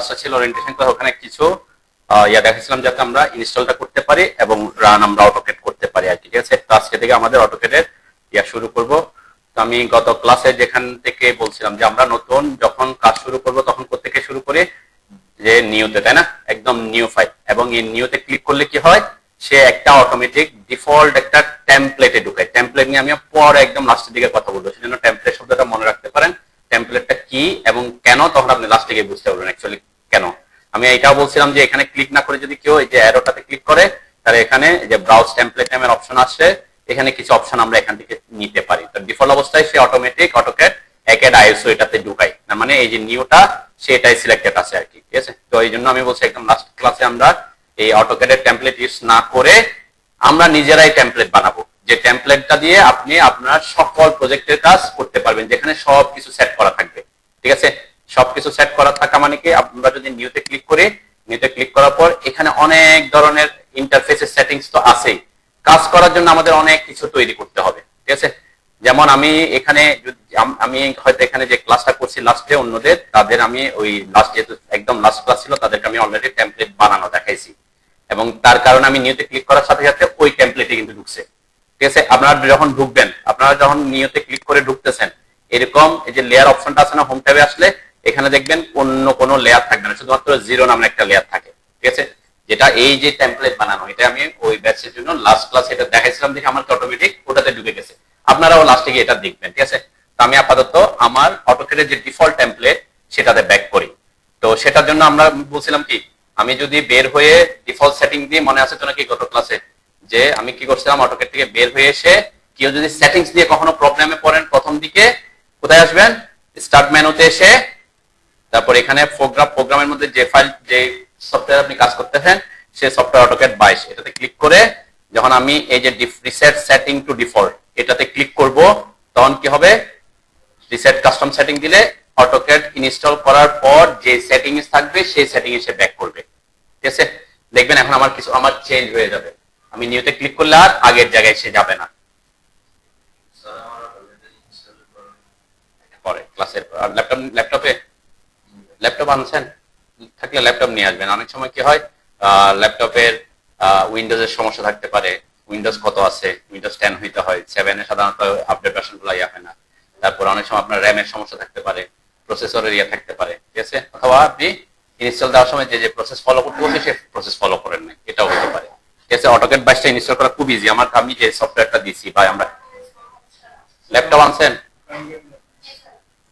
ক্লাসটা ছিল orientation class, ওখানে কিছু দেখাচ্ছিলাম যাতে আমরা ইনস্টলটা করতে পারি এবং রান আমরা অটোকেড করতে পারি আর কি। ঠিক আছে, তো আজকে থেকে আমাদের অটোকেডের শুরু করব। তো আমি গত ক্লাসে যেখান থেকে বলছিলাম যে আমরা নতুন যখন কাজ শুরু করব তখন কোত্থেকে শুরু করি, যে নিউতে, তাই না, একদম নিউ ফাইল, এবং এই নিউতে ক্লিক করলে কি হয়, সে একটা অটোমেটিক ডিফল্ট একটা টেমপ্লেটে ঢুকায়। টেমপ্লেট নিয়ে আমি পরে একদম লাস্টের দিকে কথা বলবো, সেজন্য টেমপ্লেট শব্দটা মনে রাখতে পারেন। টেমপ্লেটটা কি এবং কেন, তখন আপনি লাস্ট দিকে বুঝতে পারবেন অ্যাকচুয়ালি কেন। আমি এটাও বলছিলাম যে এখানে ক্লিক না করে যদি কেউ এই যে অ্যারোটাতে ক্লিক করে, তাহলে এখানে যে ব্রাউজ টেমপ্লেট নামের অপশন আসে, এখানে কিছু অপশন আমরা এখান থেকে নিতে পারি। তো ডিফল্ট অবস্থায় সে অটোমেটিক অটোক্যাড একেড আইএসও এটাতে ঢুকাই, না মানে এই যে নিউটা সেটাই সিলেক্টেড আছে আর কি। ঠিক আছে, তো এই জন্য আমি বলছি একদম লাস্ট ক্লাসে আমরা এই অটোক্যাডের টেমপ্লেট ইউজ না করে আমরা নিজেরাই টেমপ্লেট বানাবো, যে টেমপ্লেটটা দিয়ে আপনি আপনার সকল প্রজেক্টের কাজ করতে পারবেন, যেখানে সবকিছু সেট করা থাকবে। ঠিক আছে, সবকিছু সেট করা থাকা মানে কি, আমরা যদি নিউতে ক্লিক করি, নিউতে ক্লিক করার পর এখানে অনেক ধরনের ইন্টারফেসের সেটিংস তো আছেই। কাজ করার জন্য আমাদের অনেক কিছু তৈরি করতে হবে। ঠিক আছে, যেমন আমি এখানে আমি হয়তো এখানে যে ক্লাসটা করছি লাস্টে অন্যদের, তাদের আমি ওই লাস্ট যেহেতু একদম লাস্ট ক্লাস ছিল, তাদেরকে আমি অলরেডি টেমপ্লেট বানানো দেখাইছি, এবং তার কারণে আমি নিউতে ক্লিক করার সাথে সাথে ওই টেমপ্লেটে কিন্তু ঢুকছে। ঠিক আছে, আপনারা যখন ঢুকবেন, আপনারা যখন নিউতে ক্লিক করে ঢুকতেছেন, এরকম এই যে লেয়ার অপশনটা আছে না, হোম ট্যাবে আসলে এখানে দেখবেন অন্য কোনো লেয়ার থাকবে না, শুধুমাত্র জিরো নামের একটা লেয়ার থাকে। ঠিক আছে, যেটা এই যে টেমপ্লেট বানানো, এটা আমি ওই ব্যাচের জন্য লাস্ট ক্লাস এটা দেখাইছিলাম, দেখে আমার অটোমেটিক ওটাতে ঢুকে গেছে। আপনারাও লাস্টে গিয়ে এটা দেখবেন। ঠিক আছে, তো আমি আপাতত আমার অটোক্যাডের যে ডিফল্ট টেমপ্লেট সেটাতে ব্যাক করি। তো সেটার জন্য আমরা বলছিলাম কি, আমি যদি বের হয়ে ডিফল্ট সেটিং দিয়ে, মনে আছে তো নাকি গত ক্লাসে, যে আমি কি করছিলাম, অটোক্যাড থেকে বের হয়ে এসে কেউ যদি সেটিংস দিয়ে কখনো প্রবলেমে পড়েন, প্রথম দিকে কোথায় আসবেন, স্টার্ট মেনুতে এসে তারপর এখানে প্রোগ্রামের মধ্যে যে ফাইল, যে সফটওয়্যার আপনি কাজ করতেছেন, সেই সফটওয়্যার অটোক্যাড 22, এটাতে ক্লিক করে যখন আমি এই যে রিসেট সেটিং টু ডিফল্ট এটাতে ক্লিক করব, তখন কি হবে, রিসেট কাস্টম সেটিং দিলে অটোক্যাড ইনস্টল করার পর যে সেটিংস থাকবে সেই সেটিং এ সে ব্যাক করবে। ঠিক আছে, দেখবেন এখন আমার কিছু চেঞ্জ হয়ে যাবে। আমি নিউতে ক্লিক করলে আর আগের জায়গায় সে যাবে না। পরে ক্লাসের ল্যাপটপ আনছেন, থাকলে ল্যাপটপ নিয়ে আসবেন। অনেক সময় কি হয়, ল্যাপটপের উইন্ডোজের সমস্যা থাকতে পারে, উইন্ডোজ কত আছে, উইন্ডোজ 10 হইতে হয়, 7 এ সাধারণত আপডেট ভার্সন গুলো হয় না। তারপর অনেক সময় আপনার র্যামের সমস্যা থাকতে পারে, প্রসেসরের থাকতে পারে। ঠিক আছে, অথবা আপনি ইনস্টল দেওয়ার সময় যে প্রসেস ফলো করতে বলছে সেই প্রসেস ফলো করেন না, এটাও হতে পারে। ঠিক আছে, অটোক্যাড 22টা ইনস্টল করা খুব ইজি। আমি যে সফটওয়্যারটা দিছি বা আমরা ল্যাপটপ আনছেন,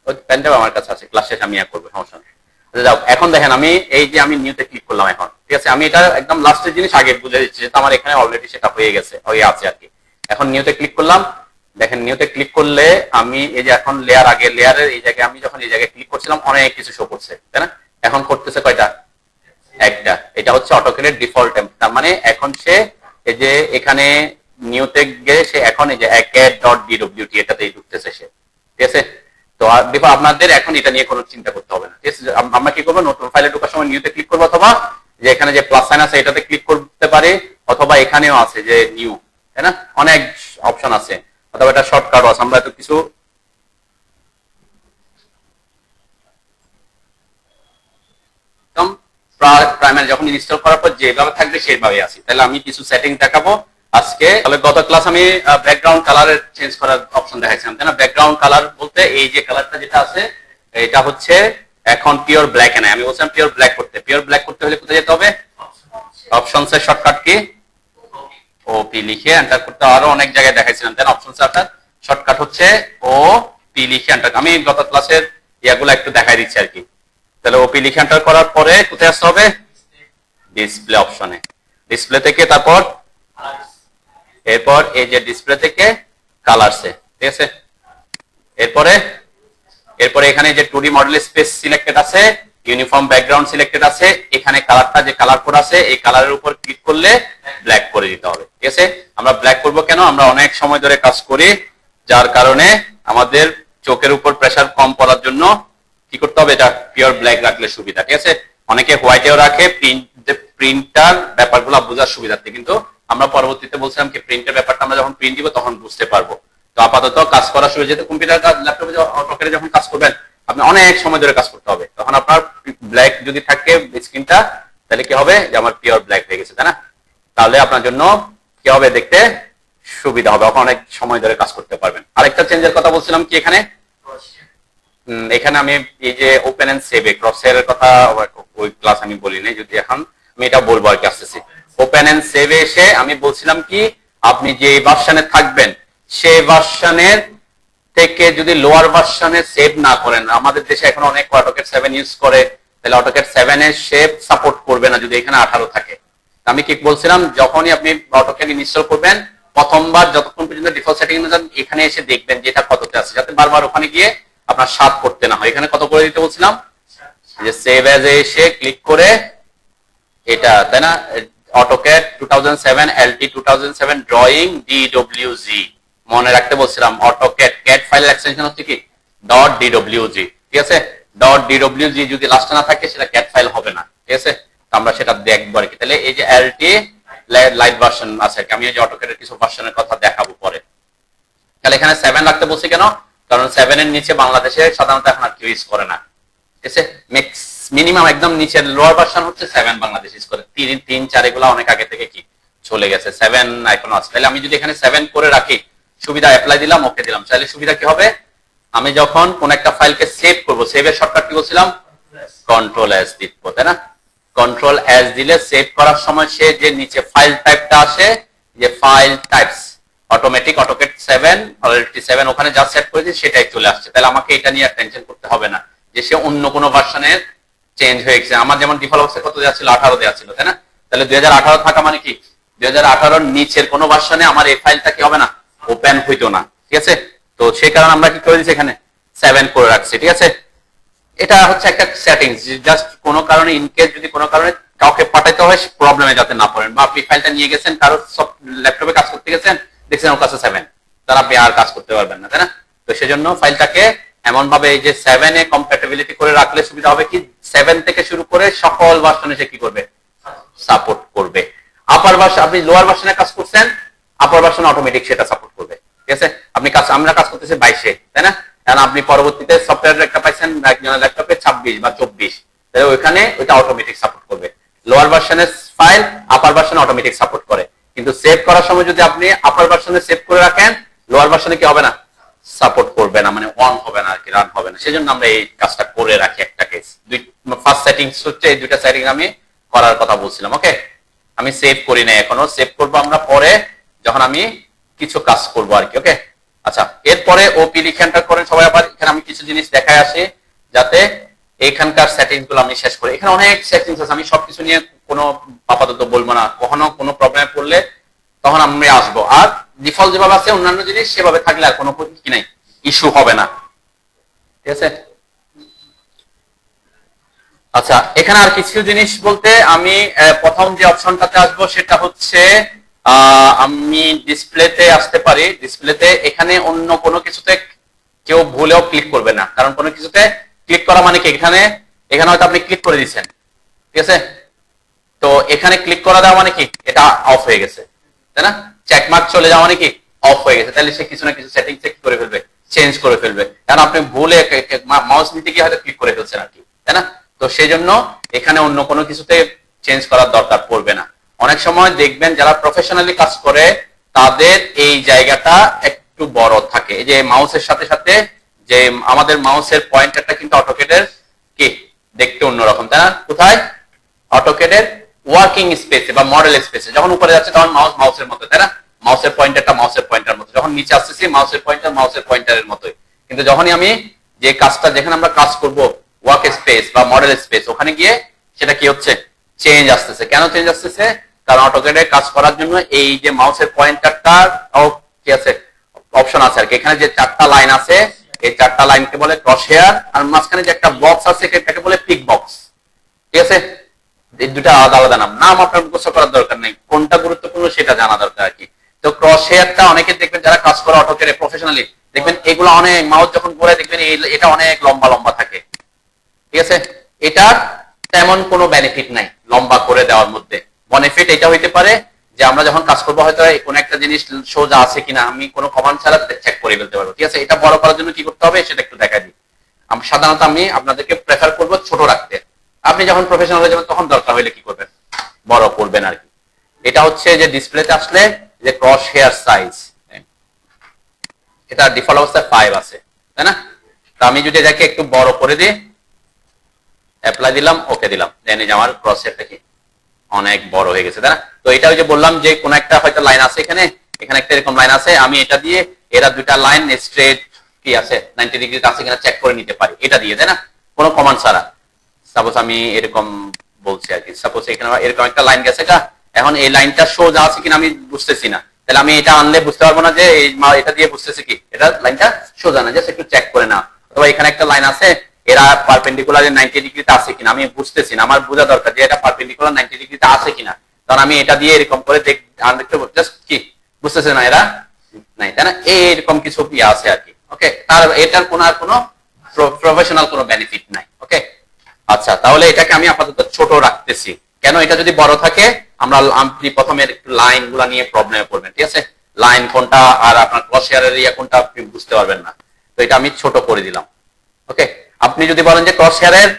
ওই পেনটা আমার কাছে আছে, ক্লাস শেষে আমি করবো, সমস্যা নেই। যাও, এখন দেখেন আমি এই যে আমি নিউতে ক্লিক করলাম এখন। ঠিক আছে, আমি এটা একদম লাস্টের জিনিস আগে বুঝে দিচ্ছি, যেটা আমার এখানে অলরেডি সেটা হয়ে গেছে, হয়ে আছে আর কি। এখন নিউতে ক্লিক করলাম, দেখেন নিউতে ক্লিক করলে আমি এই যে এখন লেয়ার, আগে লেয়ারের এই জায়গায় আমি যখন এই জায়গায় ক্লিক করছিলাম অনেক কিছু শো করছে, তাই না, এখন করতেছে কয়টা, একটা। এটা হচ্ছে অটোক্যাডের ডিফল্ট টেমপ্লেট, তার মানে এখন সে এই যে এখানে নিউতে গিয়ে সে এখন এই যে acad.dwt এটাতেই ঢুকতেছে সে। ঠিক আছে, তো আপনাদের এখন এটা নিয়ে কোনো চিন্তা করতে হবে না। ঠিক আছে, আমরা কি করবো, নতুন ফাইলে ঢোকার সময় নিউতে ক্লিক করবো, অথবা যে এখানে যে প্লাস সাইন আছে এটাতে ক্লিক করতে পারে, অথবা এখানেও আছে যে নিউ, তাই না, অনেক অপশন আছে, অথবা এটা শর্টকাটও আছে। আমরা এত কিছু প্রাইমারি যখন ইনস্টল করার পর যেভাবে থাকবে সেভাবে আছে। তাহলে আমি কিছু সেটিং দেখাবো আজকে। তাহলে গত ক্লাস আমি ব্যাকগ্রাউন্ড কালারের চেঞ্জ করার অপশন দেখাইছিলাম, তাই না। ব্যাকগ্রাউন্ড কালার বলতে এই যে কালারটা যেটা আছে, এটা হচ্ছে এখন পিওর ব্ল্যাক এ নাই। আমি বলছিলাম পিওর ব্ল্যাক করতে, পিওর ব্ল্যাক করতে হলে কোথায় যেতে হবে, অপশনস এর শর্টকাট কি, ওপি লিখে এন্টার করতে। আরো অনেক জায়গায় দেখাইছিলাম, তাই না। অপশনস এর শর্টকাট হচ্ছে ওপি লিখে এন্টার। আমি গত ক্লাসের ইয়াগুলো একটু দেখাই দিচ্ছি আর কি। তাহলে ওপি লিখে এন্টার করার পরে কোথায় আসতে হবে, ডিসপ্লে অপশনে। ডিসপ্লে থেকে তারপর এরপর এই যে ডিসপ্লে থেকে কালারসে। ঠিক আছে, এরপরে এখানে যে 2D মডেল স্পেস সিলেক্টেড আছে, ইউনিফর্ম ব্যাকগ্রাউন্ড সিলেক্টেড আছে, এখানে কালারটা যে কালার কোড আছে এই কালারের উপর ক্লিক করলে ব্ল্যাক করে দিতে হবে। ঠিক আছে, আমরা ব্ল্যাক করব কেন, আমরা অনেক সময় ধরে কাজ করি, যার কারণে আমাদের চোখের উপর প্রেসার কম পড়ার জন্য কি করতে হবে, এটা পিওর ব্ল্যাক রাখলে সুবিধা। ঠিক আছে, অনেকে হোয়াইটেও রাখে প্রিন্টার ব্যাপারগুলো বোঝার সুবিধার্থে, কিন্তু আমরা পরবর্তীতে বলছিলাম কি প্রিন্টের ব্যাপারটা আমরা যখন প্রিন্ট দিব তখন বুঝতে পারবো। তো আপাতত কাজ করার সুবিধা, যেহেতু কম্পিউটার ল্যাপটপে অটোক্যাডে যখন কাজ করবেন আপনি অনেক সময় ধরে কাজ করতে হবে। তখন আপনার ব্ল্যাক যদি থাকে স্ক্রিনটা, তাহলে কি হবে যে আমার পিওর ব্ল্যাক হয়ে গেছে, তাই না? তাহলে আপনার জন্য কি হবে, দেখতে সুবিধা হবে, আপনি অনেক সময় ধরে কাজ করতে পারবেন। আরেকটা চেঞ্জের কথা বলছিলাম কি এখানে, এখানে আমি এই যে ওপেন এন্ড সেভ ক্রস হেয়ারের কথা ওই ক্লাস আমি বলি নাই, যদি এখন আমি এটা বলবো আর কি আসতেছি। ওপেন এন্ড সেভ এসে আমি বলছিলাম কি, আপনি যে ভার্সনে থাকবেন সেই ভার্সনের থেকে যদি লোয়ার ভার্সনে সেভ না করেন, আমাদের দেশে এখন অনেক অটোক্যাড 7 ইউজ করে, তাহলে অটোক্যাড 7 এর শেপ সাপোর্ট করবে না যদি এখানে 18 থাকে। আমি কি বলছিলাম, যখনই আপনি অটোক্যাড ইনস্টল করবেন প্রথমবার যতক্ষণ পর্যন্ত ডিফল্ট সেটিং এ যান, এখানে এসে দেখবেন যে এটা কততে আছে, যাতে বারবার ওখানে গিয়ে আপনার 7 করতে না হয়। এখানে কত করে দিতে বলছিলাম, যে সেভ অ্যাজ এ এসে ক্লিক করে এটা, তাই না, অটোক্যাড 2007 LT 2007 ড্রয়িং DWG মনে রাখতে বলছিলাম। অটোক্যাড ক্যাড ফাইলের এক্সটেনশন হচ্ছে কি .dwg, ঠিক আছে? .dwg যদি লাস্টে না থাকে সেটা ক্যাড ফাইল হবে না, ঠিক আছে? আমরা সেটা দেখবো আর কি। তাহলে এই যে LT লাইট ভার্সন আছে, আমি এই যে অটোক্যাডের কিছু ভার্সনের কথা দেখাবো পরে। তাহলে এখানে 7 রাখতে বলছি কেন, কারণ 7 এর নিচে বাংলাদেশে সাধারণত এখন আর কেউ ইউজ করে না, ঠিক আছে? মিনিমাম একদম নিচের লোয়ার ভার্সন হচ্ছে 7 বাংলাদেশ ইউজ করে, 3, 4 এগুলো অনেক আগে থেকে কি চলে গেছে, 7 এখনো আছে। তাহলে আমি যদি এখানে 7 করে রাখি, সুবিধা অ্যাপ্লাই দিলাম, ওকে দিলাম, তাহলে সুবিধা কি হবে, আমি যখন কোন একটা ফাইলকে সেভ করব, সেভের শর্টকাট কি বলছিলাম, কন্ট্রোল এস দিব, তাই না? কন্ট্রোল এস দিলে সেভ করার সময় সে যে নিচে ফাইল টাইপটা আসে, যে file types automatic AutoCAD 7 already 7 ওখানে যা সেট করেছি সেটাই চলে আসছে। তাহলে আমাকে এটা নিয়ে টেনশন করতে হবে না যে সে অন্য কোনো ভার্সনের চেঞ্জ হয়ে গেছে। আমার যেমন ডিফল্ট অবস্থায় কত দেওয়া ছিল, 18 দেওয়া ছিল, তাই না? তাহলে 2018 থাকা মানে কি 2018 নিচের কোনো ভার্সনে আমার এই ফাইলটা কি হবে না, ওপেন হইতো না, ঠিক আছে? তো সেই কারণে আমরা কি করে দিচ্ছি, এখানে 7 করে রাখছি, ঠিক আছে? এটা হচ্ছে একটা সেটিংস, জাস্ট কোনো কারণে ইনকেস যদি কোনো কারণে কাউকে পাঠাইতে হয় প্রবলেমে যাতে না পড়েন, বা আপনি ফাইলটা নিয়ে গেছেন কারো সব ল্যাপটপে কাজ করতে গেছেন, দেখছেন ওর কাছে 7, তাহলে আপনি আর কাজ করতে পারবেন না, তাই না? তো সেজন্য ফাইলটাকে এমন ভাবে এই যে 7 এ কম্প্যাটিবিলিটি করে রাখলে সুবিধা হবে কি, 7 থেকে শুরু করে সকল ভার্সনে সে কি করবে, সাপোর্ট করবে। আপার ভার্সন, আপনি লোয়ার ভার্সনে কাজ করছেন, আপার ভার্সন অটোমেটিক সেটা সাপোর্ট করবে, ঠিক আছে? আপনি কাজ, আমরা কাজ করতেছি 22 তাই না? কারণ আপনি পরবর্তীতে সফটওয়্যার একটা পাইছেন একজনের ল্যাপটপে 26 বা 24, তাহলে ওইখানে ওইটা অটোমেটিক সাপোর্ট করবে। লোয়ার ভার্সনের ফাইল আপার ভার্সনে অটোমেটিক সাপোর্ট করে, কিন্তু সেভ করার সময় যদি আপনি আপার ভার্সনে সেভ করে রাখেন, লোয়ার ভার্সনে কি হবে না, সাপোর্ট করবে না, মানে অন হবে না আর কি, রান হবে না। সেজন্য আমরা এই কাজটা করে রাখি একটা কেস। ফার্স্ট সেটিংস হচ্ছে এই দুইটা সেটিং আমি করার কথা বলছিলাম, ওকে? আমি সেভ করি না এখনো, সেভ করব আমরা পরে যখন আমি কিছু কাজ করব আর কি, ওকে? আচ্ছা, এরপরে ওপি লিখে এন্টার করেন সবাই। আবার এখানে আমি কিছু জিনিস দেখায় আসি যাতে এখানকার সেটিংস গুলো আমি শেষ করি। এখানে অনেক সেটিংস আছে, আমি সবকিছু নিয়ে কোনো আপাতত বলবো না, কখনো কোনো প্রবলেমে পড়লে তখন আমি আসবো। আর ডিফল্ট যেভাবে আছে অন্যান্য জিনিস সেভাবে থাকলে আর কোনো কি নাই, ইস্যু হবে না, ঠিক আছে? আচ্ছা, এখানে আর কিছু জিনিস বলতে আমি প্রথম যে অপশনটাতে আসবো সেটা হচ্ছে আমি ডিসপ্লেতে আসতে পারি। ডিসপ্লেতে এখানে অন্য কোনো কিছুতে কেউ ভুলেও ক্লিক করবে না, কারণ কোনো কিছুতে ক্লিক করা মানে কি, এখানে এখানে হয়তো আপনি ক্লিক করে দিচ্ছেন, ঠিক আছে? তো এখানে ক্লিক করা দেওয়া মানে কি, এটা অফ হয়ে গেছে, তাই না? চেকমার্ক চলে যাওয়া মানে কি, অফ হয়ে গেছে। তাহলে সে কিছু না কিছু সেটিংস কি করে ফেলবে, চেঞ্জ করে ফেলবে, কারণ আপনি ভুলে মাউস নিতে গিয়ে হয়তো ক্লিক করে ফেলছেন আর কি, তাই না? তো সেই জন্য এখানে অন্য কোনো কিছুতে চেঞ্জ করার দরকার পড়বে না। অনেক সময় দেখবেন যারা প্রফেশনালি কাজ করে তাদের এই জায়গাটা একটু বড় থাকে, এই যে মাউসের সাথে সাথে যে আমাদের মাউসের পয়েন্টারটা কিন্তু অটোক্যাডের কি দেখতে অন্যরকম, তাই না? কোথায়, অটোক্যাডের ওয়ার্কিং স্পেসে বা মডেল স্পেসে যখন উপরে যাচ্ছে তখন মাউস মাউসের মতো, তাই না? মাউসের পয়েন্টারটা মাউসের পয়েন্টার মতো, যখন নিচে আসতেছি মাউসের পয়েন্টারের মতোই। কিন্তু যখনই আমি যে কাজটা, যেখানে আমরা কাজ করব ওয়ার্ক স্পেস বা মডেল স্পেস, ওখানে গিয়ে সেটা কি হচ্ছে, চেঞ্জ আসতেছে। কেন চেঞ্জ আসতেছে, কারণ অটোক্যাডে কাজ করার জন্য এই যে মাউসের পয়েন্টারটা কি আছে, অপশন আছে আর কি। এখানে যে 4টা লাইন আছে, এই 4টা লাইনকে বলে ক্রস হেয়ার, আর মাঝখানে যে একটা বক্স আছে সেটাকে বলে পিক বক্স, ঠিক আছে? এই দুটা আলাদা আলাদা নাম, নাম আপনার মুখস্থ করার দরকার নেই, কোনটা গুরুত্বপূর্ণ সেটা জানা দরকার আর কি। তো ক্রস হেয়ারটা অনেকে দেখবেন যারা কাজ করে অটোক্যাডে প্রফেশনালি, দেখবেন এগুলো অনেক, মাউস যখন ঘোরে দেখবেন এটা অনেক লম্বা লম্বা থাকে, ঠিক আছে? এটার তেমন কোনো বেনিফিট নাই লম্বা করে দেওয়ার মধ্যে। বেনিফিট এটা হইতে পারে যে আমরা যখন কাজ করবো হয়তো কোনো একটা জিনিস সোজা আছে কিনা আমি কোনো কমান্ড ছাড়া চেক করে ফেলতে পারবো, ঠিক আছে? এটা বড় করার জন্য কি করতে হবে সেটা একটু দেখা দিই। সাধারণত আমি আপনাদেরকে প্রেফার করব ছোট রাখতে। আপনি যখন প্রফেশনাল হয়ে যাবেন তখন দরকার হলে কি করবেন, বড় করবেন আর কি। এটা হচ্ছে যে ডিসপ্লেতে আসলে যে ক্রস হেয়ার সাইজ, এটা ডিফল্ট অবস্থায় 5 আছে, তাই না? তো আমি যদি এটাকে একটু বড় করে দিই, অ্যাপ্লাই দিলাম, ওকে দিলাম, দেন এই যে আমার ক্রস হেয়ারটা কি অনেক বড় হয়ে গেছে, তাই না? তো এটা ওই যে বললাম যে কোন একটা হয়তো লাইন আছে এখানে, এখানে একটা এরকম লাইন আছে, আমি এটা দিয়ে এরা দুইটা লাইন স্ট্রেট কি আছে 90 ডিগ্রি আছে কিনা চেক করে নিতে পারি এটা দিয়ে, তাই না? কোনো কমান্ড ছাড়া। সাপোজ আমি এরকম বলছি আর কি, সাপোজ এখানে এরকম একটা লাইন গেছে, এখন এই লাইনটা সোজা আছে কিনা আমি বুঝতেছি না, তাহলে আমি এটা আনলে বুঝতে পারবো না যে এটা দিয়ে বুঝতেছি কি এটা লাইনটা সোজা না, জাস্ট একটু চেক করে না। অথবা এখানে একটা লাইন আছে, এরা পারপেন্ডিকুলার 90 ডিগ্রিতে আছে কিনা আমি বুঝতেছি না, আমার বোঝা দরকার যে এটা পারপেন্ডিকুলার 90 ডিগ্রিতে আছে কিনা, কারণ আমি এটা দিয়ে এরকম করে জাস্ট কি বুঝতেছি না এরা নাই, তাই না? এইরকম কিছু ইয়ে আছে আর কি। ওকে, তার এটার কোনো প্রফেশনাল কোনো বেনিফিট নাই। ওকে, আচ্ছা, তাহলে এটাকে আমি আপাতত ছোট রাখতেছি। কেন? এটা যদি বড় থাকে আপনি প্রথমে একটু লাইন গুলা নিয়ে প্রবলেমে পড়বেন, ঠিক আছে? লাইন কোনটা আর আপনার ক্রস হেয়ারের ইয়া কোনটা আপনি বুঝতে পারবেন না। তো এটা আমি ছোট করে দিলাম। ওকে, আপনি যদি বলেন যে ক্রস হেয়ারের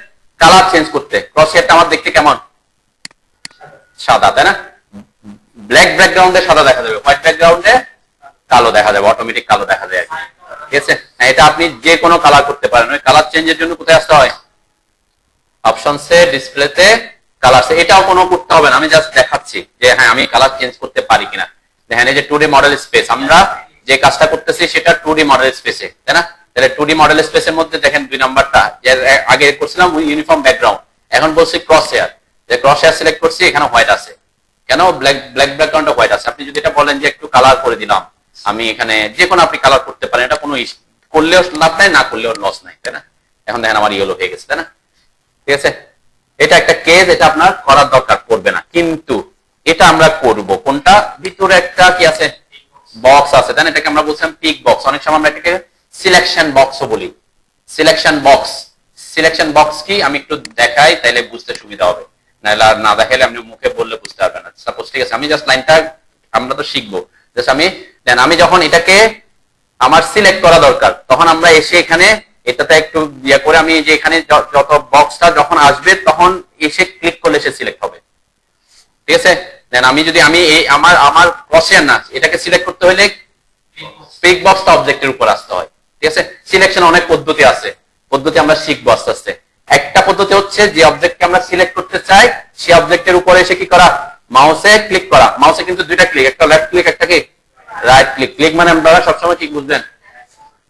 কালার চেঞ্জ করতে, ক্রস হেয়ারটা আমার দেখতে কেমন? সাদা, তাই না? ব্ল্যাক ব্যাকগ্রাউন্ডে সাদা দেখা যাবে, হোয়াইট ব্যাকগ্রাউন্ডে কালো দেখা যাবে, অটোমেটিক কালো দেখা যায়, ঠিক আছে? এটা আপনি যে কোনো কালার করতে পারেন। ওই কালার চেঞ্জের জন্য কোথায় আসতে হয়? অপশনসে, ডিসপ্লেতে, কালারসে। এটাও কোনো করতে হবে না, আমি জাস্ট দেখাচ্ছি যে হ্যাঁ আমি কালার চেঞ্জ করতে পারি কিনা। দেখেন এই যে 2D মডেল স্পেস, আমরা যে কাজটা করতেছি সেটা 2D মডেল স্পেসে, তাই না? তাহলে 2D মডেল স্পেসের মধ্যে দেখেন 2 নাম্বারটা যে আগে করছিলাম ইউনিফর্ম ব্যাকগ্রাউন্ড, এখন বলছি ক্রস হেয়ার, যে ক্রস হেয়ার সিলেক্ট করছি, এখানে হোয়াইট আছে। কেন? ব্ল্যাক ব্যাকগ্রাউন্ডে হোয়াইট আছে। আপনি যদি এটা বলেন যে একটু কালার করে দিলাম, আমি এখানে যে কোনো আপনি কালার করতে পারেন, এটা কোনো করলেও লাভ নাই, না করলেও লস নাই, তাই না? এখন দেখেন আমার ইয়েলো হয়ে গেছে, তাই না? ঠিক আছে, এটা একটা কেস, এটা আপনার করার দরকার পড়বে না, কিন্তু এটা আমরা করব কোনটা, ভিতরে একটা কি আছে বক্স আছে, তাই না? এটাকে আমরা বলছিলাম পিক বক্স, অনেক সময় আমরা এটাকে সিলেকশন বক্সও বলি। সিলেকশন বক্স, সিলেকশন বক্স কি আমি একটু দেখাই, তাইলে বুঝতে সুবিধা হবে, নাহলে আর না দেখাইলে আপনি মুখে বললে বুঝতে পারবেন না। সাপোজ, ঠিক আছে, আমি জাস্ট লাইনটা আমরা তো শিখবো, জাস্ট আমি যখন এটাকে আমার সিলেক্ট করা দরকার, তখন আমরা এসে এখানে এটাতে একটু ইয়ে করে আমি যে এখানে যত বক্সটা যখন আসবে তখন এসে ক্লিক করলে সে সিলেক্ট হবে, ঠিক আছে? দেন আমি যদি এই আমার ক্রসহেয়ার না, এটাকে সিলেক্ট করতে হলে পিক বক্সটা অবজেক্টের উপর আসতে হয়, ঠিক আছে? সিলেকশন অনেক পদ্ধতি আছে, পদ্ধতি আমরা শিখবো আস্তে আস্তে। একটা পদ্ধতি হচ্ছে যে অবজেক্টকে আমরা সিলেক্ট করতে চাই সেই অবজেক্টের উপরে এসে কি করা, মাউসে ক্লিক করা। মাউসে কিন্তু দুইটা ক্লিক, একটা লেফট ক্লিক, একটা কি রাইট ক্লিক। ক্লিক মানে আপনারা সবসময় কি বুঝবেন,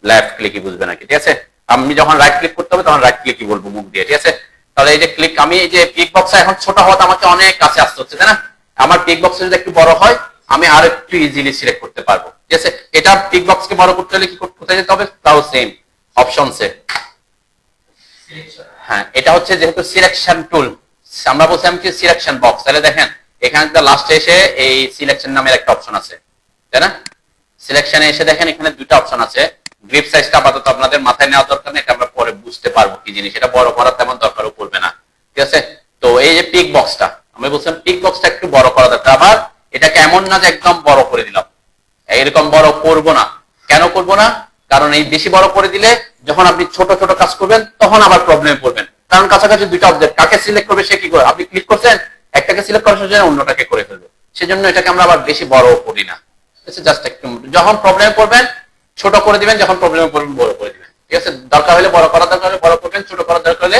লেফট ক্লিকই বুঝবেন নাকি, ঠিক আছে? আমি যখন রাইট ক্লিক করতে হবে তখন রাইট ক্লিকই বলবো মুখ দিয়ে, ঠিক আছে? তাহলে এই যে ক্লিক, আমি এই যে পিক বক্সে এখন ছোট হওয়াতে আমাকে অনেক কাছে আসতে হচ্ছে, তাই না? আমার পিক বক্সে যদি একটু বড় হয় আমি আর একটু ইজিলি সিলেক্ট করতে পারবো, ঠিক আছে? এটা পিক বক্সকে বড় করতে হলে কি কোথায় যেতে হবে? তাও সেম অপশনসে। হ্যাঁ, এটা হচ্ছে যেহেতু সিলেকশন টুল, আমরা বলছিলাম কি সিলেকশন বক্স, তাহলে দেখেন এখানে লাস্টে এসে এই সিলেকশন নামের একটা অপশন আছে, তাই না? সিলেকশনে এসে দেখেন এখানে দুটো অপশন আছে। গ্রিপ সাইজটা আপাতত আপনাদের মাথায় নেওয়া দরকার নেই, এটা আমরা পরে বুঝতে পারবো কি জিনিস, এটা বড় করার তেমন দরকারও পড়বে না, ঠিক আছে? তো এই যে পিক বক্সটা, আমি বলছিলাম পিক বক্সটা একটু বড় করা দরকার। আবার এটাকে এমন না যে একদম বড় করে দিলাম, এরকম বড় করব না। কেন করব না? কারণ এই বেশি বড় করে দিলে যখন আপনি ছোট ছোট কাজ করবেন তখন আবার প্রবলেমে পড়বেন, কারণ কাছাকাছি দুইটা অবজেক্ট, কাকে সিলেক্ট করবে সে কি করে, আপনি ক্লিক করছেন একটাকে সিলেক্ট করার জন্য অন্যটাকে করে ফেলবে, সেজন্য এটাকে আমরা আবার বেশি বড় করি না, জাস্ট একটু যখন প্রবলেমে পড়বেন ছোট করে দিবেন, যখন প্রবলেমে পড়বেন বড় করে দিবেন, ঠিক আছে? দরকার হলে বড় করার দরকার হলে বড় করবেন, ছোট করার দরকার হলে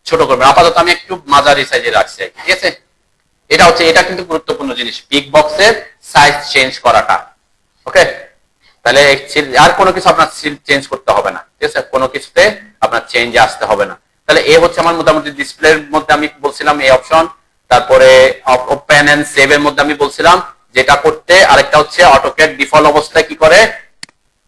ছোট করবেন। আপাতত আমি একটু মাঝারি সাইজে রাখছি, ঠিক আছে? এটা হচ্ছে, এটা কিন্তু গুরুত্বপূর্ণ জিনিস, পিক বক্সের সাইজ চেঞ্জ করাটা। ওকে, তাহলে আর কোনো কিছু আপনার চেঞ্জ করতে হবে না, ঠিক আছে? কোনো কিছুতে আপনার চেঞ্জ আসতে হবে না। তাহলে এ হচ্ছে আমার মোটামুটি ডিসপ্লের মধ্যে আমি বলছিলাম এই অপশন, তারপরে ওপেন এন্ড সেভ এর মধ্যে আমি বলছিলাম যেটা করতে, আরেকটা হচ্ছে অটোক্যাড ডিফল্ট অবস্থায় কি করে,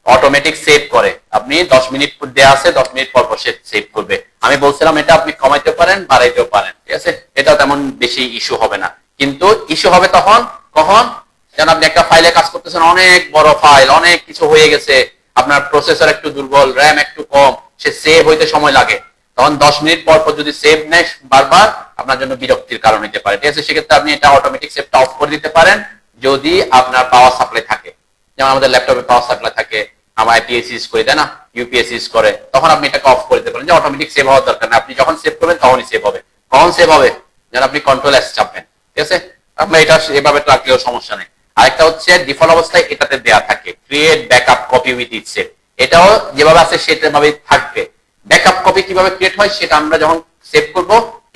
অটোমেটিক সেভ করে। আপনি 10 মিনিট দেয়া আছে, 10 মিনিট পর পর সেভ করবে। আমি বলছিলাম এটা আপনি কমাইতে পারেন, বাড়াইতেও পারেন, ঠিক আছে? এটা তেমন বেশি ইস্যু হবে না, কিন্তু ইস্যু হবে তখন কখন, যেন আপনি একটা ফাইলে কাজ করতেছেন, অনেক বড় ফাইল, অনেক কিছু হয়ে গেছে, আপনার প্রসেসর একটু দুর্বল, র্যাম একটু কম, সে সেভ হইতে সময় লাগে, তখন 10 মিনিট পর পর যদি সেভ নেয় বারবার, আপনার জন্য বিরক্তির কারণ হতে পারে, ঠিক আছে? সেক্ষেত্রে আপনি এটা অটোমেটিক সেভটা অফ করে দিতে পারেন যদি আপনার পাওয়ার সাপ্লাই থাকে, যেমন আমাদের ল্যাপটপে পাওয়ার সাপ্লাই থাকে, আমরা আইপিএস ইউজ করি, তাই না, ইউপিএস ইউজ করে, তখন আপনি এটাকে অফ করে দিতে পারেন যে অটোমেটিক সেভ হওয়ার দরকার না, আপনি যখন সেভ করবেন তখনই সেভ হবে। কখন সেভ হবে, যেন আপনি কন্ট্রোল এস চাপবেন, ঠিক আছে, আপনি এটা এভাবে রাখলেও সমস্যা নেই। আরেকটা হচ্ছে ডিফল্ট অবস্থায় এটাতে দেয়া থাকে create backup copy with itself, এটাও যেভাবে আছে সেভাবেই থাকবে। ব্যাকআপ কপি কিভাবে ক্রিয়েট হয় সেটা আমরা যখন সেভ করব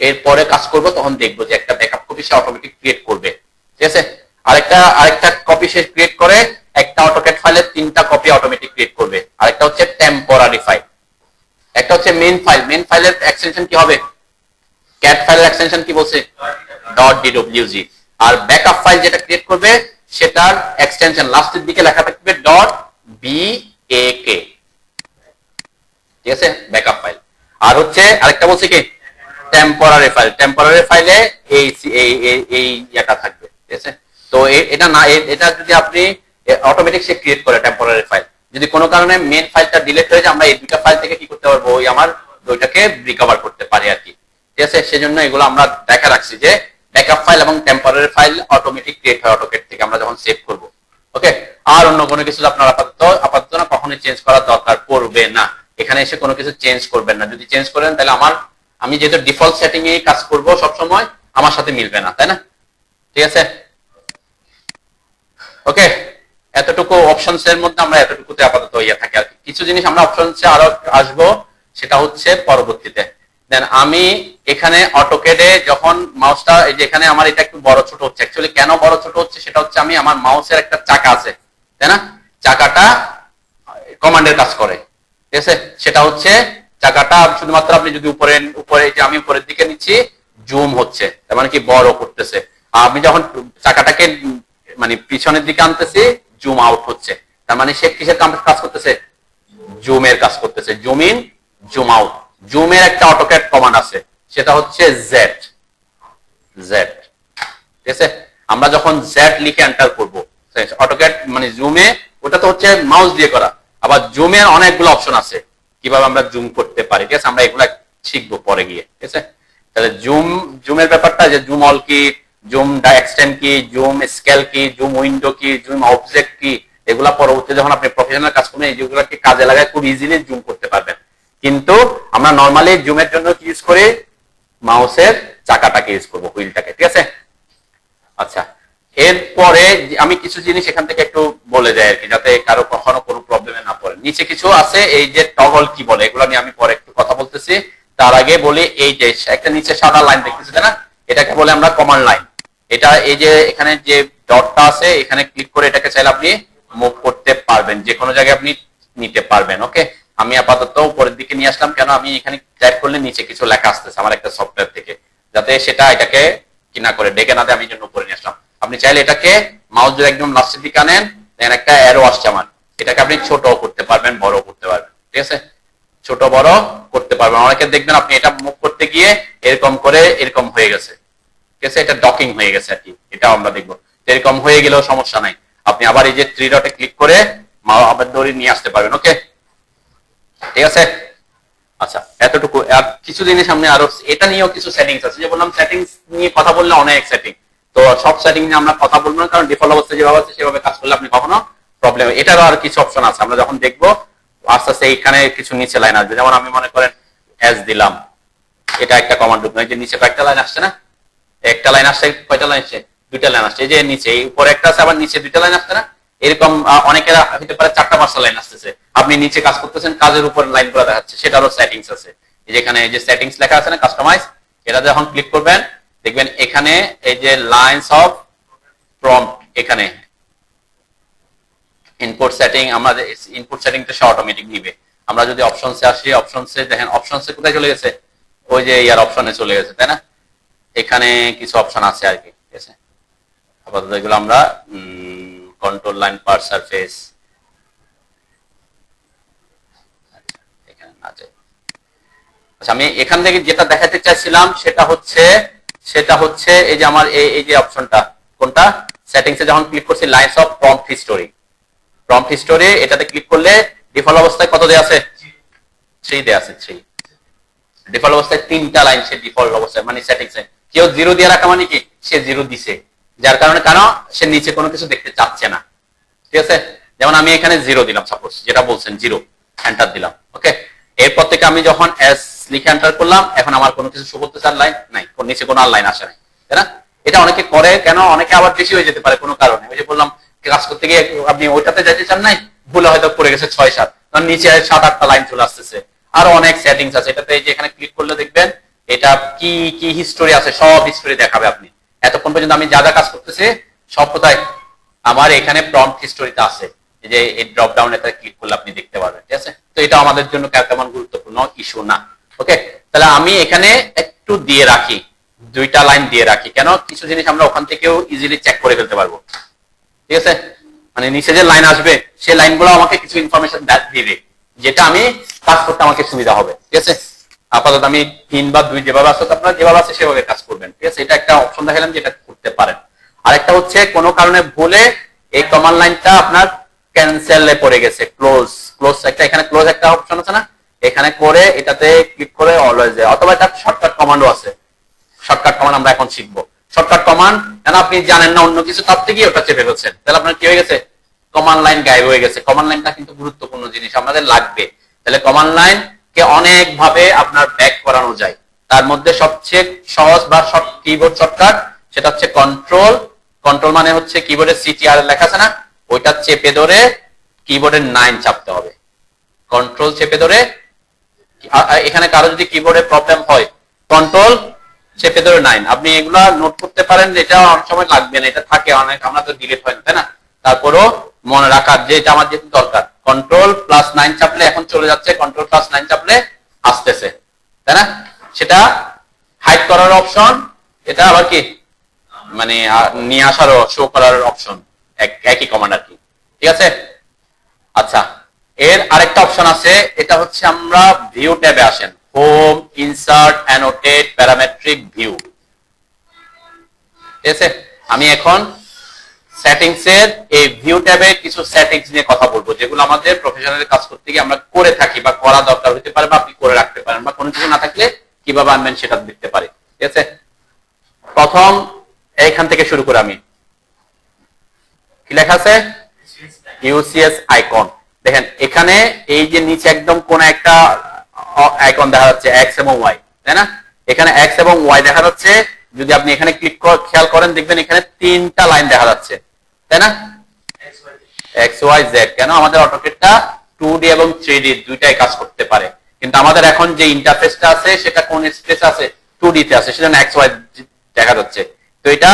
এরপরে কাজ করব তখন দেখবো যে একটা ব্যাকআপ কপি সে অটোমেটিক ক্রিয়েট করবে, ঠিক আছে। আরেকটা কপি সে ক্রিয়েট করে একটা অটোক্যাড ফাইলের 3টা কপি অটোমেটিক ক্রিয়েট করবে। আরেকটা হচ্ছে টেম্পোরারি ফাইল, একটা হচ্ছে মেইন ফাইল, মেইন ফাইলের এক্সটেনশন কি হবে, ক্যাট ফাইলের এক্সটেনশন কি বলছে, .dwg। আর ব্যাকআপ ফাইল যেটা ক্রিয়েট করবে সেটার এক্সটেনশন লাস্টের দিকে লেখা থাকবে .bak, ঠিক আছে, ব্যাকআপ ফাইল। আর হচ্ছে আরেকটা বলছে কি টেম্পোরারি ফাইল, টেম্পোরারি ফাইলে এই এটা থাকবে, ঠিক আছে। তো এটা না, এটা যদি আপনি অটোমেটিক সে ক্রিয়েট করে টেম্পোরারি ফাইল, যদি কোনো কারণে মেইন ফাইলটা ডিলিট হয়ে যায় আমরা এই দুইটা ফাইল থেকে কি করতে পারবো, ওই আমার দুইটাকে রিকভার করতে পারি আর কি, ঠিক আছে। সেজন্য এগুলো আমরা দেখা রাখছি যে ব্যাকআপ ফাইল এবং টেম্পোরারি ফাইল অটোমেটিক ক্রিয়েট হয় অটোক্যাড থেকে আমরা যখন সেভ করব, ওকে। আর অন্য কোনো কিছু আপনার আপাতত না কখনোই চেঞ্জ করার দরকার পড়বে না, এখানে এসে কোনো কিছু চেঞ্জ করবেন না, যদি চেঞ্জ করেন তাহলে আমি যেহেতু ডিফল্ট সেটিং এ কাজ করব সব সময়, আমার সাথে মিলবে না, তাই না, ঠিক আছে, ওকে। এতটুকু অপশনস এর মধ্যে আমরা এতটুকুতে আপাতত ইয়ে থাকি আর কিছু জিনিস আমরা অপশনসে আরো আসবো, সেটা হচ্ছে পরবর্তীতে। দেন আমি এখানে অটোক্যাডে যখন মাউসটা এই যে এখানে আমার এটা একটু বড় ছোট হচ্ছে, অ্যাকচুয়ালি কেন বড় ছোট হচ্ছে সেটা হচ্ছে আমি আমার মাউসের একটা চাকা আছে, তাই না, চাকাটা কমান্ডের কাজ করে, ঠিক আছে। সেটা হচ্ছে চাকাটা শুধুমাত্র আপনি যদি উপরে যে আমি উপরের দিকে নিচ্ছি জুম হচ্ছে, তার মানে কি বড় করতেছে। আমি যখন চাকাটাকে মানে পিছনের দিকে আনতেছি জুম আউট হচ্ছে, তার মানে সে কিসের কাজ করতেছে, জুমের কাজ করতেছে, জুম ইন জুম আউট। জুমের একটা অটোক্যাড কমান্ড আছে সেটা হচ্ছে জেড, ঠিক আছে। আমরা যখন জেড লিখে এন্টার করব অটোক্যাড মানে জুমে, ওটা তো হচ্ছে মাউস দিয়ে করা, আবার জুমের অনেকগুলো অপশন আছে কিভাবে আমরা জুম করতে পারি, ঠিক আছে, আমরা এগুলা শিখবো পরে গিয়ে, ঠিক আছে। তাহলে জুমের ব্যাপারটা যে জুম অল কি, জুম এক্সটেন্ড কি, জুম স্কেল কি, জুম উইন্ডো কি, জুম অবজেক্ট কি, এগুলা পরবর্তীতে যখন আপনি প্রফেশনাল কাজ করবেন এইগুলোকে কাজে লাগায় খুব ইজিলি জুম করতে পারবেন। কিন্তু আমরা নরমালি জুমের জন্য কি ইউজ করি, মাউসের চাকাটাকে ইউজ করবো, হুইলটাকে, ঠিক আছে। আচ্ছা, এরপরে আমি কিছু জিনিস এখান থেকে একটু বলে যাই আর কি, যাতে কারো কখনো কোনো প্রবলেমে না পড়ে। নিচে কিছু আছে এই যে টগল কি বলে, এগুলো নিয়ে আমি পরে একটু কথা বলতেছি, তার আগে বলি এই যে একটা নিচে সাদা লাইন দেখতেছি না, এটাকে বলে আমরা কমান্ড লাইন। এটা এই যে এখানে যে ডটটা আছে এখানে ক্লিক করে এটাকে চাইলে আপনি মুভ করতে পারবেন, যে কোনো জায়গায় আপনি নিতে পারবেন, ওকে। আমি আপাতত উপরের দিকে নিয়ে আসলাম, কেন আমি এখানে টাইপ করলে নিচে কিছু লেখা আসতেছে আমার একটা সফটওয়্যার থেকে, যাতে সেটা এটাকে কি না করে ডেকে না দেয়, আমি জন্য উপরে নিয়ে আসলাম। আপনি চাইলে এটাকে মাউস যদি একদম লাস্টের দিকে আনেন, দেখেন একটা অ্যারো আসছে আমার, এটাকে আপনি ছোট করতে পারবেন, বড় করতে পারবেন, ঠিক আছে, ছোট বড় করতে পারবেন। অনেকে দেখবেন আপনি এটা মুভ করতে গিয়ে এরকম করে এরকম হয়ে গেছে, ঠিক আছে, এটা ডকিং হয়ে গেছে আর কি, এটাও আমরা দেখবো। এরকম হয়ে গেলেও সমস্যা নাই, আপনি আবার এই যে 3 ডটে ক্লিক করে আবার দড়ি নিয়ে আসতে পারবেন, ওকে, ঠিক আছে। আচ্ছা, এতটুকু। আর কিছু জিনিস সামনে আরো এটা নিয়েও কিছু সেটিংস আছে, যে বললাম সেটিংস নিয়ে কথা বললে অনেক সেটিং, তো সব সেটিং নিয়ে আমরা কথা বলবো না, কারণ ডিফল্ট অবস্থায় যেভাবে আছে সেভাবে কাজ করলে আপনি কখনো প্রবলেম। এটারও আর কিছু অপশন আছে, আমরা যখন দেখবো আস্তে আস্তে এইখানে কিছু নিচে লাইন আসবে, যেমন আমি মনে করেন এস দিলাম, এটা একটা কমান্ড ঢুকবে, যে নিচে কয়েকটা লাইন আসছে না, একটা লাইন আসছে, কয়টা লাইন আসছে, 2টা লাইন আসছে, এই যে নিচে উপরে একটা আছে আবার নিচে 2টা লাইন আসছে না, এরকম অনেকের হতে পারে 4টা-5টা লাইন আসতেছে, আপনি নিচে কাজ করতেছেন, কাজের উপর লাইন গুলো দেখাচ্ছে, সেটারও সেটিংস আছে। যেখানে এই যে সেটিংস লেখা আছে না কাস্টমাইজ, এটা যখন ক্লিক করবেন দেখবেন এখানে এই যে লাইনস অফ প্রম্পট, এখানে ইনপুট সেটিং, আমাদের ইনপুট সেটিংটা সে অটোমেটিক নিবে। আমরা যদি অপশনসে আসি, অপশনসে দেখেন অপশনসে কোথায় চলে গেছে, ওই যে ইয়ার অপশনে চলে গেছে, তাই না, এখানে কিছু অপশন আছে আর কি, ঠিক আছে। আপাতত এগুলো আমরা কন্ট্রোল লাইন পার সারফেস এখানে না যাই। আচ্ছা, আমি এখান থেকে যেটা দেখাতে চাইছিলাম সেটা হচ্ছে এই যে আমার এই যে অপশনটা, কোনটা, সেটিংসে যখন ক্লিক করছি লাইনস অফ প্রম্পট হিস্টোরি, এটাতে ক্লিক করলে ডিফল্ট অবস্থায় কত দেয়া আছে, 3 দেয়া আছে, 3 ডিফল্ট অবস্থায় 3টা লাইন সে ডিফল্ট অবস্থায় মানে সেটিংসে, কেউ 0 দিয়ে রাখা মানে কি সে 0 দিছে, যার কারণে কেন সে নিচে কোনো কিছু দেখতে চাচ্ছে না, ঠিক আছে। যেমন আমি এখানে 0 দিলাম, সাপোজ যেটা বলছেন 0, এন্টার দিলাম। ওকে, এরপর থেকে আমি যখন এস লিখে এন্টার করলাম, এখন আমার কোনো কিছু শো করতেছে, আর লাইন নাই, নিচে কোনো আর লাইন আসে নাই, তাই না? এটা অনেকে করে কেন, অনেকে আবার বেশি হয়ে যেতে পারে কোনো কারণে। ওই যে বললাম, কাজ করতে গিয়ে আপনি ওইটাতে যাইতে চান নাই, ভুলে হয়তো পড়ে গেছে 6-7, কারণ নিচে 7-8টা লাইন চলে আসতেছে। আরো অনেক সেটিংস আছে এটাতে, যে এখানে ক্লিক করলে দেখবেন এটা কি কি হিস্টোরি আছে, সব হিস্টোরি দেখাবে। আপনি এতক্ষণ পর্যন্ত আমি যা যা কাজ করতেছি সব কোথায় আমার এখানে প্রম্পট হিস্টোরিতে আছে, এই যে এই ড্রপ ডাউনে ক্লিক করলে আপনি দেখতে পারবেন। ঠিক আছে, তো এটা আমাদের জন্য তেমন গুরুত্বপূর্ণ ইস্যু না। ওকে, তাহলে আমি এখানে একটু দিয়ে রাখি, 2টা লাইন দিয়ে রাখি, কেন কিছু জিনিস আমরা ওখান থেকেও ইজিলি চেক করে ফেলতে পারবো। ঠিক আছে, মানে নিচে যে লাইন আসবে সেই লাইনগুলো আমাকে কিছু ইনফরমেশন দিবে, যেটা আমি কাজ করতে আমাকে সুবিধা হবে। ঠিক আছে, আপাতত আমি 3 বা 2 যেভাবে আছে, আপনারা যেভাবে আছে সেভাবে কাজ করবেন। ঠিক আছে, এটা একটা অপশন দেখালাম যেটা করতে পারেন। আরেকটা হচ্ছে কোনো কারণে ভুলে এই কমান্ড লাইনটা আপনার ক্যান্সেলে পড়ে গেছে, ক্লোজ একটা, এখানে ক্লোজ একটা অপশন আছে না, এখানে করে এটাতে ক্লিক করে অলওয়েজ, অথবা এটা শর্টকাট কমান্ডও আছে। শর্টকাট কমান্ড আমরা এখন শিখবো। শর্টকাট কমান্ড কেন আপনি জানেন না অন্য কিছু, তার থেকে ওটা চেপে ফেলছেন, তাহলে আপনার কি হয়ে গেছে, কমান্ড লাইন গায়েব হয়ে গেছে। কমান্ড লাইনটা কিন্তু গুরুত্বপূর্ণ জিনিস, আমাদের লাগবে। তাহলে কমান্ড লাইন কে অনেক ভাবে আপনার ব্যাক করানো যায়। তার মধ্যে সবচেয়ে সহজ বা কিবোর্ড শর্টকাট সেটা হচ্ছে কন্ট্রোল। কন্ট্রোল মানে হচ্ছে কিবোর্ডে সিটিআর লেখা আছে না, ওইটা চেপে ধরে কিবোর্ডের 9 চাপতে হবে। কন্ট্রোল চেপে ধরে, এখানে কারো যদি কিবোর্ডে প্রবলেম হয়, কন্ট্রোল চেপে ধরে 9, আপনি এগুলা নোট করতে পারেন, এটা অনেক সময় লাগবে না, এটা থাকে অনেক, আমরা তো ডিলিট হয় না, তাই না? তারপরও মনে রাখার যে এটা আমার যেহেতু দরকার, কন্ট্রোল প্লাস 9 চাপলে এখন চলে যাচ্ছে, কন্ট্রোল প্লাস 9 চাপলে আসতেছে, তাই না? সেটা হাইড করার অপশন, এটা আবার কি মানে নিয়ে আসার শো করার অপশন, একই কমান্ড আর কি। ঠিক আছে, আচ্ছা, এর আরেকটা অপশন আছে, এটা হচ্ছে আমরা ভিউ ট্যাবে আসেন, home, insert, annotate, parametric, view. ঠিক আছে, আমি এখন সেটিংস এর এই ভিউ ট্যাবে কিছু সেটিংস নিয়ে কথা বলবো, যেগুলো আমাদের প্রফেশনাল কাজ করতে গিয়ে আমরা করে থাকি বা করা দরকার হতে পারে, বা আপনি করে রাখতে পারেন, বা কোনো কিছু না থাকলে কিভাবে আনবেন সেটা দেখতে পারে। ঠিক আছে, প্রথম এইখান থেকে শুরু করে আমি, কি লেখা আছে, ইউসিএস আইকন। দেখেন এখানে এই যে নিচে একদম কোন একটা আইকন দেখা যাচ্ছে, এক্স এবং ওয়াই, তাই না? এখানে এক্স এবং ওয়াই দেখা যাচ্ছে। যদি আপনি এখানে ক্লিক খেয়াল করেন, দেখবেন এখানে 3টা লাইন দেখা যাচ্ছে, তাই না? X Y Z. কেন, আমাদের অটোকেটটা 2D এবং 3D দুইটাই কাজ করতে পারে, কিন্তু আমাদের এখন যে ইন্টারফেসটা আছে সেটা কোন স্পেস আছে, 2D তে আছে, সেজন্য এক্স ওয়াই দেখা যাচ্ছে। তো এটা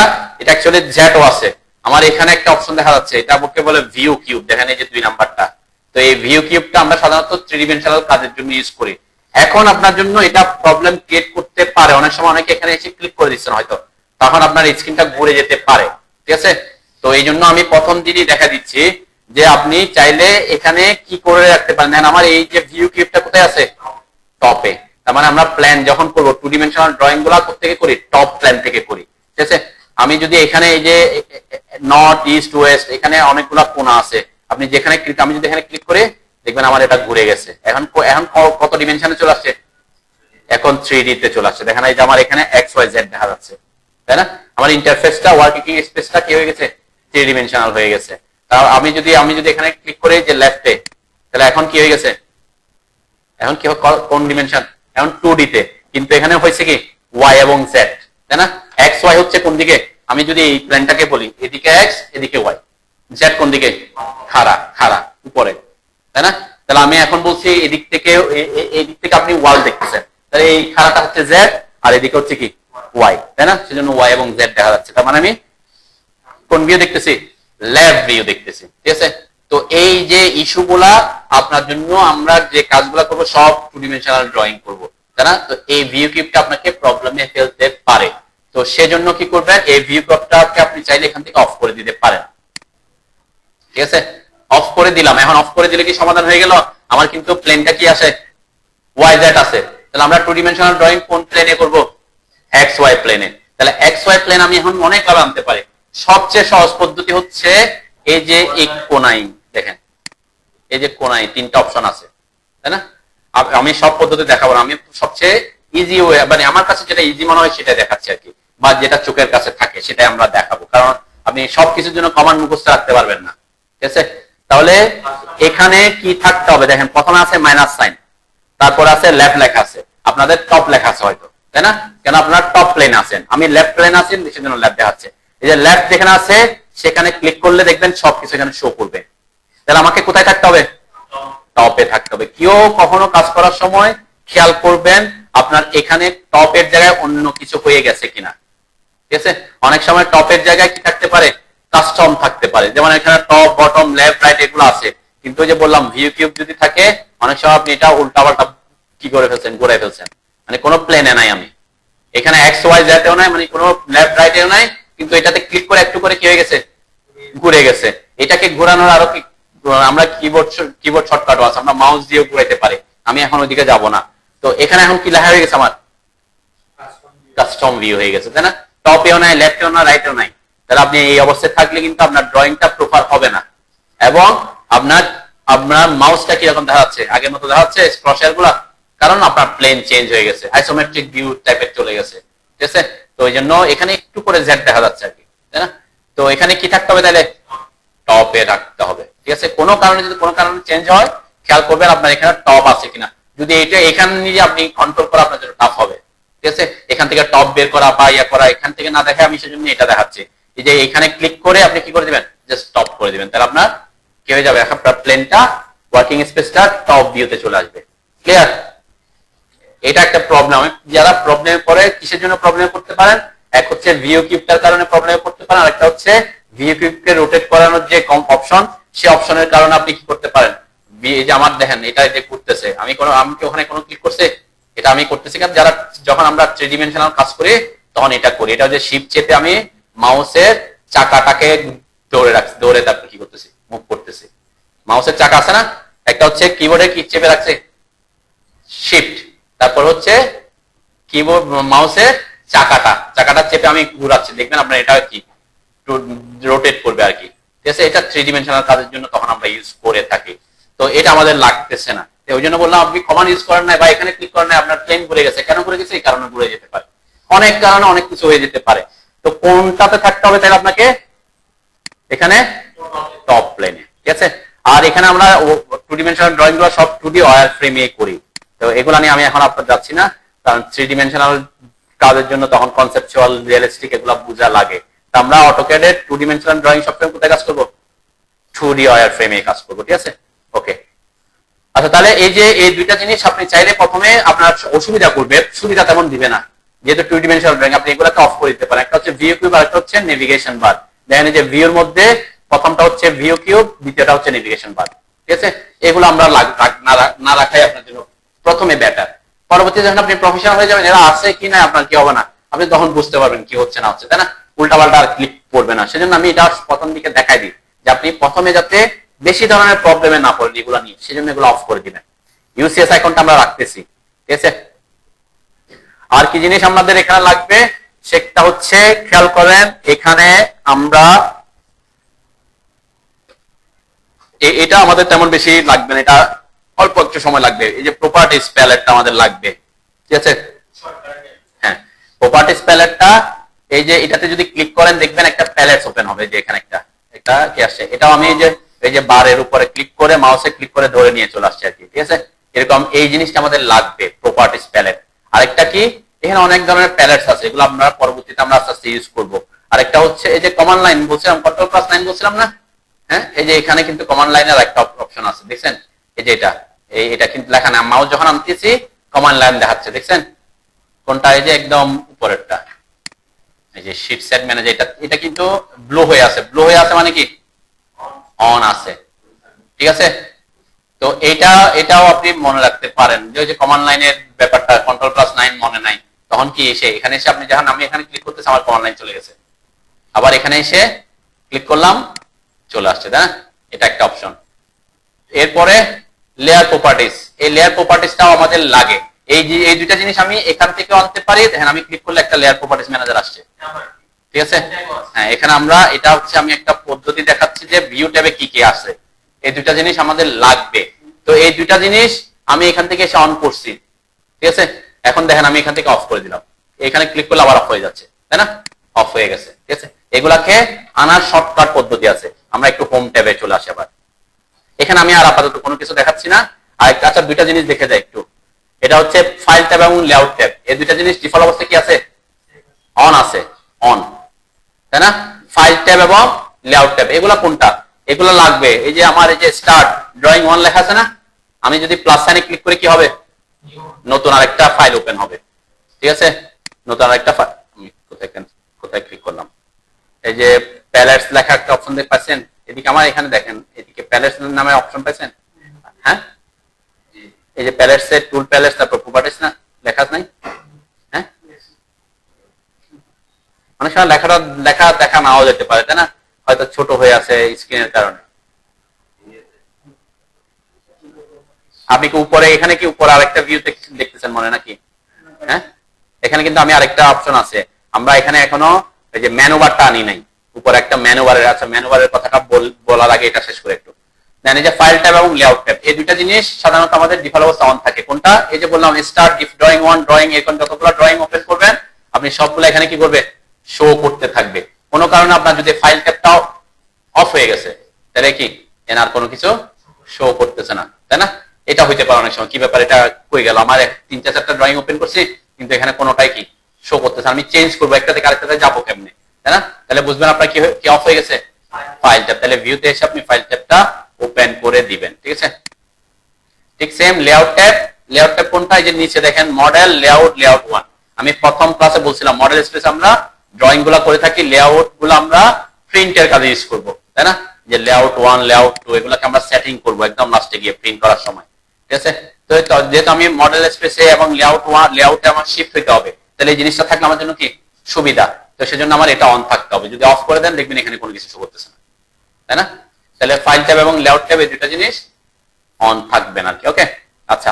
অ্যাকচুয়ালি জেডও আছে। আমার এখানে একটা অপশন দেখা যাচ্ছে, এটা আমাকে বলে ভিউ কিউব, দেখেন এই যে 2 নাম্বারটা। তো এই ভিউ কিউবটা আমরা সাধারণত 3 ডিমেনশনাল কাজের জন্য ইউজ করি। এখন আপনার জন্য এটা প্রবলেম ক্রিয়েট করতে পারে, অনেক সময় অনেকে এখানে এসে ক্লিক করে দিচ্ছেন হয়তো, তখন আপনার স্ক্রিনটা ঘুরে যেতে পারে। ঠিক আছে, তো এই জন্য আমি প্রথম দিনই দেখা দিচ্ছি যে আপনি চাইলে এখানে কি করে রাখতে পারেন। দেখেন আমার এই যে ভিউ কিউবটা কোথায় আছে, টপে। তার মানে আমরা প্ল্যান যখন করবো, 2 ডিমেনশনাল ড্রয়িং গুলা থেকে করি, টপ প্ল্যান থেকে করি। ঠিক আছে, আমি যদি এখানে এই যে নর্থ, ইস্ট, ওয়েস্ট, এখানে অনেকগুলা কোণা আছে, আপনি যেখানে ক্লিক, আমি যদি এখানে ক্লিক করে দেখবেন আমার এটা ঘুরে গেছে। এখন কত ডিমেনশনে চলে আসছে, এখন 3D তে চলে আসছে। দেখেন এই যে আমার এখানে এক্স ওয়াই জেড দেখা যাচ্ছে, তাই না? আমার ইন্টারফেসটা, ওয়ার্কিং স্পেসটা কি হয়ে গেছে, 3 ডিমেনশনাল হয়ে গেছে। তার আমি যদি এখানে ক্লিক করে যে লেফটে, তাহলে এখন কি হয়ে গেছে, এখন কি কোন ডিমেনশন, এখন 2D তে, কিন্তু এখানে হয়েছে কি ওয়াই এবং জেড, তাই না? এক্স ওয়াই হচ্ছে কোন দিকে, আমি যদি এই প্ল্যানটাকে বলি, এদিকে এক্স এদিকে ওয়াই, জেড কোন দিকে, খাড়া উপরে, তাই না? তাহলে আমি এখন বলছি এদিক থেকে আপনি ওয়াল দেখতেছেন, তাহলে এই খাড়াটা হচ্ছে জেড আর এদিকে হচ্ছে কি ওয়াই, তাই না? সেজন্য ওয়াই এবং জেড দেখা যাচ্ছে। তার মানে আমি কোন ভিউ দেখতেছি, লেফট ভিউ দেখতেছি। ঠিক আছে, তো এই যে ইস্যুগুলা আপনার জন্য, আমরা যে কাজগুলা করবো সব 2 ডিমেনশনাল ড্রয়িং করবো, তাই না? তো এই ভিউ কিউবটা আপনাকে প্রবলেমে ফেলতে পারে। তো সেজন্য কি করবেন, এই ভিউ কিউবটাকে আপনি চাইলে এখান থেকে অফ করে দিতে পারেন। ঠিক আছে, অফ করে দিলাম। এখন অফ করে দিলে কি সমাধান হয়ে গেল? আমার কিন্তু প্লেনটা কি আসে, ওয়াই জেড আছে। তাহলে আমরা 2 ডিমেনশনাল ড্রয়িং কোন প্লেনে করব, এক্স ওয়াই প্লেনে। তাহলে এক্স ওয়াই প্লেন আমি এখন অনেকভাবে আনতে পারি। সবচেয়ে সহজ পদ্ধতি হচ্ছে এই যে এই কোনাই, দেখেন এই যে কোনাই 3টা অপশন আছে, তাই না? আমি সব পদ্ধতি দেখাবো না, আমি সবচেয়ে ইজি ওয়ে, মানে আমার কাছে যেটা ইজি মনে হয় সেটা দেখাচ্ছি আর কি, বা যেটা চোখের কাছে থাকে সেটাই আমরা দেখাবো, কারণ আপনি সবকিছুর জন্য কমান্ড মুখস্থ রাখতে পারবেন না। ঠিক আছে, তাহলে এখানে কি থাকতে হবে দেখেন, প্রথমে আছে মাইনাস সাইন, তারপর আছে লেফট লেখা আছে, আপনাদের টপ লেখা আছে হয়তো, তাই না? কেন আপনারা টপ প্লেন আছেন, আমি লেফট প্লেন আছি, সেজন্য লেফট দেখাচ্ছে। এই যে লেফট যেখানে আছে সেখানে ক্লিক করলে দেখবেন সবকিছু এখানে শো করবে। তাহলে আমাকে কোথায় থাকতে হবে? টপে থাকতে হবে। কেউ কখনো কাজ করার সময় খেয়াল করবেন আপনার এখানে টপের জায়গায় অন্য কিছু হয়ে গেছে কিনা, ঠিক আছে? অনেক সময় টপের জায়গায় কি থাকতে পারে, কাস্টম থাকতে পারে, যেমন এখানে টপ বটম লেফট রাইট এগুলো আছে, কিন্তু ওই যে বললাম ভিউ কিউব যদি থাকে অনেক সময় আপনি এটা উল্টাপাল্টা কি করে ফেলছেন, ঘুরাই ফেলছেন, মানে কোনো প্লেনে নাই, আমি এখানে এক্স ওয়াই জেডেও নাই, মানে কোনো লেফট রাইটেও নাই, কিন্তু এটাতে ক্লিক করে একটু করে কি হয়ে গেছে, ঘুরে গেছে। এটাকে ঘোরানোর আরো কি, আমরা কিবোর্ড শর্টকাটও আছে, আমরা মাউস দিয়েও ঘুরাইতে পারি, আমি এখন ওইদিকে যাব না। তো এখানে এখন কি লেখা হয়ে গেছে আমার, কাস্টম ভিউ হয়ে গেছে, তাই না? টপেও নাই, লেফটেও না, রাইটেও নাই। তাহলে আপনি এই অবস্থায় থাকলে কিন্তু আপনার ড্রয়িংটা প্রপার হবে না, এবং আপনার আপনার মাউসটা কিরকম দেখা যাচ্ছে, আগের মতো দেখা যাচ্ছে ক্রসার গুলা, কারণ আপনার প্লেন চেঞ্জ হয়ে গেছে, আইসোমেট্রিক ভিউ টাইপের চলে গেছে, ঠিক আছে? তো ওই জন্য এখানে একটু করে জেড দেখা যাচ্ছে আর কি, তাই না? তো এখানে কি থাকতে হবে তাহলে, টপে রাখতে হবে, ঠিক আছে? কোনো কারণে যদি কোনো কারণে চেঞ্জ হয় খেয়াল করবেন আপনার এখানে টপ আছে কিনা। যদি এটা এখান নিয়ে আপনি কন্ট্রোল করা আপনার জন্য টাফ হবে, ঠিক আছে? এখান থেকে টপ বের করা বা ইয়া করা এখান থেকে না দেখে আমি সেজন্য এটা দেখাচ্ছি। এই যে এখানে ক্লিক করে আপনি কি করে দিবেন, জাস্ট টপ করে দিবেন, তাহলে আপনার কি হয়ে যাবে, আপনার প্লেনটা ওয়ার্কিং স্পেসটা টপ ভিউতে চলে আসবে। ক্লিয়ার? এটা একটা প্রবলেম, যারা প্রবলেমে পড়ে কিসের জন্য প্রবলেমে পড়তে পারেন, এক হচ্ছে ভিউ কিউবটার কারণে প্রবলেমে পড়তে পারেন, আরেকটা হচ্ছে ভিউ কিউবকে রোটেট করানোর যে অপশন, সেই অপশনের কারণে আপনি কি করতে পারেন, এই যে আমার দেখেন এটা যে করতেছে, আমি কি ওখানে কোনো ক্লিক করছে, এটা আমি করতেছি, কারণ যারা যখন আমরা 3 ডিমেনশনাল কাজ করি তখন এটা করি, এটা যে শিফট চেপে আমি মাউসের চাকাটাকে দৌড়ে তারপর কি করতেছি, মুভ করতেছি। মাউসের চাকা আছে না, একটা হচ্ছে কিবোর্ডে কি চেপে রাখছে শিফট, তারপর হচ্ছে কিবোর্ড মাউসের চাকাটা চেপে আমি ঘুরাচ্ছি, দেখবেন আপনার এটা কি রোটেট করবে আর কি, ঠিক আছে? এটা 3 ডিমেনশনাল কাজের জন্য তখন আমরা ইউজ করে থাকি। তো এটা আমাদের লাগতেছে না, ওই জন্য বললাম আপনি কমান্ড ইউজ করেন নাই বা এখানে ক্লিক করেন নাই, আপনার প্লেন ঘুরে গেছে, কেন ঘুরে গেছে, এই কারণে ঘুরে যেতে পারে, অনেক কারণে অনেক কিছু হয়ে যেতে পারে। তো কোনটাতে থাকতে হবে তাহলে আপনাকে, এখানে টপ প্লেনে, ঠিক আছে? আর এখানে আমরা 2 ডিমেনশনাল ড্রয়িং গুলো সব 2D ওয়্যার ফ্রেমে করি, তো এগুলো নিয়ে আমি এখন আপনার যাচ্ছি না, কারণ 3 ডিমেনশনাল কাজের জন্য তখন কনসেপচুয়াল রিয়েলিস্টিক এগুলো বোঝা লাগে। তো আমরা অটোক্যাডের 2 ডিমেনশনাল ড্রয়িং সফটওয়্যার কোথায় কাজ করব, 2D ওয়্যার ফ্রেমে কাজ করব, ঠিক আছে? ওকে, আচ্ছা, তাহলে এই যে এই দুইটা জিনিস আপনি চাইলে প্রথমে আপনার অসুবিধা করবে, সুবিধা তেমন দিবে না, যেহেতু 2 ডিমেনশনাল ড্রয়িং আপনি এগুলোকে অফ করে দিতে পারেন। একটা হচ্ছে ভিউ কিউব আর একটা হচ্ছে নেভিগেশন বার। দেখেন এই যে ভিউর মধ্যে প্রথমটা হচ্ছে ভিউ কিউব, দ্বিতীয়টা হচ্ছে নেভিগেশন বার, ঠিক আছে? এগুলো আমরা না রাখাই আপনার জন্য প্রথমে বেটার। পরবর্তীতে যখন আপনি প্রফেশনাল হয়ে যাবেন, এরা আছে কি না আপনার কি হবে না, আপনি তখন বুঝতে পারবেন কি হচ্ছে না হচ্ছে, তাই না? উল্টাপাল্টা আর ক্লিক করবে না, সেজন্য আমি এটা প্রথম দিকে দেখাই দিই যে আপনি প্রথমে যাতে বেশি ধরনের প্রবলেমে না পড়েন এগুলো নিয়ে, সেজন্য এগুলো অফ করে দিবেন। ইউসিএস আইকনটা আমরা রাখতেছি, ঠিক আছে? আর কি জিনিস আমাদের এখানে লাগবে সেটা হচ্ছে, খেয়াল করেন এখানে আমরা এটা আমাদের তেমন বেশি লাগবে না, এটা অল্প একটু সময় লাগবে। এই যে প্রপার্টিজ প্যালেটটা আমাদের লাগবে, ঠিক আছে? হ্যাঁ, প্রপার্টিজ প্যালেটটা, এই যে এটাতে যদি ক্লিক করেন দেখবেন একটা প্যালেটস ওপেন হবে, যে এখানে একটা কি আসছে, এটাও আমি এই যে বারের উপরে ক্লিক করে মাউসে ক্লিক করে ধরে নিয়ে চলে আসছে আর কি, ঠিক আছে? এরকম এই জিনিসটা আমাদের লাগবে, প্রপার্টিজ প্যালেট। আরেকটা কি, এখানে অনেক ধরনের প্যালেটস আছে, এগুলো আমরা পরবর্তীতে আমরা আস্তে আস্তে ইউজ করবো। আরেকটা হচ্ছে এই যে কমান্ড লাইন বলছিলাম, কন্ট্রোল+9 বলছিলাম না, হ্যাঁ? এই যে এখানে কিন্তু কমান্ড লাইনের একটা অপশন আছে, দেখছেন? এই যে এটা কিন্তু লেখা না, মাউস যখন আনতেছি কমান্ড লাইন দেখাচ্ছে, দেখছেন কোনটা? এই যে একদম উপরেরটা, এই যে শিট সেট ম্যানেজার, এটা কিন্তু ব্লো হয়ে আছে। ব্লো হয়ে আছে মানে কি অন আছে, ঠিক আছে? তো এটাও আপনি মনে রাখতে পারেন, যে কমান্ড লাইনের ব্যাপারটা, কন্ট্রোল+9 মনে নাই, তখন কি এসে এখানে এসে আপনি যখন আমি এখানে ক্লিক করতেছি আমার কমান্ড লাইন চলে গেছে, আবার এখানে এসে ক্লিক করলাম চলে আসছে, তাই না? এটা একটা অপশন। এরপরে লেয়ার প্রপার্টিজ, এই লেয়ার প্রপার্টিজটাও আমাদের লাগে। এই দুইটা জিনিস আমি এখান থেকে আনতে পারি, দেখেন আমি ক্লিক করলে একটা লেয়ার প্রপার্টিজ ম্যানেজার আসছে, ঠিক আছে? হ্যাঁ, এখানে আমরা এটা হচ্ছে আমি একটা পদ্ধতি দেখাচ্ছি যে ভিউ ট্যাবে কি কি আছে, এই দুইটা জিনিস আমাদের লাগবে। তো এই দুইটা জিনিস আমি এখান থেকে এসে অন করছি, ঠিক আছে? এখন দেখেন আমি এখান থেকে অফ করে দিলাম, এখানে ক্লিক করলে আবার অফ হয়ে যাচ্ছে, তাই না? অফ হয়ে গেছে, ঠিক আছে? এগুলাকে আনার শর্টকাট পদ্ধতি আছে। আমরা একটু হোম ট্যাবে চলে আসি আবার। এখানে আমি আর আপাতত কোনো কিছু দেখাচ্ছি না। আর আচ্ছা দুইটা জিনিস দেখে যায় একটু, এটা হচ্ছে ফাইল ট্যাব এবং লেআউট ট্যাব, এই দুইটা জিনিস ডিফল্ট অবস্থায় কি আছে? অন আছে, অন, তাই না? ফাইল ট্যাব এবং লেআউট ট্যাব এগুলা কোনটা? এগুলো লাগবে। এই যে আমার এই যে স্টার্ট ড্রয়িং 1 লেখা আছে না, আমি যদি প্লাস সাইনে ক্লিক করে কি হবে? নতুন আরেকটা ফাইল ওপেন হবে, ঠিক আছে? নতুন আরেকটা ফাইল, আমি কোথায় ক্লিক করলাম? এই যে প্যালেটস লেখা একটা অপশন দেখতে পাচ্ছেন, এদিকে আমার এখানে দেখেন, এদিকে প্যালেটস নামে অপশন পাচ্ছেন, হ্যাঁ? এই যে প্যালেটস এর টুল প্যালেটস, তারপর প্রপার্টিজ না লেখা আছে নাই? হ্যাঁ, অনেক সময় লেখাটা দেখা নাও যেতে পারে, তাই না? হয়তো ছোট হয়ে আছে স্ক্রিনের কারণে। আপনি কি উপরে, এখানে কি উপরে আরেকটা ভিউ দেখতেছেন মনে নাকি? হ্যাঁ, এখানে কিন্তু আমি আরেকটা অপশন আছে, আমরা এখানে এখনো এই যে মেনু বারটা আনি নাই, উপরে একটা মেনু বারের আছে, মেনু বারের কথাটা বলার আগে এটা শেষ করে একটু দেন। এই যে ফাইল ট্যাব এবং লেআউট ট্যাব, এই দুইটা জিনিস সাধারণত আমাদের ডিফল্ট অবস্থা অন থাকে। কোনটা? এই যে বললাম স্টার্ট ইফ ড্রয়িং 1 ড্রয়িং, এখন যতগুলো ড্রয়িং ওপেন করবেন আপনি সবগুলো এখানে কি করবে? শো করতে থাকবে। কোনো কারণে আপনার যদি ফাইল ট্যাবটাও অফ হয়ে গেছে তাহলে কি এনার কোনো কিছু শো করতেছে না, তাই না? এটা হইতে পারে অনেক সময়, কি ব্যাপার এটা কই গেল, আমার 3-4টা ড্রয়িং ওপেন করছি কিন্তু এখানে কোনোটাই কি শো করতেছে, আমি চেঞ্জ করবো একটা থেকে আরেকটাতে যাবো কেমনে, তাই না? তাহলে বুঝবেন আপনার কি অফ হয়ে গেছে ফাইল ট্যাব। তাহলে ভিউতে এসে আপনি ফাইল ট্যাবটা ওপেন করে দিবেন, ঠিক আছে? ঠিক same layout tab, layout tab কোনটা? এই যে নিচে দেখেন মডেল লেআউট, লেআউট 1। আমি প্রথম ক্লাসে বলছিলাম মডেল স্পেস আমরা ড্রয়িং গুলা করে থাকি, লেআউট গুলো আমরা প্রিন্টের কাজে ইউজ করব, তাই না? যে লেআউট 1 লেআউট 2 এগুলোকে আমরা সেটিং করব একদম লাস্টে গিয়ে প্রিন্ট করার সময়, ঠিক আছে? তো যেহেতু আমি মডেল স্পেসে এবং লেআউট 1 লেআউটে আমার শিফট হইতে হবে, তাহলে এই জিনিসটা থাকলে আমার জন্য কি সুবিধা, তো সেজন্য আমার এটা অন থাকতে হবে। যদি অফ করে দেন দেখবেন এখানে কোনো কিছু শো করতেছে না, তাই না? তাহলে ফাইল ট্যাব এবং লেআউট ট্যাব এই দুটো জিনিস অন থাকবে না, ওকে? আচ্ছা,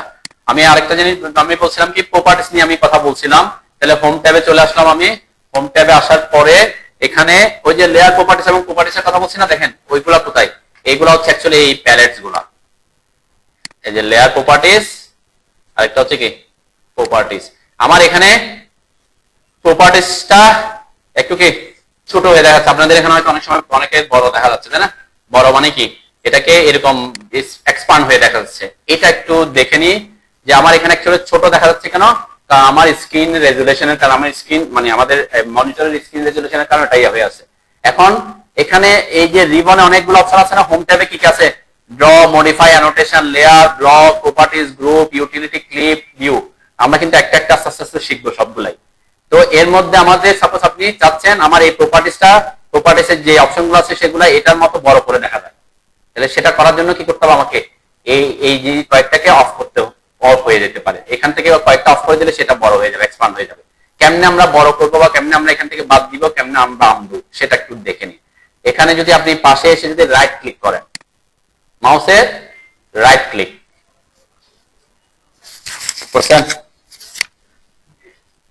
আমি আরেকটা জিনিস আমি বলছিলাম কি প্রপার্টিজ নিয়ে আমি কথা বলছিলাম। তাহলে হোম ট্যাবে চলে আসলাম। আমি হোম ট্যাবে আসার পরে এখানে ওই যে লেয়ার প্রপার্টিজ এবং প্রপার্টিজের কথা বলছি না, দেখেন ওইগুলা কোথায়? এইগুলা হচ্ছে অ্যাকচুয়ালি এই প্যালেটস গুলা, এই যে লেয়ার প্রপার্টিজ, আরেকটা হচ্ছে কি প্রপার্টিজ। আমার এখানে প্রপার্টিজটা একটু কি ছোট হয়ে দেখাচ্ছে, আপনাদের এখানে হয়তো অনেক সময় অনেকে বড় দেখা যাচ্ছে, তাই না? বড় মানে কি এটাকে এরকম এক্সপান্ড হয়ে দেখা যাচ্ছে। এটা একটু দেখে নি যে আমার এখানে অ্যাকচুয়ালি ছোট দেখা যাচ্ছে কেন? আমার স্ক্রিন রেজুলেশনের কারণে, আমার স্ক্রিন মানে আমাদের মনিটরের স্ক্রিন রেজুলেশনের কারণে এটাই হয়ে আছে। এখন এখানে এই যে রিবনে অনেকগুলো অপশন আছে না, হোম ট্যাবে কি কি আছে? Draw, modify, annotation, layer, block, properties, group, utility, clip, view. আমরা কিন্তু একটা একটা আস্তে আস্তে শিখবো সবগুলাই। তো এর মধ্যে আমাদের সাপোজ আপনি চাচ্ছেন আমার এই প্রপার্টিজের যে অপশনগুলো আছে সেগুলো এটার মতো বড় করে দেখা যায়, তাহলে সেটা করার জন্য কি করতে হবে? আমাকে এই যে কয়েকটাকে অফ করতে, অফ হয়ে যেতে পারে এখান থেকে, কয়েকটা অফ করে দিলে সেটা বড় হয়ে যাবে, এক্সপান্ড হয়ে যাবে। কেমনে আমরা বড় করবো বা কেমনে আমরা এখান থেকে বাদ দিব, কেমনে আমরা আনবো সেটা একটু দেখে নিই। এখানে যদি আপনি পাশে এসে যদি রাইট ক্লিক করেন, মাউসের রাইট ক্লিক করছেন,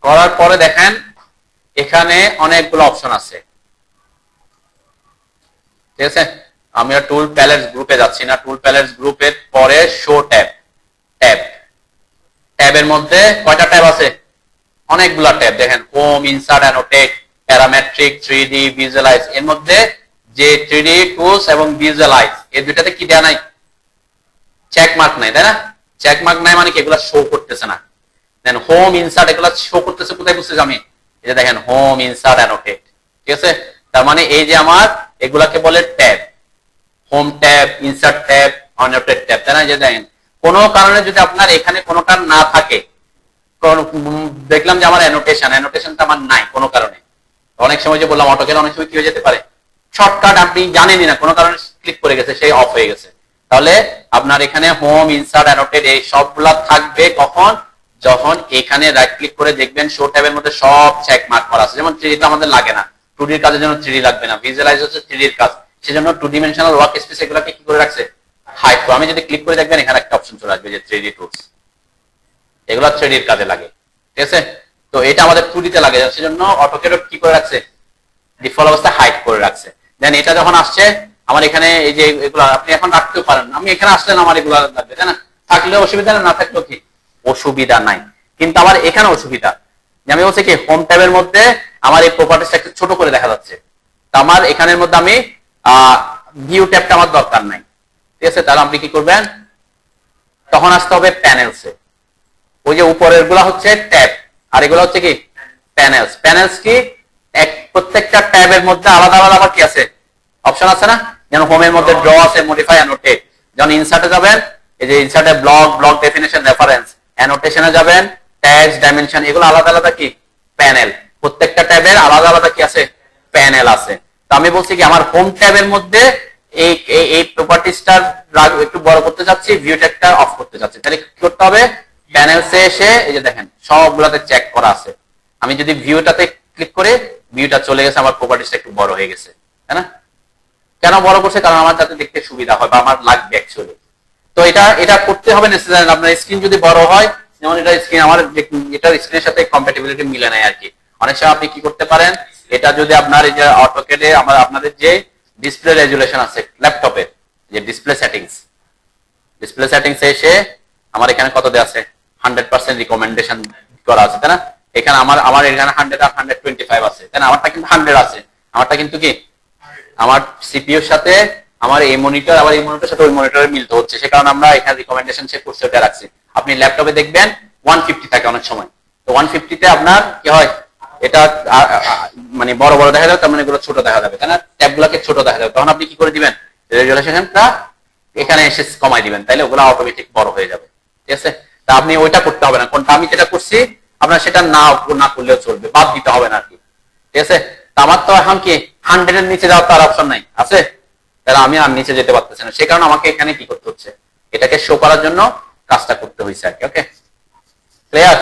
করার পরে দেখেন এখানে অনেকগুলো অপশন আছে, ঠিক আছে? আমি টুল প্যালেটস গ্রুপে যাচ্ছি না, টুল প্যালেটস গ্রুপের পরে শো ট্যাব, ট্যাবের মধ্যে কয়টা ট্যাব আছে? অনেকগুলা ট্যাব। দেখেন home, insert, annotate, parametric, 3D, visualize. এর মধ্যে যে 3D টুলস এবং ভিজুয়ালাইজ এই দুইটাতে কি দেয়া নাই? চেক মার্ক নাই, তাই না? চেক মার্ক নাই মানে কি এগুলা শো করতেছে না। দেন হোম, ইনসার্ট এগুলা শো করতেছে কোথায়? বুঝতেছি আমি, এই যে দেখেন হোম, ইনসার্ট, অ্যানোটেট, ঠিক আছে? তার মানে এই যে আমার এগুলাকে বলে tab, home tab, insert tab, annotate tab, তাই না? যে দেখেন কোনো কারণে যদি আপনার এখানে কোনোটা না থাকে, দেখলাম যে আমার অ্যানোটেশনটা আমার নাই কোনো কারণে, অনেক সময় যে বললাম অটোক্যাড অনেক সময় কি হয়ে যেতে পারে, শর্টকাট আপনি জানেনই না, কোনো কারণে ক্লিক করে গেছে, সেই অফ হয়ে গেছে। তাহলে আপনার এখানে হোম, ইনসার্ট, অ্যানোটেট এই সবগুলা থাকবে কখন? যখন এখানে রাইট ক্লিক করে দেখবেন শো ট্যাবের মধ্যে সব চেক মার্ক করা আছে। যেমন 3D আমাদের লাগে না, 2D এর কাজের জন্য 3D লাগবে না, ভিজুয়ালাইজ হচ্ছে 3D এর কাজ, সেজন্য 2 ডিমেনশনাল ওয়ার্ক স্পেস এগুলোকে কি করে রাখছে? হাইড। তো আমি যদি ক্লিক করে দেখবেন এখানে একটা অপশন চলে আসবে যে 3D টুলস, এগুলো 3D এর কাজে লাগে, ঠিক আছে? তো এটা আমাদের 2D তে লাগে, সেজন্য অটোক্যাড কি করে রাখছে? ডিফল্ট অবস্থায় হাইড করে রাখছে। দেন এটা যখন আসছে আমার এখানে এই যে এগুলো আপনি এখন রাখতেও পারেন, আমি এখানে আসলেন আমার এগুলো লাগবে, তাই না? থাকলে অসুবিধা না থাকলেও কি অসুবিধা নাই, কিন্তু আমার এখানে অসুবিধা যে আমি বলছি কি হোম ট্যাবের মধ্যে আমার এই প্রপার্টিসটা একটু ছোট করে দেখা যাচ্ছে, তো আমার এখানের মধ্যে আমি ভিউ ট্যাবটা আমার দরকার নাই, ঠিক আছে? তাহলে আপনি কি করবেন, তখন আসতে হবে প্যানেলসে। ওই যে উপরের গুলা হচ্ছে ট্যাব, আর এগুলো হচ্ছে কি প্যানেলস। প্যানেলস কি, প্রত্যেকটা ট্যাবের মধ্যে আলাদা আলাদা আবার কি আছে, অপশন আছে না? যেমন হোমের মধ্যে ড্র আছে, মডিফাই, অ্যানোটেট। যখন ইনসার্টে যাবেন, এই যে ইনসার্টে ব্লক, ব্লক ডেফিনেশন, রেফারেন্স, অ্যানোটেশনে যাবেন, ট্যাগস, ডাইমেনশন, এগুলো আলাদা আলাদা কি প্যানেল। প্রত্যেকটা ট্যাবের আলাদা আলাদা কি আছে, প্যানেল আছে। তো আমি বলছি কি আমার হোম ট্যাবের মধ্যে এই এই প্রপার্টিজটার একটু বড় করতে চাচ্ছি, ভিউ ট্যাগটা অফ করতে চাচ্ছি, তাহলে কি করতে হবে, প্যানেলসে এসে এই যে দেখেন সবগুলাতে চেক করা আছে। আমি যদি ভিউটাতে ক্লিক করে, ভিউটা চলে গেছে, আমার প্রপার্টিজটা একটু বড় হয়ে গেছে, তাই না? কেন বড় করছে, কারণ আমার যাতে দেখতে সুবিধা হয় বা আমার লাগবে অ্যাকচুয়ালি। তো এটা এটা করতে হবে নেসেসারি। আপনার স্ক্রিন যদি বড় হয়, যেমন এটা স্ক্রিন আমার এটার স্ক্রিনের সাথে কম্প্যাটিবিলিটি মিলে নাই আর কি। অনেক সময় আপনি কি করতে পারেন, এটা যদি আপনার এই যে অটোক্যাডে আপনাদের যে ডিসপ্লে রেজুলেশন আছে ল্যাপটপে, যে ডিসপ্লে সেটিংস এসে আমার এখানে কত দেওয়া আছে, 100% রিকমেন্ডেশন করা আছে, তাই না? এখানে আমার এখানে 100 আর 125 আছে, তাই না? আমারটা কিন্তু 100 আছে, আমারটা কিন্তু কি আমার সিপিইউর সাথে আমার এই মনিটর, আবার এই মনিটরের সাথে ওই মনিটরে মিলতে হচ্ছে, সে কারণে আমরা এখানে রিকমেন্ডেশন চেক করতে ওটা রাখছি। আপনি ল্যাপটপে দেখবেন 150 থাকে অনেক সময়, তো 150 তে আপনার কি হয়, এটা মানে বড় বড় দেখা যাবে, তার মানে এগুলো ছোট দেখা যাবে, তাই না? ট্যাবগুলোকে ছোট দেখা যাবে, তখন আপনি কি করে দিবেন, রেজুলেশনটা এখানে এসে কমাই দিবেন, তাইলে ওগুলো অটোমেটিক বড় হয়ে যাবে, ঠিক আছে? তা আপনি ওইটা করতে হবে না, কোনটা আমি যেটা করছি আপনার সেটা না করলেও চলবে, বাদ দিতে হবে না আর কি, ঠিক আছে? তা আমার তো এখন কি 100 এর নিচে যাওয়ার তার অপশন নাই আছে, তাহলে আমি আর নিচে যেতে পারতেছি না, সে কারণে আমাকে এখানে কি করতে হচ্ছে, এটাকে শো করার জন্য কাজটা করতে হয়েছে আর কি। ওকে, ক্লিয়ার?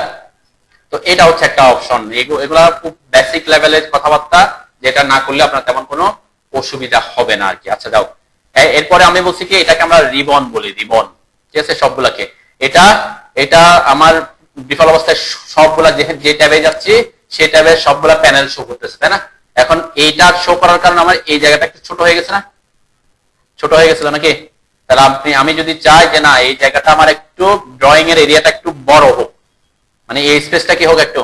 তো এটা হচ্ছে একটা অপশন, এগুলা খুব বেসিক লেভেলের কথাবার্তা, যেটা না করলে আপনার তেমন কোনো অসুবিধা হবে না আর কি। আচ্ছা যাও, এরপরে আমি বলছি কি এটাকে আমরা রিবন বলি, রিবন, ঠিক আছে? সবগুলাকে এটা এটা আমার ডিফল্ট অবস্থায় সবগুলা যে ট্যাবে যাচ্ছি সেই ট্যাবে সবগুলা প্যানেল শো করতেছে, তাই না? এখন এইটা শো করার কারণে আমার এই জায়গাটা একটু ছোট হয়ে গেছে না, ছোট হয়ে গেছিল নাকি? তাহলে আমি যদি চাই যে না এই জায়গাটা আমার একটু ড্রয়িং এর এরিয়াটা একটু বড় হোক, মানে এই স্পেসটা কি হোক, একটু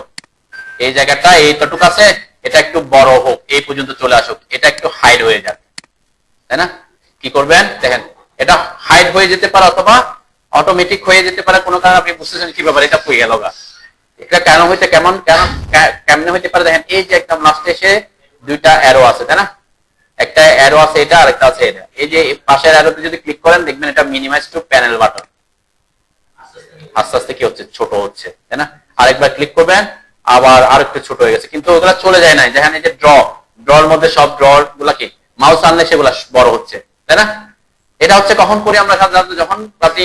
এই জায়গাটা এইটুকু আছে, এটা একটু বড় হোক, এই পর্যন্ত চলে আসুক, এটা একটু হাইড হয়ে যাক, তাই না? কি করবেন দেখেন, এটা হাইড হয়ে যেতে পারে অথবা অটোমেটিক হয়ে যেতে পারে, কোনো কারণে আপনি বুঝতেছেন কি ব্যাপার, এটা হয়ে গেল গা। এটা কেন হইতে কেমনে হইতে পারে দেখেন, এই যে একদম লাস্টে এসে দুইটা অ্যারো আছে, তাই না? একটা অ্যারো আছে এটা, আর একটা আছে এটা। এই যে পাশের অ্যারোতে যদি ক্লিক করেন দেখবেন এটা মিনিমাইজ টু প্যানেল বাটন, আস্তে আস্তে কি হচ্ছে, ছোট হচ্ছে, তাই না? আরেকবার ক্লিক করবেন, আবার আরেকটু ছোট হয়ে গেছে, কিন্তু ওগুলা চলে যায় না। যেখানে যে ড্রর মধ্যে সব ড্রর গুলা কি মাউস আনলে সেগুলা বড় হচ্ছে, তাই না? এটা হচ্ছে কখন করি আমরা, সাধারণত যখন আপনি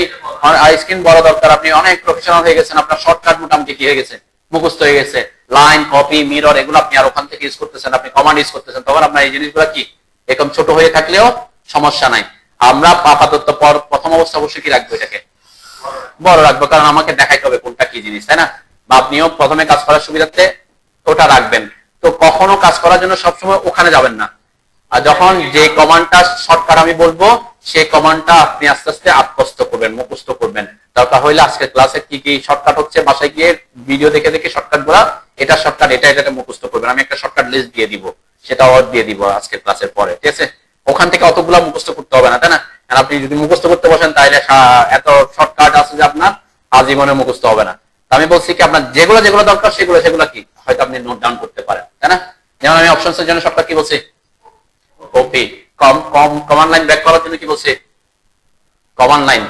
স্ক্রিন বড় দরকার, আপনি অনেক প্রফেশনাল হয়ে গেছেন, আপনার শর্টকাট মোটামুটি কি হয়ে গেছে, মুখস্থ হয়ে গেছে, লাইন, কপি, মিরর, এগুলো আপনি আর ওখান থেকে ইউজ করতেছেন, আপনি কমান্ড ইউজ করতেছেন, তখন আপনার এই জিনিসগুলো কি এরকম ছোট হয়ে থাকলেও সমস্যা নাই। আমরা আপাতত প্রথম অবস্থা অবশ্যই কি রাখবো, এটাকে বড় রাখবো, কারণ আমাকে দেখাইতে হবে কোনটা কি জিনিস, তাই না? বা আপনিও প্রথমে কাজ করার সুবিধার্থে ওটা রাখবেন। তো কখনো কাজ করার জন্য সবসময় ওখানে যাবেন না, আর যখন যে কমান্ডটা শর্টকাট আমি বলবো সেই কমান্ডটা আপনি আস্তে আস্তে আত্মস্থ করবেন, মুখস্থ করবেন। দরকার হইলে আজকের ক্লাসে কি কি শর্টকাট হচ্ছে বাসায় গিয়ে ভিডিও দেখে দেখে শর্টকাট গুলা, এটা শর্টকাট, এটা মুখস্থ করবেন। আমি একটা শর্টকাট লিস্ট দিয়ে দিব, সেটা দিয়ে দিব আজকের ক্লাসের পরে, ঠিক আছে? ওখান থেকে অতগুলা মুখস্থ করতে হবে না, তাই না? আর আপনি যদি মুখস্থ করতে বসেন তাহলে এত শর্টকাট আছে যে আপনার আজীবনে মুখস্থ হবে না। আমি বলছি কি আপনার যেগুলো যেগুলো দরকার সেগুলো কি হয়তো আপনি নোট ডাউন করতে পারেন, তাই না? যেমন আমি অপশনস এর জন্য শর্টকাট কি বলছি, কপি, কমান্ড লাইন ব্যাক করার জন্য কি বলছি, কমান্ড লাইন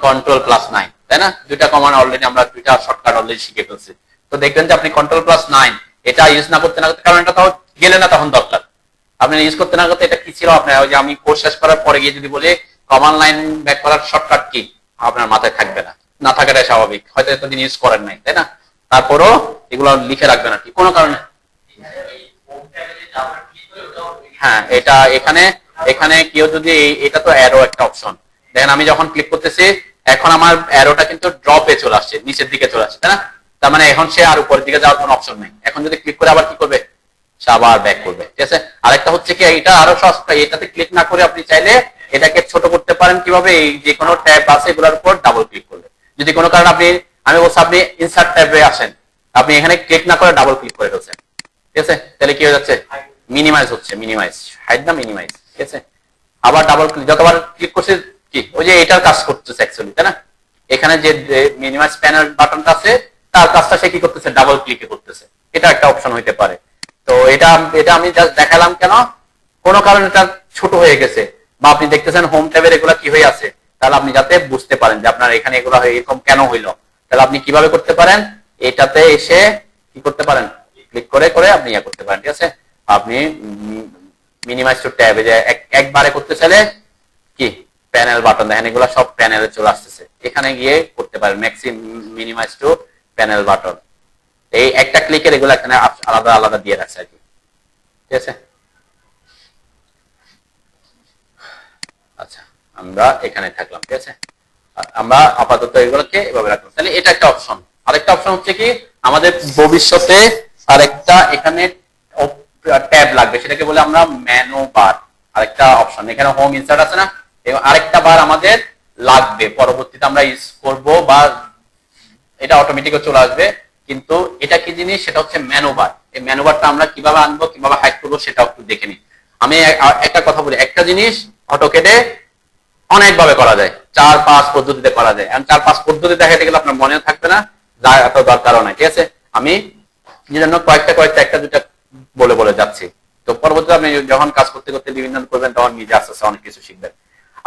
Ctrl+9, তাই না? দুইটা কমান্ড অলরেডি আমরা দুইটা শর্টকাট অলরেডি শিখে ফেলছি। তো দেখবেন যে আপনি Ctrl+9 এটা ইউজ না করতে কারণ এটা তো গেলে না তখন দরকার, আপনি ইউজ করতে এটা কি ছিল আপনার, ওই যে আমি কোর্স শেষ করার পরে গিয়ে যদি বলি কমান্ড লাইন ব্যাক করার শর্টকাট কি, আপনার মাথায় থাকবে না থাকাটাই স্বাভাবিক, হয়তো এতদিন ইউজ করেন নাই, তাই না? তারপরও এগুলো লিখে রাখবেন আর কি, কোনো কারণে। হ্যাঁ, এটা এখানে কেউ যদি এটা তো অ্যারো একটা অপশন দেখেন, আমি যখন ক্লিক করতেছি এখন আমার অ্যারোটা কিন্তু ড্রপে চলে আসছে, নিচের দিকে চলে আসছে, তাই না? তার মানে এখন সে আর উপরের দিকে যাওয়ার কোনো অপশন নেই। এখন যদি ক্লিক করে আবার কি করবে, সে আবার ব্যাক করবে, ঠিক আছে? আরেকটা হচ্ছে কি, এটা আরো সস্তা, এটাতে ক্লিক না করে আপনি চাইলে এটাকে ছোট করতে পারেন কিভাবে, এই যে কোনো ট্যাব আছে এগুলোর উপর ডাবল ক্লিক করলে, যদি কোনো কারণে আমি বলছি আপনি ইনসার্ট ট্যাবে আসেন, আপনি এখানে ক্লিক না করে ডাবল ক্লিক করে ফেলছেন, ঠিক আছে? তাহলে কি হয়ে যাচ্ছে, মিনিমাইজ হচ্ছে, মিনিমাইজ, হাইড না মিনিমাইজ, ঠিক আছে? আবার ডাবল ক্লিক, যতবার ক্লিক করছে কি কি ওই যে এটার কাজ করতেছে অ্যাকচুয়ালি, তাই না? এখানে যে মিনিমাইজ প্যানেল বাটনটা আছে তার কাজটা সে কি করতেছে, ডাবল ক্লিকে করতেছে। এটা একটা অপশন হইতে পারে। তো এটা এটা আমি জাস্ট দেখালাম কেন, কোনো কারণে এটা ছোট হয়ে গেছে বা আপনি দেখতেছেন হোম ট্যাবের এগুলা কি হয়ে আছে, তাহলে আপনি যাতে বুঝতে পারেন যে আপনার এখানে এগুলো এরকম কেন হইলো, তাহলে আপনি কিভাবে করতে পারেন, এটাতে এসে কি করতে পারেন, ক্লিক করে করে আপনি ইয়া করতে পারেন। ঠিক আছে, আপনি মিনিমাইজ টু ট্যাব, যে একবারে করতে চাইলে কি প্যানেল বাটন দেখেন, এগুলো সব প্যানেলে চলে আসতেছে, এখানে গিয়ে করতে পারেন মিনিমাইজ টু প্যানেল বাটন। এই একটা ক্লিকের এগুলো এখানে আলাদা আলাদা দিয়ে রাখছে আর কি। ঠিক আছে, আচ্ছা আমরা এখানে থাকলাম। ঠিক আছে, আমরা আপাতত এগুলোকে এভাবে রাখলাম। তাহলে এটা একটা অপশন। আরেকটা অপশন হচ্ছে কি, আমাদের ভবিষ্যতে আরেকটা এখানে ট্যাব লাগবে, সেটাকে বলে আমরা মেনু বার। আরেকটা অপশন এখানে হোম ইনসার্ট আছে না, এবং আরেকটা বার আমাদের লাগবে, পরবর্তীতে আমরা ইউজ করব বা এটা অটোমেটিকও চলে আসবে। কিন্তু এটা কি জিনিস, সেটা হচ্ছে মেনু বার। এই মেনু বারটা আমরা কিভাবে আনবো, কিভাবে হাইড করবো, সেটা একটু দেখে নিই। আমি একটা কথা বলি, একটা জিনিস অটোকেটে অনেকভাবে করা যায়, 4-5 পদ্ধতিতে করা যায়। 4-5 পদ্ধতি দেখাতে গেলে আপনার মনেও থাকবে না, যা এত দরকারও নাই। ঠিক আছে, আমি এই জন্য কয়েকটা একটা দুটা বলে বলে যাচ্ছি। তো পরবর্তীতে আপনি যখন কাজ করতে করতে বিভিন্ন করবেন, তখন নিজে আস্তে আস্তে অনেক কিছু শিখবেন।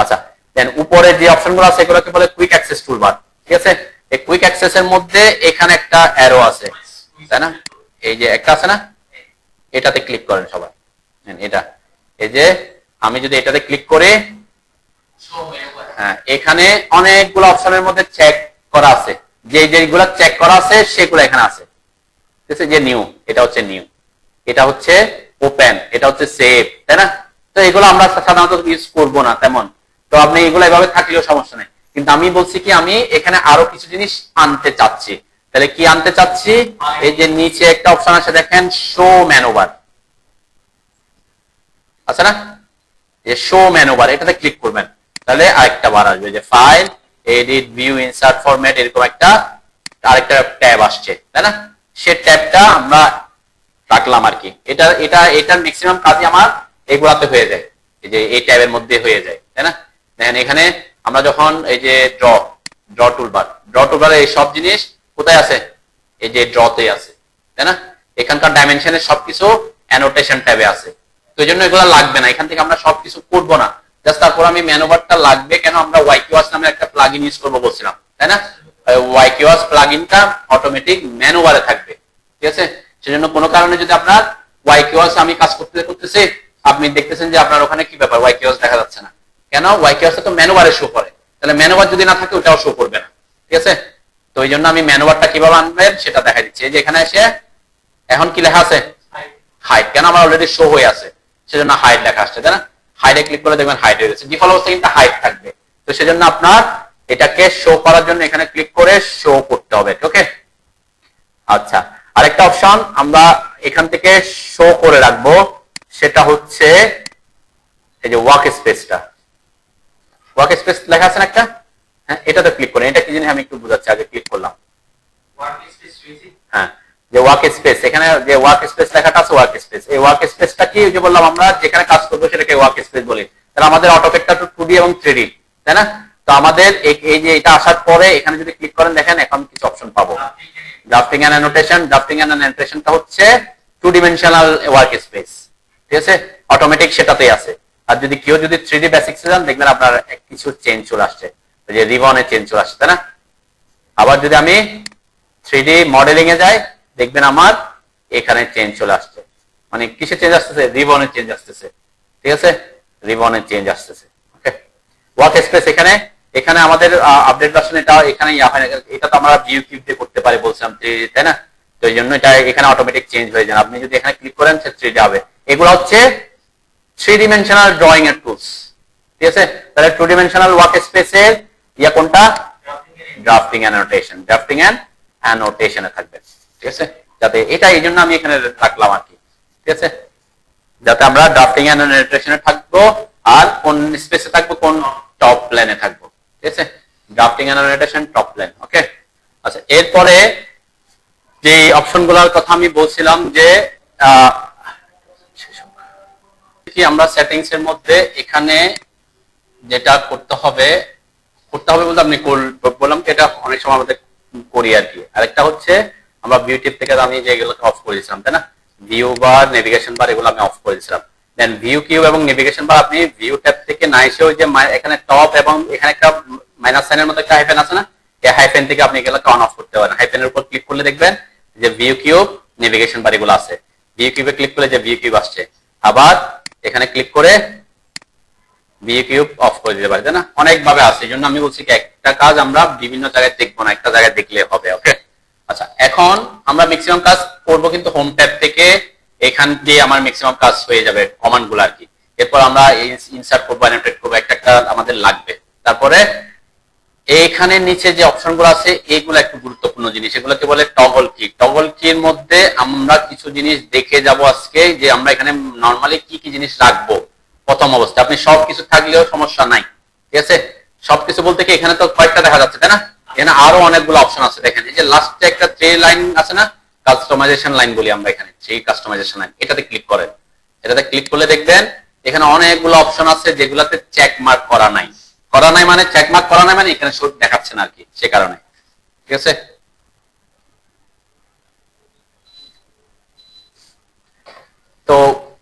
আচ্ছা, দেন উপরে যে অপশনগুলো আছে এগুলোকে বলে কুইক অ্যাক্সেস টুলবার। ঠিক আছে, এই কুইক অ্যাক্সেস এর মধ্যে এখানে একটা অ্যারো আছে, তাই না? এই যে একটা আছে না, এটাতে ক্লিক করেন সবাই। এটা এই যে আমি যদি এটাতে ক্লিক করে, হ্যাঁ, এখানে অনেকগুলো অপশনের মধ্যে চেক করা আছে, যেগুলো চেক করা আছে সেগুলো এখানে আছে। ঠিক আছে, যে নিউ, এটা হচ্ছে নিউ, এটা হচ্ছে ওপেন, এটা হচ্ছে সেভ, তাই না? তো এগুলো আমরা সাধারণত ইউজ করব না তেমন, তো আপনি এগুলো এভাবে থাকলেও সমস্যা নেই। কিন্তু আমি বলছি কি, আমি এখানে আরো কিছু জিনিস আনতে চাচ্ছি। তাহলে কি আনতে চাচ্ছি, এই যে নিচে একটা অপশন আছে দেখেন, শো মেনু বার আছে না, যে শো মেনু বার, এটাতে ক্লিক করবেন, তাহলে আরেকটা বার আসবে, যে file, edit, view, insert, format, এরকম একটা আরেকটা ট্যাব আসছে, তাই না? সে ট্যাবটা আমরা রাখলাম আর কি। এটার ম্যাক্সিমাম কাজই আমার এগুলাতে হয়ে যায়, এই যে এই ট্যাবের মধ্যে হয়ে যায়, তাই না? দেখেন এখানে আমরা যখন এই যে ড্র টুলবার এই সব জিনিস কোথায় আছে, এই যে ড্রতে আছে, তাই না? এখানকার ডাইমেনশনের সবকিছু অ্যানোটেশন ট্যাবে আছে। তো এই জন্য এগুলো লাগবে না, এখান থেকে আমরা সবকিছু করবো না। জাস্ট তারপর আমি মেনুবারটা লাগবে কেন, আমরা ওয়াইকিওয়াস নামে একটা প্লাগইন ইউজ করবো বলছিলাম, তাই না? ওয়াইকিওয়াস প্লাগইনটা অটোমেটিক মেনুবারে থাকবে। ঠিক আছে, সেজন্য কোনো কারণে যদি আপনার ওয়াইকিওয়াস আমি কাজ করতেছি, আপনি দেখতেছেন যে আপনার ওখানে কি ব্যাপার, ওয়াইকিওয়াস দেখা যাচ্ছে না কেন, ওয়াইকিওয়াস তো মেনুবারে শো করে, তাহলে মেনুবার যদি না থাকে ওটাও শো করবে না। ঠিক আছে, তো এই জন্য আমি মেনুবারটা কিভাবে আনবেন সেটা দেখা দিচ্ছি। এই যে এখানে এসে এখন কি লেখা আছে, হাইড, কেন আমার অলরেডি শো হয়ে আছে, সেজন্য হাইড লেখা আসছে, তাই না? হাইডে ক্লিক করে দেখবেন হাইড হয়ে গেছে, ডিফল্ট অবস্থায় কিন্তু হাইড থাকবে। তো সেজন্য আপনার এটাকে শো করার জন্য এখানে ক্লিক করে শো করতে হবে। ওকে, আচ্ছা, আরেকটা অপশন আমরা এখান থেকে শো করে রাখবো, সেটা হচ্ছে এই যে ওয়ার্ক স্পেসটা, ওয়ার্ক স্পেস লেখা আছে না একটা, হ্যাঁ, এটাতে ক্লিক করেন। এটা কি জিনিস আমি একটু বুঝাচ্ছি, আগে ক্লিক করলাম। হ্যাঁ, যে ওয়ার্ক স্পেস, এখানে যে ওয়ার্ক স্পেস লেখাটা আছে, ওয়ার্ক স্পেস, এই ওয়ার্ক স্পেসটা কি, যে বললাম আমরা যেখানে কাজ করবো সেটাকে ওয়ার্ক স্পেস বলি। তাহলে আমাদের অটোকেটটা তো 2D এবং 3D, তাই না? তো আমাদের এই যে এটা আসার পরে এখানে যদি ক্লিক করেন, দেখেন এখন কিছু অপশন পাবো, drafting and annotation. Drafting and অ্যানোটেশনটা হচ্ছে 2 ডিমেনশনাল ওয়ার্ক স্পেস। ঠিক আছে, অটোমেটিক সেটাতেই আছে। আর যদি কেউ যদি 3D বেসিক্সে যান, দেখবেন আপনার কিছু চেঞ্জ চলে আসছে, যে রিবনে চেঞ্জ চলে আসছে, তাই না? আবার যদি আমি 3D মডেলিং এ যাই, দেখবেন আমার এখানে চেঞ্জ চলে আসছে। মানে কিসে চেঞ্জ আসতেছে, রিবনে চেঞ্জ আসতেছে। ঠিক আছে, রিবনে চেঞ্জ আসতেছে। ওকে, ওয়ার্ক স্পেস এখানে আমাদের আপডেট ভার্সন, এটা এখানে এটা তো আমরা ভিউ কিউব দিয়ে করতে পারি বলছিলাম, 3D, তাই না? তো এই জন্য এটা এখানে অটোমেটিক চেঞ্জ হয়ে যায়। আপনি যদি এখানে ক্লিক করেন, সে 3D হবে। এগুলো হচ্ছে 3 ডিমেনশনাল ড্রয়িং এর টুলস। ঠিক আছে, তাহলে 2 ডিমেনশনাল ওয়ার্ক স্পেসের ইয়া কোনটা, drafting and annotation. Drafting and অ্যানোটেশনে থাকবে। ঠিক আছে, যাতে এটা এই জন্য আমি এখানে রাখলাম আর কি। ঠিক আছে, যাতে আমরা ড্রাফটিং এন্ড অ্যানোটেশনে থাকবো, আর কোন স্পেসে থাকবো, কোন টপ প্লেনে থাকবো। ঠিক আছে, drafting and annotation top plane. Okay, আচ্ছা, এরপরে যে অপশনগুলোর কথা আমি বলছিলাম, যে কি আমরা সেটিংস এর মধ্যে এখানে যেটা করতে হবে বলতে আপনি বললাম কি এটা অনেক সময় আমাদের করি আর কি। আরেকটা হচ্ছে আমরা ভিউ টিপ থেকে আমি যেগুলোকে অফ করে দিয়েছিলাম, তাই না? ভিউ বার, নেভিগেশন বার এগুলো আমি অফ করে দিয়েছিলাম। দেন ভিউ কিউব এবং নেভিগেশন বার আপনি ভিউ ট্যাব থেকে না এসে ওই যে এখানে টপ এবং এখানে একটা মাইনাস সাইনের মতো একটা হাইফেন আছে না, এই হাইফেন থেকে আপনি এগুলোকে অন অফ করতে পারেন। হাইফেনের উপর ক্লিক করলে দেখবেন যে ভিউ কিউব, নেভিগেশন বার এগুলো আছে। ভিউ কিউবে ক্লিক করলে যে ভিউ কিউব আসছে, আবার এখানে ক্লিক করে ভিউ কিউব অফ করে দিতে পারি, তাই না? অনেকভাবে আছে, এই জন্য আমি বলছি কি একটা কাজ আমরা বিভিন্ন জায়গায় দেখবো না, একটা জায়গায় দেখলে হবে। ওকে, আচ্ছা এখন আমরা ম্যাক্সিমাম কাজ করব কিন্তু হোম ট্যাব থেকে, এখান দিয়ে আমার ম্যাক্সিমাম কাজ হয়ে যাবে কমান্ড গুলো আর কি। এরপর আমরা ইনসার্ট করবো, অ্যানোটেট করবো, একটা একটা আমাদের লাগবে। তারপরে এইখানে নিচে যে অপশন গুলো আছে এইগুলো একটু গুরুত্বপূর্ণ জিনিস, এগুলোকে বলে টগল কি। টগল কির মধ্যে আমরা কিছু জিনিস দেখে যাব আজকে, যে আমরা এখানে নর্মালি কি কি জিনিস রাখবো। প্রথম অবস্থায় আপনি সবকিছু থাকলেও সমস্যা নাই, ঠিক আছে? সবকিছু বলতে কি এখানে তো কয়েকটা দেখা যাচ্ছে, তাই না? এখানে আরো অনেকগুলো অপশন আছে, দেখেন এই যে লাস্টে একটা 3 লাইন আছে না, কাস্টমাইজেশন লাইন বলি আমরা এখানে, সেই কাস্টমাইজেশন লাইন, এটাতে ক্লিক করেন। এটাতে ক্লিক করলে দেখবেন এখানে অনেকগুলো অপশন আছে যেগুলাতে চেক মার্ক করা নাই মানে চেক মার্ক করা নাই মানে এখানে শো দেখাচ্ছে না আর কি, সে কারণে, ঠিক আছে? তো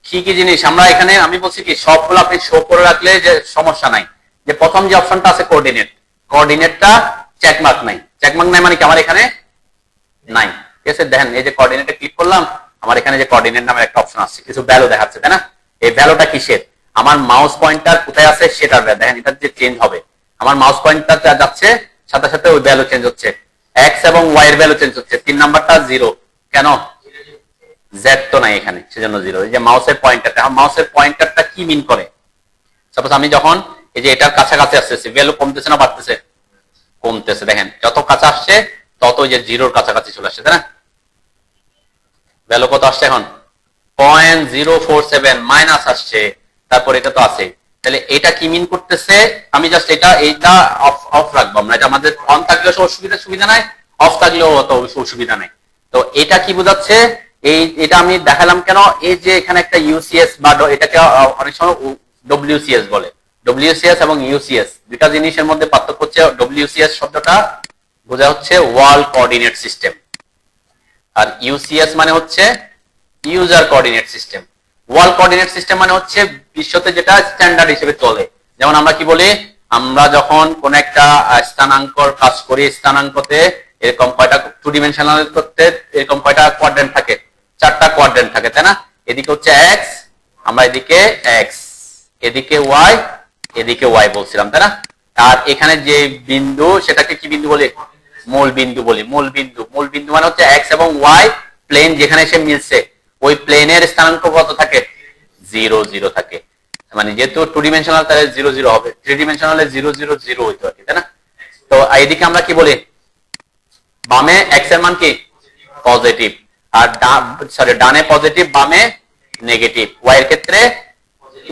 কি কি জিনিস আমরা এখানে, আমি বলছি কি সবগুলো আপনি শো করে রাখলে যে সমস্যা নাই। যে প্রথম যে অপশনটা আছে কোঅর্ডিনেটটা চেকমার্ক নাই। চেকমার্ক নাই মানে কি আমার এখানে নাই, ঠিক আছে? দেখেন এই যে কোঅর্ডিনেটে ক্লিক করলাম, আমার এখানে যে কোঅর্ডিনেট নামের একটা অপশন আছে, কিছু ভ্যালু দেখাচ্ছে, তাই না? এই ভ্যালুটা কিসের? আমার মাউস পয়েন্টার কোথায় আছে সেটার, দেখেন এটা যে চেঞ্জ হবে, আমার মাউস পয়েন্টার যাচ্ছে সাথে সাথে ওই ভ্যালু চেঞ্জ হচ্ছে, এক্স এবং ওয়াই এর ভ্যালু চেঞ্জ হচ্ছে। 3 নাম্বারটা 0, কেন? জেড তো নাই এখানে, সেজন্য 0। এই যে মাউসের পয়েন্টারটা, মাউসের পয়েন্টারটা কি মিন করে? সাপোজ আমি যখন এই যে এটার কাছাকাছি আসতেছি, ভ্যালু কমতেছে না বাড়তেছে? কমতেছে। দেখেন যত কাছে আসছে তত ওই যে 0-র কাছাকাছি চলে আসছে, তাই না? ভ্যালু কত আসছে এখন? 0.047 মাইনাস আসছে, তারপর এটা তো আছে। তাহলে এটা কি মিন করতেছে? আমি জাস্ট এইটা অফ রাখবো আমরা, এটা আমাদের অন থাকলেও সুবিধা নাই, অফ থাকলেও অত অসুবিধা নাই। তো এটা কি বোঝাচ্ছে? এটা আমি দেখালাম কেন, এই যে এখানে একটা ইউসিএস বা এটাকে অনেক সময় ডব্লিউসিএস বলে। ডব্লিউসিএস এবং ইউসিএস দুইটা জিনিসের মধ্যে পার্থক্য হচ্ছে, ডব্লিউসিএস শব্দটা বোঝা হচ্ছে ওয়ার্ল্ড কোঅর্ডিনেট সিস্টেম, আর ইউসিএস মানে হচ্ছে user coordinate system. World coordinate system মানে হচ্ছে বিশ্বতে যেটা স্ট্যান্ডার্ড হিসেবে চলে। যেমন আমরা কি বলি, আমরা যখন কোন একটা স্থানাঙ্কর কাজ করি, স্থানাঙ্কতে এরকম কয়টা 2 ডিমেনশনাল করতে এরকম কয়টা কোয়াড্রেন্ট থাকে? 4টা কোয়াড্রেন্ট থাকে, তাই না? এদিকে হচ্ছে এক্স, আমরা এদিকে এক্স, এদিকে ওয়াই, এদিকে ওয়াই বলছিলাম, তাই না? আর এখানে যে বিন্দু সেটাকে কি বিন্দু বলি? মূল বিন্দু বলি। মূল বিন্দু মানে হচ্ছে এক্স এবং ওয়াই প্লেন যেখানে এসে মিলছে, ওই প্লেনের স্থানাঙ্ক কত থাকে? 0 থাকে। মানে যেহেতু 2 ডিমেনশনাল তাহলে 0 হবে, 3 ডিমেনশনালে 0 হইতো আর কি, তাই না? তো এদিকে আমরা কি বলি? বামে এক্স এর মান কি? পজিটিভ, আর ডানে পজিটিভ, বামে নেগেটিভ। ওয়াই এর ক্ষেত্রে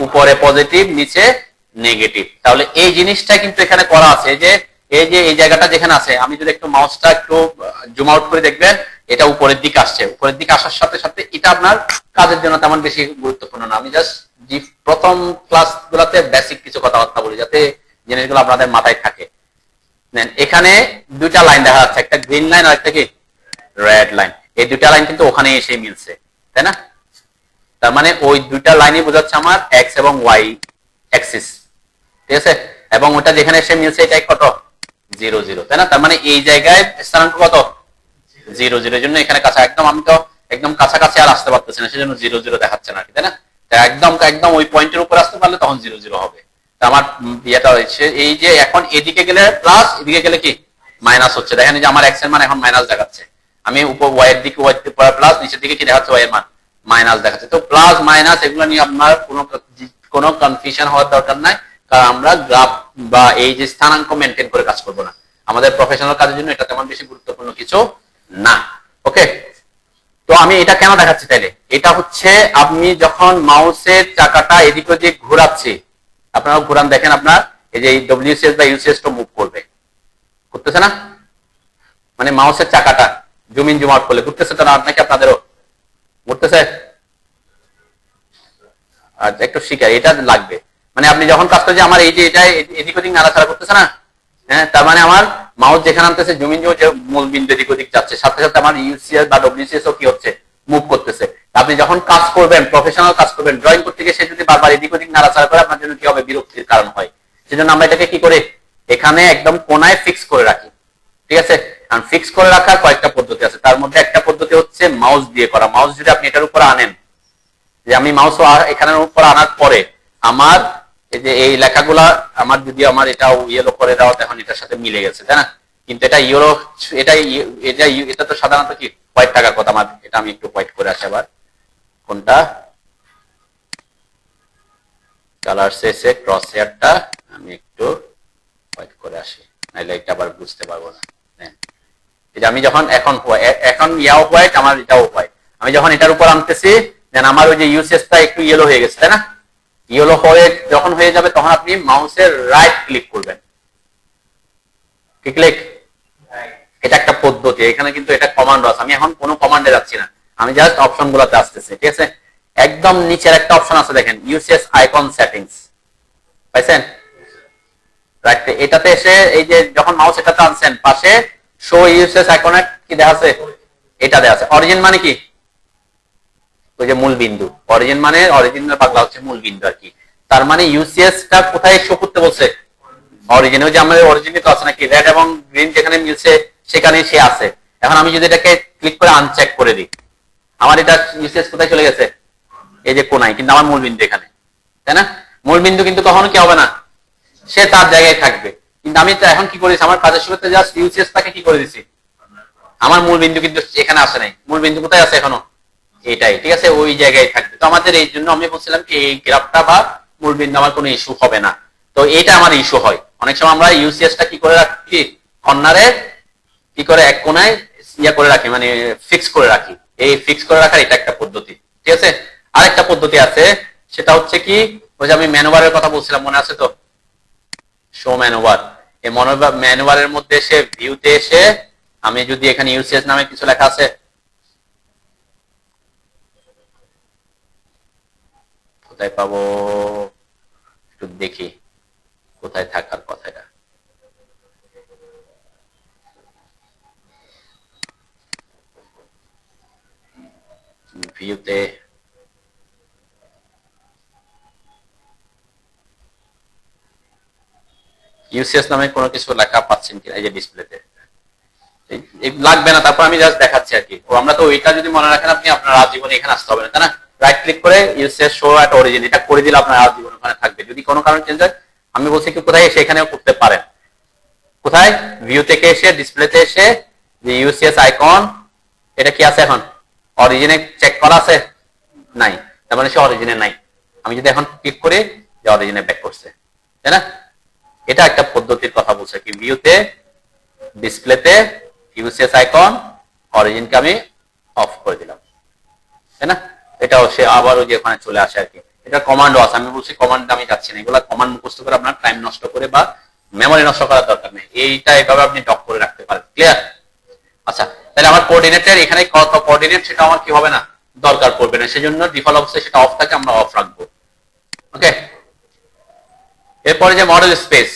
উপরে পজিটিভ, নিচে নেগেটিভ। তাহলে এই জিনিসটা কিন্তু এখানে করা আছে, এই জায়গাটা যেখানে আছে, আমি যদি একটু মাউসটা একটু জুম আউট করে দেখবেন, এটা উপরের দিকে আসছে। উপরের দিকে আসার সাথে সাথে এটা আপনার কাজের জন্য তেমন বেশি গুরুত্বপূর্ণ না। আমি জাস্ট প্রথম ক্লাস গুলাতে বেসিক কিছু কথাবার্তা বলি, যাতে জিনিসগুলো আপনাদের মাথায় থাকে। এখানে 2টা লাইন দেখা যাচ্ছে, একটা গ্রিন লাইন আর একটা কি রেড লাইন। এই 2টা লাইন কিন্তু ওখানে এসে মিলছে, তাই না? তার মানে ওই 2টা লাইনই বোঝাচ্ছে আমার এক্স এবং ওয়াই অ্যাক্সিস, ঠিক আছে? এবং ওটা যেখানে এসে মিলছে এটা কত? 0, তাই না? তার মানে এই জায়গায় স্থানাঙ্ক কত? 0, এর জন্য এখানে কাছে একদম, আমি তো একদম কাছাকাছি আর আসতে পারতেছি না, সেজন্য 0 দেখাচ্ছে না, তাই না? একদম একদম ওই পয়েন্টের উপর আসতে পারলে তখন 0 হবে। আমার ইয়েটা হচ্ছে এই যে এখন এদিকে গেলে প্লাস, এদিকে গেলে কি মাইনাস হচ্ছে। দেখেন যে আমার এক্স এর মান এখন মাইনাস দেখাচ্ছে, আমি উপর ওয়াই এর দিকে প্লাস, নিচের দিকে কি দেখাচ্ছে? ওয়াই এর মান মাইনাস দেখাচ্ছে। তো প্লাস মাইনাস এগুলো নিয়ে আপনার কোনো কনফিউশন হওয়ার দরকার নাই, কারণ আমরা গ্রাফ বা এই যে স্থানাঙ্ক মেনটেন করে কাজ করবো না। আমাদের প্রফেশনাল কাজের জন্য এটা তেমন বেশি গুরুত্বপূর্ণ কিছু না। ওকে, তো আমি এটা কেন দেখাচ্ছি তাইলে? এটা হচ্ছে আমি যখন মাউসের চাকাটা এদিক ওদিক ঘোরাচ্ছি, আপনারা ঘুরান, দেখেন আপনার এই যে ডব্লিউসিএস বা ইউসিএস টা মুভ করতেছে না? মানে মাউসের চাকাটা জুম ইন জুম আউট করলে ঘুরতেছে তো না? আপনাকে আপনাদেরও ঘুরতেছে? আচ্ছা, একটু শিখাই, এটা লাগবে। মানে আপনি যখন কাজ করেন, আমার এই যে এটা এদিক ওদিক নাড়াচাড়া করতেছে না, হ্যাঁ, তার মানে আমার মাউস যেখানে আনতেছে জমিন যে মূল বিন্দু এদিক ওদিক যাচ্ছে, সাথে সাথে আমার ইউসিএস বা ডব্লিউসিএস ও কি হচ্ছে, মুভ করতেছে। আপনি যখন কাজ করবেন, প্রফেশনাল কাজ করবেন, ড্রয়িং করতে গিয়ে সে যদি বারবার এদিক ওদিক নাড়াচাড়া করে, আপনার জন্য কি হবে, বিরক্তির কারণ হয়। সেজন্য আমরা এটাকে কি করে এখানে একদম কোনায় ফিক্স করে রাখি। ঠিক আছে, কারণ ফিক্স করে রাখার কয়েকটা পদ্ধতি আছে, তার মধ্যে একটা পদ্ধতি হচ্ছে মাউস দিয়ে করা। মাউস যদি আপনি এটার উপর আনেন, যে আমি মাউস এখানের উপর আনার পরে আমার এই যে এই লেখাগুলা আমার যদি আমার এটা ইয়েলো করে দেওয়া, এখন এটার সাথে মিলে গেছে, তাই না? কিন্তু এটা ইয়েলো, এটা তো সাধারণত কি হোয়াইট থাকার কথা। আমার এটা আমি একটু হোয়াইট করে আসি আবার, কোনটা কালার শেষে ক্রস হেয়ারটা আমি একটু হোয়াইট করে আসি, নাইলে এটা আবার বুঝতে পারবো না। এই যে আমি যখন এখন ইয়াও হোয়াইট, আমার এটাও হোয়াইট, আমি যখন এটার উপর আনতেছি, দেন আমার ওই যে ইউসেসটা একটু ইয়েলো হয়ে গেছে, তাই না? ইয়েলো হয়ে যখন হয়ে যাবে, তখন আপনি মাউসের রাইট ক্লিক করবেন। কি ক্লিক? এটা একটা পদ্ধতি, এখানে কিন্তু এটা কমান্ড আছে। আমি এখন কোনো কমান্ডে যাচ্ছি না, আমি জাস্ট অপশন গুলাতে আসতেছি। ঠিক আছে, একদম নিচের একটা অপশন আছে দেখেন, ইউসিএস আইকন সেটিংস, পাইছেন? রাইট, এটাতে এসে এই যে যখন মাউস এটাতে আনছেন, পাশে শো ইউসিএস আইকনে কি দেয়া আছে, এটা দেয়া আছে। অরিজিন মানে কি, ওই যে মূল বিন্দু। অরিজিন মানে অরিজিনাল বাংলা হচ্ছে মূল বিন্দু আর কি। তার মানে ইউসিএস টা কোথায় শো করতে বলছে, অরিজিন। ওই যে আমাদের অরিজিনে তো আছে নাকি, রেড এবং গ্রিন যেখানে মিলছে সেখানে সে আছে। এখন আমি যদি এটাকে ক্লিক করে আনচেক করে দিই, আমার এটা ইউসিএস কোথায় চলে গেছে, এই যে কোনায়, কিন্তু আমার মূল বিন্দু এখানে, তাই না? মূল বিন্দু কিন্তু কখনো কি হবে না, সে তার জায়গায় থাকবে। কিন্তু আমি এখন কি করেছি, আমার কাজের শুরুতে জাস্ট ইউসিএস টাকে কি করে দিছি, আমার মূল বিন্দু কিন্তু এখানে আসে নাই। মূল বিন্দু কোথায় আছে এখনো, এটাই। ঠিক আছে, ওই জায়গায় থাকবে। তো আমাদের এই জন্য আমি বলছিলাম কি, এই গ্রাফটা বা মূল বিন্দু আমার কোনো ইস্যু হবে না। তো এটা আমার ইস্যু হয় অনেক সময়। আমরা ইউসিএস টা কি করে রাখি, কর্নারে কি করে এক কোনায় ইয়া করে রাখি, মানে ফিক্স করে রাখি। এই ফিক্স করে রাখার এটা একটা পদ্ধতি। ঠিক আছে, আরেকটা পদ্ধতি আছে, সেটা হচ্ছে কি, ওই যে আমি ম্যানুভারের কথা বলছিলাম, মনে আছে তো, শো ম্যানুভার। এই ম্যানুভারের মধ্যে এসে ভিউতে এসে আমি যদি এখানে ইউসিএস নামে কিছু লেখা আছে, কোথায় পাবো একটু দেখি, কোথায় থাকার কথা এটা। ভিউতে ইউসিএস নামে কোনো কিছু লেখা পাচ্ছেন কিনা, এই যে ডিসপ্লেতে লাগবে না, তারপর আমি জাস্ট দেখাচ্ছি আর কি। আমরা তো ওইটা যদি মনে রাখেন, আপনি আপনার আজীবনে এখানে আসতে হবে না, তাই না? রাইট ক্লিক করে ইউসিএস শো এট অরিজিন, এটা করে দিলে আপনার আজীবন ওখানে থাকবে। যদি কোনো কারণে চেঞ্জ হয়, আমি বলছি কি, কোথায় এসে এখানেও করতে পারেন। কোথায়, ভিউ থেকে এসে ডিসপ্লেতে এসে যে ইউসিএস আইকন, এটা কি আছে এখন, অরিজিনে চেক করা আছে নাই, তার মানে সে অরিজিনে নাই। আমি যদি এখন ক্লিক করি, যে অরিজিনে ব্যাক করছে, তাই না? এটা একটা পদ্ধতির কথা বলছে কি, ভিউতে ডিসপ্লেতে ইউসিএস আইকন, অরিজিনকে আমি অফ করে দিলাম, তাই না? এটাও সে আবার ওই যে ওখানে চলে আসে আর কি। এটা কমান্ডও আছে, আমি বলছি কমান্ড আমি যাচ্ছি না, এগুলা কমান্ড মুখস্থ করে আপনার টাইম নষ্ট করে বা মেমোরি নষ্ট করার দরকার নেই। এইটা এভাবে আপনি ডক করে রাখতে পারেন। ক্লিয়ার? আচ্ছা, তাহলে আমার কোঅর্ডিনেটের এখানে কত কোঅর্ডিনেট, সেটা আমার কি হবে না, দরকার পড়বে না। সেজন্য ডিফল্ট অবস্থায় সেটা অফ থাকে, আমরা অফ রাখবো। ওকে, এরপরে যে মডেল স্পেস,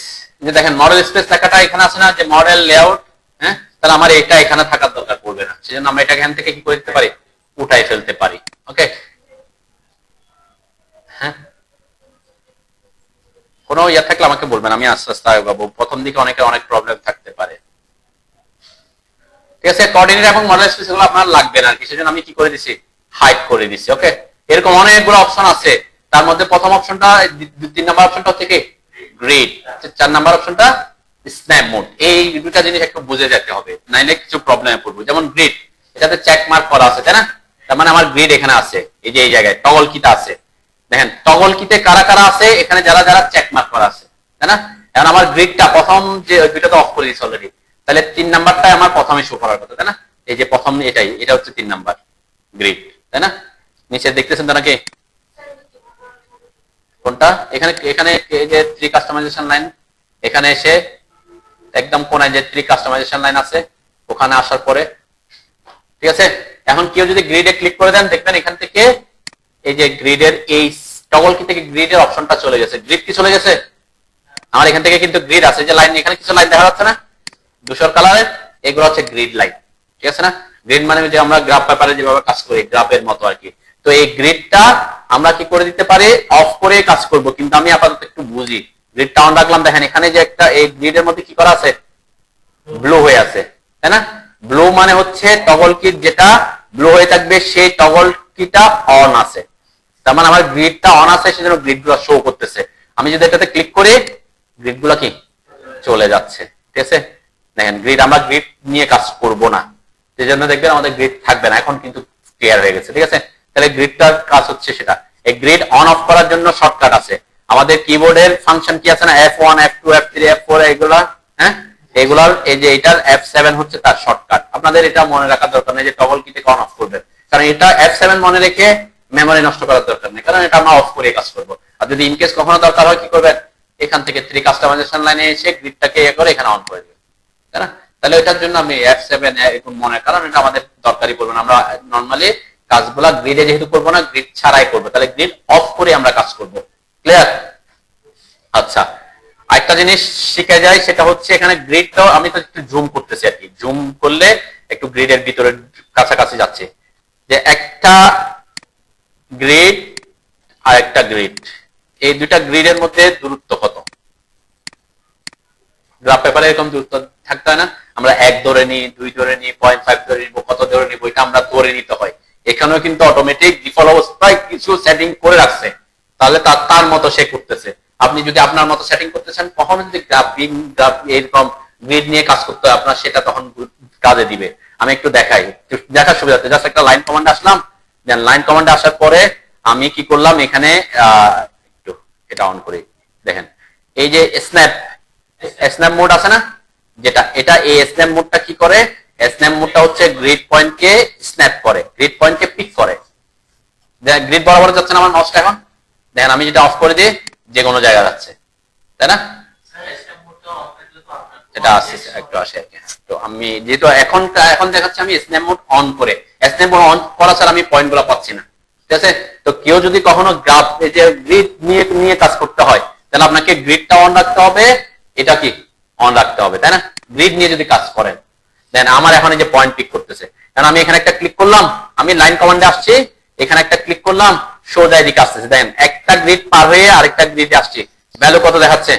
যে দেখেন মডেল স্পেস লেখাটা এখানে আছে না, যে মডেল লেআউট, হ্যাঁ, তাহলে আমার এটা এখানে থাকার দরকার পড়বে না। সেজন্য আমরা এটা এখান থেকে কি করে দিতে পারি, উঠাই ফেলতে পারি। ওকে, হ্যাঁ, কোনো ইয়া থাকলে আমাকে বলবেন, আমি আস্তে আস্তে আগাবো। প্রথম দিকে অনেকের অনেক প্রবলেম থাকতে পারে। ঠিক আছে, কোঅর্ডিনেট এবং মডেল স্পেস গুলো আপনার লাগবে না, সেজন্য আমি কি করে দিছি, হাইড করে দিছি। ওকে, এরকম অনেকগুলো অপশন আছে। তার মধ্যে প্রথম অপশনটা, 3 নাম্বার অপশনটা থেকে গ্রিড, 4 নাম্বার অপশনটা স্ন্যাপ মোড। এই দুটা জিনিস একটু বুঝে যেতে হবে, নাইলে কিছু প্রবলেমে পড়বো। যেমন গ্রিড, এটাতে চেক মার্ক করা আছে, তাই না? তার মানে আমার গ্রিড এখানে আছে, এই যে এই জায়গায় টগল কিটা আছে। দেখেন টগল কিতে কারা কারা আছে, এখানে যারা যারা চেক মার্ক করা আছে, তাই না? এখন আমার গ্রিডটা প্রথম যে দুইটা তো অফ করে দিয়েছি অলরেডি, তাহলে 3 নাম্বারটা আমার প্রথমে শো করার কথা, তাই না? এই যে প্রথম এটাই, এটা হচ্ছে 3 নাম্বার গ্রিড, তাই না? নিচে দেখতেছেন তো নাকি, কোনটা, এখানে এখানে এই যে 3 কাস্টমাইজেশন লাইন, এখানে এসে একদম কোনায় যে 3 কাস্টমাইজেশন লাইন আছে, ওখানে আসার পরে, ঠিক আছে, এখন কেউ যদি গ্রিডে ক্লিক করে দেন, দেখবেন এখান থেকে এই যে গ্রিডের এই টগল কি থেকে গ্রিডের অপশনটা চলে গেছে। গ্রিড কি চলে গেছে? আমার এখান থেকে কিন্তু গ্রিড আছে, যে লাইন এখানে কিছু লাইন দেখা যাচ্ছে না ধূসর কালারের, এগুলো হচ্ছে গ্রিড লাইন, ঠিক আছে না? গ্রিড মানে যে আমরা গ্রাফ পেপারে যেভাবে কাজ করি গ্রাফের মতো আর কি। তো এই গ্রিডটা আমরা কি করে দিতে পারি, অফ করে কাজ করব, কিন্তু আমি আপাতত একটু বুঝি। গ্রিডটা অন রাখলাম, দেখেন এখানে যে একটা এই গ্রিডের মধ্যে কি করা আছে, ব্লু হয়ে আছে, তাই না? ব্লু মানে হচ্ছে টগল কি যেটা ব্লু হয়ে থাকবে সেই টগল কিটা অন আছে, তার মানে আমার গ্রিডটা অন আছে, সেজন্য গ্রিডগুলো শো করতেছে। আমি যদি এটাতে ক্লিক করি গ্রিডগুলো কি চলে যাচ্ছে, ঠিক আছে? দেখেন গ্রিড, আমরা গ্রিড নিয়ে কাজ করব না, সেজন্য দেখবেন আমাদের গ্রিড থাকবে না। এখন কিন্তু ক্লিয়ার হয়ে গেছে, ঠিক আছে? তাহলে গ্রিডটার কাজ হচ্ছে সেটা। এই গ্রিড অন অফ করার জন্য শর্টকাট আছে আমাদের কিবোর্ডের ফাংশন কি আছে না, F1 F2 F3 F4 এগুলা, হ্যাঁ এগুলার এই যে এটার F7 হচ্ছে তার শর্টকাট। আপনাদের এটা মনে রাখার দরকার নেই যে টগল কি থেকে অন অফ করবেন, কারণ এটা F7 মনে রেখে মেমরি নষ্ট করার দরকার নেই, কারণ এটা আমরা অফ করে কাজ করব। আর যদি ইনকেস কখনো দরকার হয় কি করবেন, এখান থেকে 3 কাস্টমাইজেশন লাইনে এসে গ্রিডটাকে ইয়ে করে এখানে অন করে দিবেন, তাই না? তাহলে এটার জন্য আমি F7 এরকম মনে, কারণ এটা আমাদের দরকারই পড়বে না। আমরা নরমালি কাজগুলা গ্রিডে যেহেতু করবো না, গ্রিড ছাড়াই করবো, তাহলে গ্রিড অফ করে আমরা কাজ করব। ক্লিয়ার? আচ্ছা, আরেকটা জিনিস শিখে যায়, সেটা হচ্ছে এখানে গ্রিডটাও আমি তো একটু জুম করতেছি আর কি। জুম করলে একটু গ্রিডের ভিতরে কাছাকাছি যাচ্ছে, যে একটা গ্রিড আর একটা গ্রিড, এই দুইটা গ্রিডের মধ্যে দূরত্ব কত? গ্রাফ পেপারে এরকম দূরত্ব থাকতে হয় না, আমরা 1 ধরে নিই, 2 ধরে নিই, 0.5 ধরে নিব, কত ধরে নিব, এটা আমরা ধরে নিতে হয়। এখানেও কিন্তু অটোমেটিক ডিফল্ট অবস্থায় কিছু সেটিং করে রাখছে, তাহলে তার মতো সে করতেছে। আপনি যদি আপনার মতো সেটিং করতে চান, কখনো যদি গ্রাফ এরকম গ্রিড নিয়ে কাজ করতে হয় আপনার, সেটা তখন কাজে দিবে। আমি একটু দেখাই, দেখার সুবিধাতে জাস্ট একটা লাইন কমান্ডে আসলাম, দেন লাইন কমান্ডে আসার পরে আমি কি করলাম, এখানে একটু এটা অন করি। দেখেন এই যে স্ন্যাপ মোড আছে না, যেটা এটা এই স্ন্যাপ মোডটা কি করে, স্ন্যাপ মোডটা হচ্ছে গ্রিড পয়েন্টকে স্ন্যাপ করে, গ্রিড পয়েন্টকে পিক করে। গ্রিড বরাবর যাচ্ছে না আমার মাউসটা এখন, দেখেন আমি যেটা অফ করে দিই যে কোনো জায়গায় যাচ্ছে, তাই না? এটা আসছে একটু আসে আর কি। তো আমি যেহেতু এখন দেখাচ্ছি আমি স্ন্যাপ মোড অন করে, স্ন্যাপ মোড অন করা ছাড়া আমি পয়েন্টগুলো পাচ্ছি না, ঠিক আছে? তো কেউ যদি কখনো গ্রাফ এই যে গ্রিড নিয়ে কাজ করতে হয়, তাহলে আপনাকে গ্রিডটা অন রাখতে হবে, এটা কি অন রাখতে হবে, তাই না? গ্রিড নিয়ে যদি কাজ করেন, দেন আমার এখন এই যে পয়েন্ট পিক করতেছে, কারণ আমি এখানে একটা ক্লিক করলাম, আমি লাইন কমান্ডে আসছি, এখানে একটা ক্লিক করলাম, সোজা এদিকে আসতেছে। দেখেন একটা গ্রিড পার হয়ে আরেকটা গ্রিডে আসছি, ভ্যালু কত দেখাচ্ছে?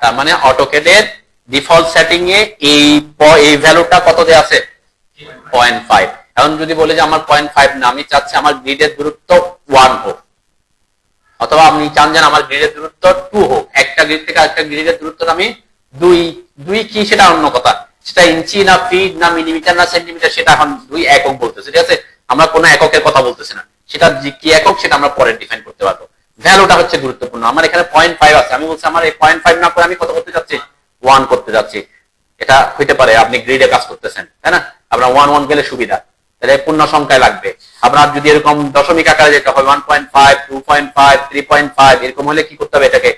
তার মানে অটোক্যাডের ডিফল্ট সেটিং এ এই ভ্যালুটা কত দেয়া আছে? 0.5। এখন যদি বলে যে আমার 0.5 না, আমি চাচ্ছি আমার গ্রিডের দূরত্ব 1 হোক, অথবা আপনি চান যে আমার গ্রিডের দূরত্ব 2 হোক, একটা গ্রিড থেকে আরেকটা গ্রিডের দূরত্ব আমি 2 কি সেটা অন্য কথা, সেটা ইঞ্চি না ফিট না মিলিমিটার না সেন্টিমিটার, সেটা এখন 2 একক বলতেছে, ঠিক আছে? আমরা কোনো এককের কথা বলতেছি না, সেটা কি একক সেটা আমরা পরে ডিফাইন করতে পারবো। ভ্যালুটা হচ্ছে গুরুত্বপূর্ণ। আমার এখানে 0.5 আছে, আমি বলছি আমার এই 0.5 না করে আমি কত করতে যাচ্ছি? 1 করতে যাচ্ছি। এটা হইতে পারে আপনি গ্রিডে কাজ করতেছেন, তাই না? আপনার 1 গেলে সুবিধা, তাহলে পূর্ণ সংখ্যায় লাগবে। আপনার যদি এরকম দশমিক আকারে যেতে হয় 1.5 2.5 3.5 এরকম হলে কি করতে হবে, এটাকে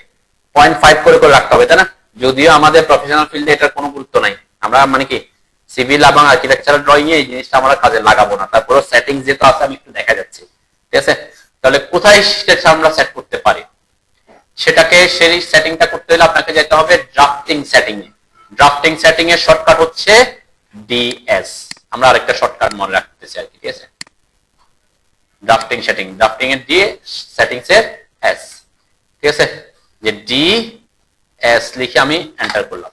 0.5 করে রাখতে হবে, তাই না? যদিও আমাদের প্রফেশনাল ফিল্ডে এটার কোনো গুরুত্ব নাই, আমরা মানে কি সিভিল এবং আর্কিটেকচারাল ড্রয়িং এ এই জিনিসটা আমরা কাজে লাগাবো না। তারপরে সেটিংস যেটা আছে আমি একটু দেখা যাচ্ছে, ঠিক আছে? তাহলে কোথায় সেটা আমরা সেট করতে পারি, সেটাকে সেই সেটিংটা করতে হলে আপনাকে যেতে হবে ড্রাফটিং সেটিং এ। ড্রাফটিং সেটিং এর শর্টকাট হচ্ছে ডিএস। আমরা আরেকটা শর্টকাট মনে রাখতেছি আর কি, ঠিক আছে? ড্রাফটিং সেটিং, ড্রাফটিং এর ডি, সেটিংস এর এস, ঠিক আছে? যে ডি এস লিখে আমি এন্টার করলাম,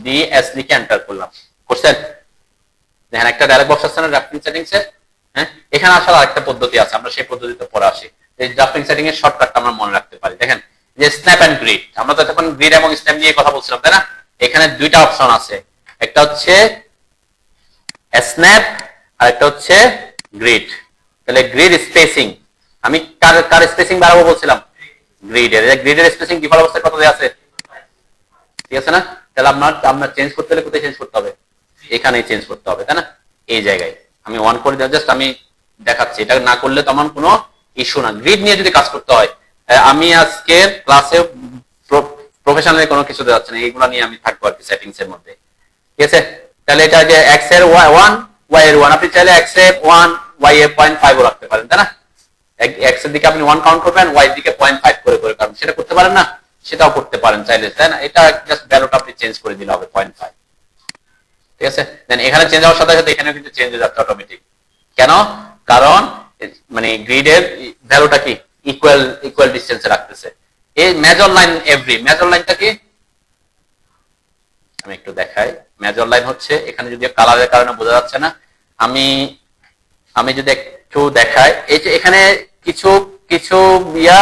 ডি এস লিখে এন্টার করলাম, করছেন? দেখেন একটা ডায়লগ বক্স আছে না ড্রাফটিং সেটিংস এর, হ্যাঁ? এখানে আসার আরেকটা পদ্ধতি আছে, আমরা সেই পদ্ধতিতে পরে আসি। এই ড্রাফটিং সেটিং এর শর্টকাটটা আমরা মনে রাখতে পারি। দেখেন যে স্ন্যাপ এন্ড গ্রিড, আমরা তো তখন গ্রিড এবং স্ন্যাপ নিয়ে কথা বলছিলাম, তাই না? এখানে দুইটা অপশন আছে, একটা হচ্ছে স্ন্যাপ আর একটা হচ্ছে গ্রিড। তাহলে গ্রিড স্পেসিং, আমি কার স্পেসিং বাড়াবো বলছিলাম? গ্রিডের। গ্রিডের স্পেসিং ডিফল্ট অবস্থায় কত দেয়া আছে? ঠিক আছে না? তাহলে আপনার চেঞ্জ করতে হলে কোথায় চেঞ্জ করতে হবে? এখানেই চেঞ্জ করতে হবে, তাই না? এই জায়গায় আমি 1 করে দেওয়া, জাস্ট আমি দেখাচ্ছি, এটা না করলে তেমন কোনো ইস্যু না। গ্রিড নিয়ে যদি কাজ করতে হয়, আমি আজকের ক্লাসে প্রফেশনালি কোনো কিছু দেওয়া যাচ্ছে না, এইগুলো নিয়ে আমি থাকবো আর কি সেটিংস এর মধ্যে, ঠিক আছে? তাহলে এটা যে x এর 1 y এর 1, আপনি চাইলে x এর 1 y এর 0.5 রাখতে পারেন। এর দিকে আপনি 1 কাউন্ট করবেন, ওয়াই এর দিকে 0.5 করে করে কারণ সেটা করতে পারেন না, সেটাও করতে পারেন চাইলে, তাই না? এটা জাস্ট ভ্যালুটা আপনি চেঞ্জ করে দিলে হবে 0.5, ঠিক আছে? দেন এখানে চেঞ্জ হওয়ার সাথে সাথে এখানেও কিন্তু চেঞ্জ হয়ে যাচ্ছে অটোমেটিক। কেন? কারণ মানে গ্রিডের ভ্যালুটা কি ইকুয়াল ডিসটেন্সে রাখতেছে। এই মেজর লাইন মেজর লাইনটা কি আমি একটু দেখাই। মেজর লাইন হচ্ছে এখানে, যদি কালারের কারণে বোঝা যাচ্ছে না, আমি যদি একটু দেখাই, এই যে এখানে কিছু কিছু ইয়া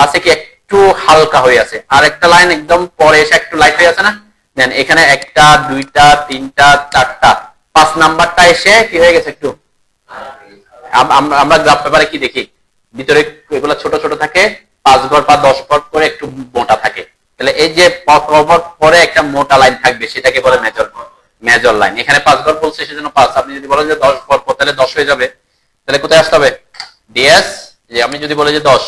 আছে কি একটু হালকা হয়ে আছে, আর একটা লাইন একদম পরে এসে একটু লাইট হয়ে আছে না। দেন এখানে 1টা 2টা 3টা 4টা 5 নাম্বারটা এসে কি হয়ে গেছে একটু, আমরা গ্রাফ পেপারে কি দেখি ভিতরে এগুলো ছোট ছোট থাকে, 5 ঘর বা 10 ঘর করে একটু মোটা থাকে। তাহলে এই যে পরে একটা মোটা লাইন থাকবে সেটাকে বলে মেজর লাইন। এখানে 5 ঘর বলছে সেজন্য 5। আপনি যদি বলেন যে 10 ঘর তাহলে 10 হয়ে যাবে, তাহলে কোথায় আসতে হবে? ডিএস। যে আমি যদি বলি যে 10,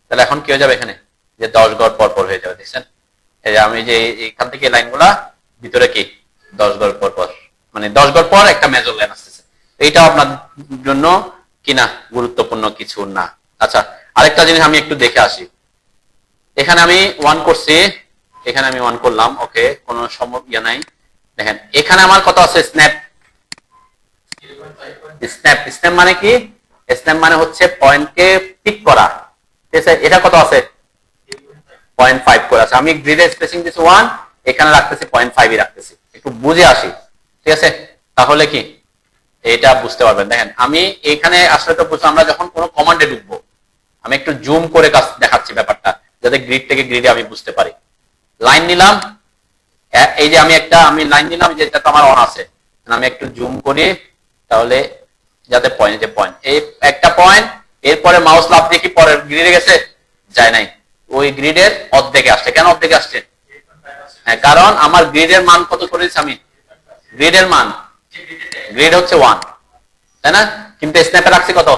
তাহলে এখন কি হয়ে যাবে এখানে, যে 10 ঘর পর পর হয়ে যাবে। দেখছেন এই যে আমি যে এখান থেকে লাইনগুলা ভিতরে কি 10 ঘর পর পর, মানে 10 ঘর পর একটা মেজর লাইন আসতেছে। এইটা আপনার জন্য কিনা গুরুত্বপূর্ণ কিছু না। আচ্ছা, আরেকটা জিনিস আমি একটু দেখে আসি। এখানে আমি 1 করছি, এখানে আমি 1 করলাম, ওকে, কোনো সমস্যা নাই। দেখেন এখানে আমার কত আছে? স্ন্যাপ স্ন্যাপ মানে কি? স্ন্যাপ মানে হচ্ছে পয়েন্টকে পিক করা, ঠিক আছে? এটা কত আছে? 0.5 করে আছে। আমি গ্রিডে স্পেসিং দিছি 1, এখানে রাখতেছি 0.5ই রাখতেছি। একটু বুঝে আসি, ঠিক আছে? তাহলে কি এটা বুঝতে পারবেন। দেখেন আমি এখানে আসলে তো বুঝলাম, আমরা যখন কোনো কমান্ডে ঢুকবো, আমি একটু জুম করে দেখাচ্ছি ব্যাপারটা, যাতে গ্রিড থেকে গ্রিডে আমি বুঝতে পারি। লাইন নিলাম, এই যে আমি লাইন নিলাম, যেটা তো আমার অন আছে, আমি একটু জুম করি, তাহলে যাতে পয়েন্ট এই একটা পয়েন্ট, এরপরে মাউস লাফ দিয়ে কি পরের গ্রিডে গেছে? যায় নাই, ওই গ্রিডের অর্ধেকে আসছে। কেন অর্ধেকে আসছে? হ্যাঁ, কারণ আমার গ্রিডের মান কত করেছি আমি? গ্রিডের মান, গ্রিড হচ্ছে 1, তাই না? কিন্তু স্ন্যাপে রাখছি কত?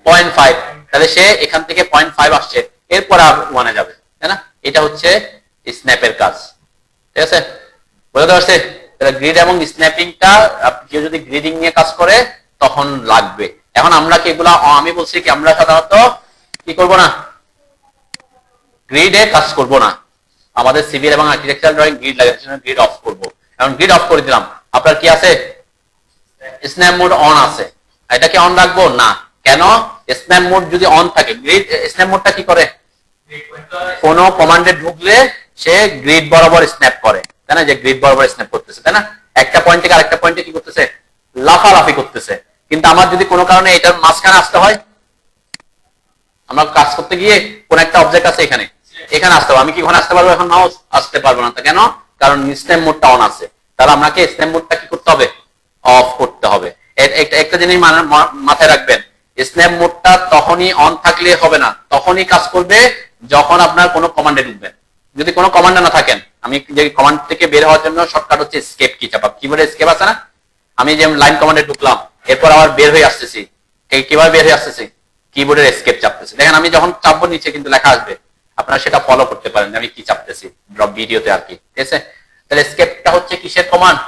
0.5, তাহলে সে এখান থেকে 0.5 আসছে, এরপর আর 1 যাবে, তাই না? এটা হচ্ছে স্ন্যাপের কাজ, ঠিক আছে? বুঝতে পারছে? গ্রিড এবং স্ন্যাপিংটা কেউ যদি গ্রিডিং নিয়ে কাজ করে তখন লাগবে। এখন আমরা কি এগুলা, আমি বলছি কি আমরা সাধারণত কি করব না, গ্রিডে কাজ করব না। আমাদের সিভিল এবং আর্কিটেকচারাল ড্রয়িং গ্রিড লাগে, গ্রিড অফ করব। এখন গ্রিড অফ করে দিলাম, আপনার কি আছে? স্ন্যাপ মোড অন আছে। এটা কি অন রাখবো না? কেন? স্ন্যাপ মোড যদি অন থাকে, গ্রিড স্ন্যাপ মোডটা কি করে? কোন কমান্ডে ঢুকলে সে গ্রিড বরাবর স্ন্যাপ করে, তাই না? যে গ্রিড বরাবর স্ন্যাপ করতেছে, তাই না? একটা পয়েন্ট থেকে আরেকটা পয়েন্টে কি করতেছে? লাফালাফি করতেছে। কিন্তু আমার যদি কোনো কারণে এটার মাঝখানে আসতে হয়, আমরা কাজ করতে গিয়ে কোন একটা অবজেক্ট আছে এখানে আসতে হবে, আমি কি ওখানে আসতে পারবো? এখন মাউস আসতে পারবো না। কেন? কারণ স্ন্যাপ মোডটা অন আছে। তাহলে আপনাকে স্ন্যাপ মোডটা কি করতে হবে? অফ করতে হবে। একটা জিনিস মাথায় রাখবেন, স্ন্যাপ মোডটা তখনই অন থাকলে হবে না, তখনই কাজ করবে যখন আপনার কোনো কমান্ডে ঢুকবেন। যদি কোনো কমান্ডে না থাকেন, আমি যে কমান্ড থেকে বের হওয়ার জন্য শর্টকাট হচ্ছে এসকেপ কি চাপা, কিবোর্ডে এসকেপ আছে না? আমি যে লাইন কমান্ডে ঢুকলাম, এরপর আবার বের হয়ে আসতেছি, কিভাবে বের হয়ে আসতেছি? কিবোর্ডের এসকেপ চাপতেছি। দেখেন আমি যখন চাপবো নিচে কিন্তু লেখা আসবে, আপনারা সেটা ফলো করতে পারেন আমি কি চাপতেছি ড্রপ ভিডিওতে আর কি, ঠিক আছে? তাহলে এসকেপটা হচ্ছে কিসের কমান্ড?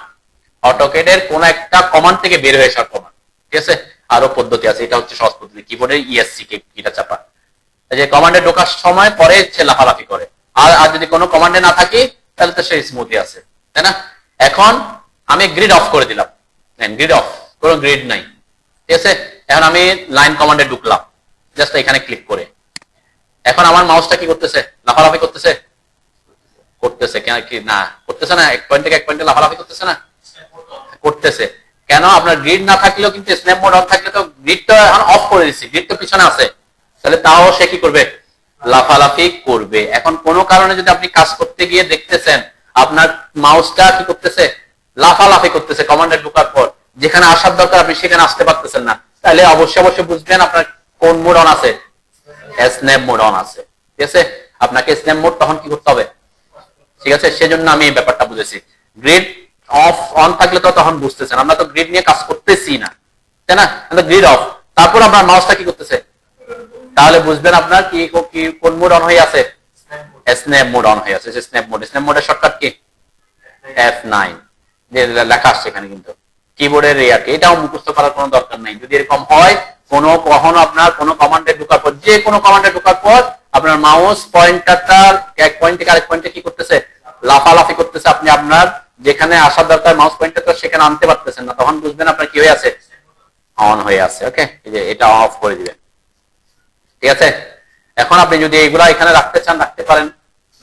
অটোক্যাডের কোন একটা কমান্ড থেকে বের হয়ে আসার কমান্ড, ঠিক আছে? আরো পদ্ধতি আছে, এটা হচ্ছে সহজ পদ্ধতি, কিবোর্ডের ইএসসি কিটা চাপা। যে কমান্ডে ঢোকার সময় পরে সে লাফালাফি করে, আর যদি কোনো কমান্ডে না থাকি তাহলে তো সে স্মুথই আছে, তাই না? এখন আমি গ্রিড অফ করে দিলাম, গ্রিড অফ, কোনো গ্রিড নাই, ঠিক আছে? এখন আমি লাইন কমান্ডে ঢুকলাম, জাস্ট এখানে ক্লিক করে। এখন আমার মাউসটা কি করতেছে? লাফালাফি করতেছে? কেন কি না করতেছে না? এক পয়েন্ট থেকে এক পয়েন্টে লাফালাফি করতেছে না? করতেছে। কেন? আপনার গ্রিড না থাকলেও কিন্তু স্ন্যাপ মোড অন থাকলে তো গ্রিডটা এখন অফ করে দিচ্ছি, গ্রিড তো পিছনে আছে, তাহলে তাও সে কি করবে? লাফালাফি করবে। এখন কোনো কারণে যদি আপনি কাজ করতে গিয়ে দেখতেছেন আপনার মাউসটা কি করতেছে? লাফালাফি করতেছে কমান্ডে ঢোকার পর, যেখানে আসার দরকার আপনি সেখানে আসতে পারতেছেন না, তাহলে অবশ্যই বুঝবেন আপনার কোন মোড অন আছে? স্ন্যাপ মোড অন আছে, ঠিক আছে? আপনাকে স্ন্যাপ মোড তখন কি করতে হবে, ঠিক আছে? সেজন্য আমি এই ব্যাপারটা বুঝেছি। গ্রিড অফ অন থাকলে তো তখন বুঝতেছেন, আমরা তো গ্রিড নিয়ে কাজ করতেছি না, তাই না? গ্রিড অফ, তারপর আপনার মাউসটা কি করতেছে, তাহলে বুঝবেন আপনার কি কোন মোড অন হয়ে আছে? স্ন্যাপ মোড অন হয়ে আছে। স্ন্যাপ মোডের শর্টকাট কি? F9, যে লেখা আসছে এখানে কিন্তু কিবোর্ডের রেয়ারকে, এটাও মুখস্থ করার কোনো দরকার নাই। যদি এরকম হয় কখনো আপনার কোনো কমান্ডে ঢোকার পর যে কোনো কমান্ডে ঢোকার পর আপনার মাউস পয়েন্টারটা এক পয়েন্ট থেকে আরেক পয়েন্টে কি করতেছে, লাফালাফি করতেছে। আপনি আপনার যেখানে আসার দরকার মাউস পয়েন্টারটা সেখানে আনতে পারতেছেন না, তখন বুঝবেন আপনার কি হয়ে আছে, অন হয়ে আছে। ওকে, এই যে এটা অফ করে দিবেন। ঠিক আছে, এখন আপনি যদি এইগুলা এখানে রাখতে চান রাখতে পারেন,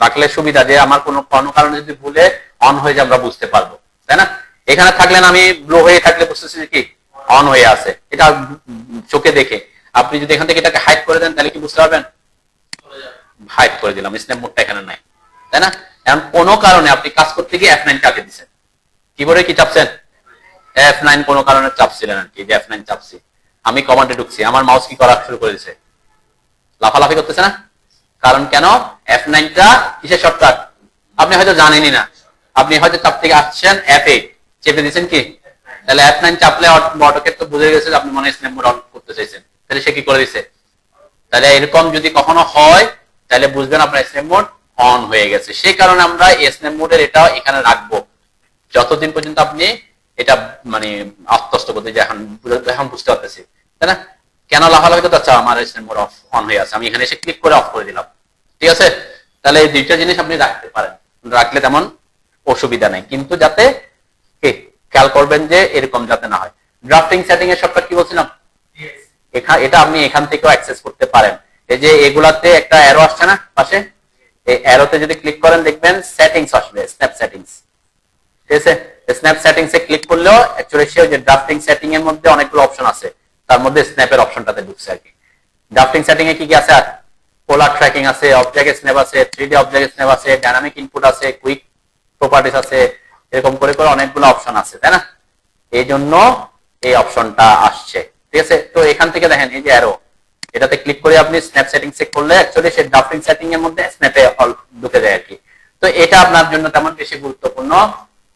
রাখলে সুবিধা যে আমার কোনো কোনো কারণে যদি ভুলে অন হয়ে যায় আমরা বুঝতে পারবো, তাই না? এখানে থাকলেন আমি ব্লো হয়ে থাকলে বুঝতেছি কি অন হয়ে আছে, এটা চোখে দেখে। আপনি যদি এখান থেকে এটাকে হাইড করে দেন তাহলে কি বুঝতে পারবেন, হাইড করে দিলাম, স্ন্যাপ মোডটা এখানে নাই, তাই না? এখন কোনো কারণে আপনি কাজ করতে গিয়ে F9 চাপে দিচ্ছেন, কিবোর্ডে কি চাপছেন, F9 কোনো কারণে চাপছিলেন আর কি, যে F9 চাপছি, আমি কমান্ডে ঢুকছি, আমার মাউস কি করা শুরু করে দিছে, লাফালাফি করতেছে না? কারণ কেন, F9টা কিসের শর্টকাট আপনি হয়তো জানেনই না, আপনি হয়তো চাপ থেকে আসছেন F8 চেপে দিচ্ছেন কি, তাহলে F9 চাপলে অটোকেট তো বুঝে গেছে যে আপনি মনে হয় স্ন্যাপ মোড অন করতে চাইছেন, তাহলে সে কি করে দিছে। তাহলে এরকম যদি কখনো হয় তাহলে বুঝবেন আপনার স্ন্যাপ মোড অন হয়ে গেছে। সেই কারণে আমরা স্ন্যাপ মোডের এটা এখানে রাখবো যতদিন পর্যন্ত আপনি এটা মানে আত্মস্থ করতে, যে এখন বুঝতে পারতেছি, তাই না? কেন লাফালাফি করতে, আচ্ছা আমার স্ন্যাপ মোড অন হয়ে আছে, আমি এখানে এসে ক্লিক করে অফ করে দিলাম। ঠিক আছে, তাহলে এই দুইটা জিনিস আপনি রাখতে পারেন, রাখলে তেমন অসুবিধা নেই, কিন্তু যাতে খেয়াল করবেন যে এরকম যাতে না হয়। ড্রাফটিং সেটিং এর শর্টকাট কি বলছিলাম, এটা আপনি এখান থেকেও অ্যাক্সেস করতে পারেন। এই যে এগুলাতে একটা অ্যারো আসছে না পাশে, এই অ্যারোতে যদি ক্লিক করেন দেখবেন সেটিংস আসবে, স্ন্যাপ সেটিংস। ঠিক আছে, স্ন্যাপ সেটিংস এ ক্লিক করলেও অ্যাকচুয়ালি সে যে ড্রাফটিং সেটিং এর মধ্যে অনেকগুলো অপশন আছে, তার মধ্যে স্ন্যাপের অপশনটাতে ঢুকছে আর কি। ড্রাফটিং সেটিং এ কি কি আছে, আর পোলার ট্র্যাকিং আছে, অবজেক্ট স্ন্যাপ আছে, 3D অবজেক্ট স্ন্যাপ আছে, ডাইনামিক ইনপুট আছে, কুইক প্রপার্টিস আছে, এরকম করে করে অনেকগুলো অপশন আছে, তাই না? এই জন্য এই অপশনটা আসছে। ঠিক আছে, তো এখান থেকে দেখেন এই যে অ্যারো, এটাতে ক্লিক করে আপনি স্ন্যাপ সেটিং চেক করলে অ্যাকচুয়ালি সেই ড্রাফটিং সেটিং এর মধ্যে স্ন্যাপে ঢুকে যায় আর কি। তো এটা আপনার জন্য তেমন বেশি গুরুত্বপূর্ণ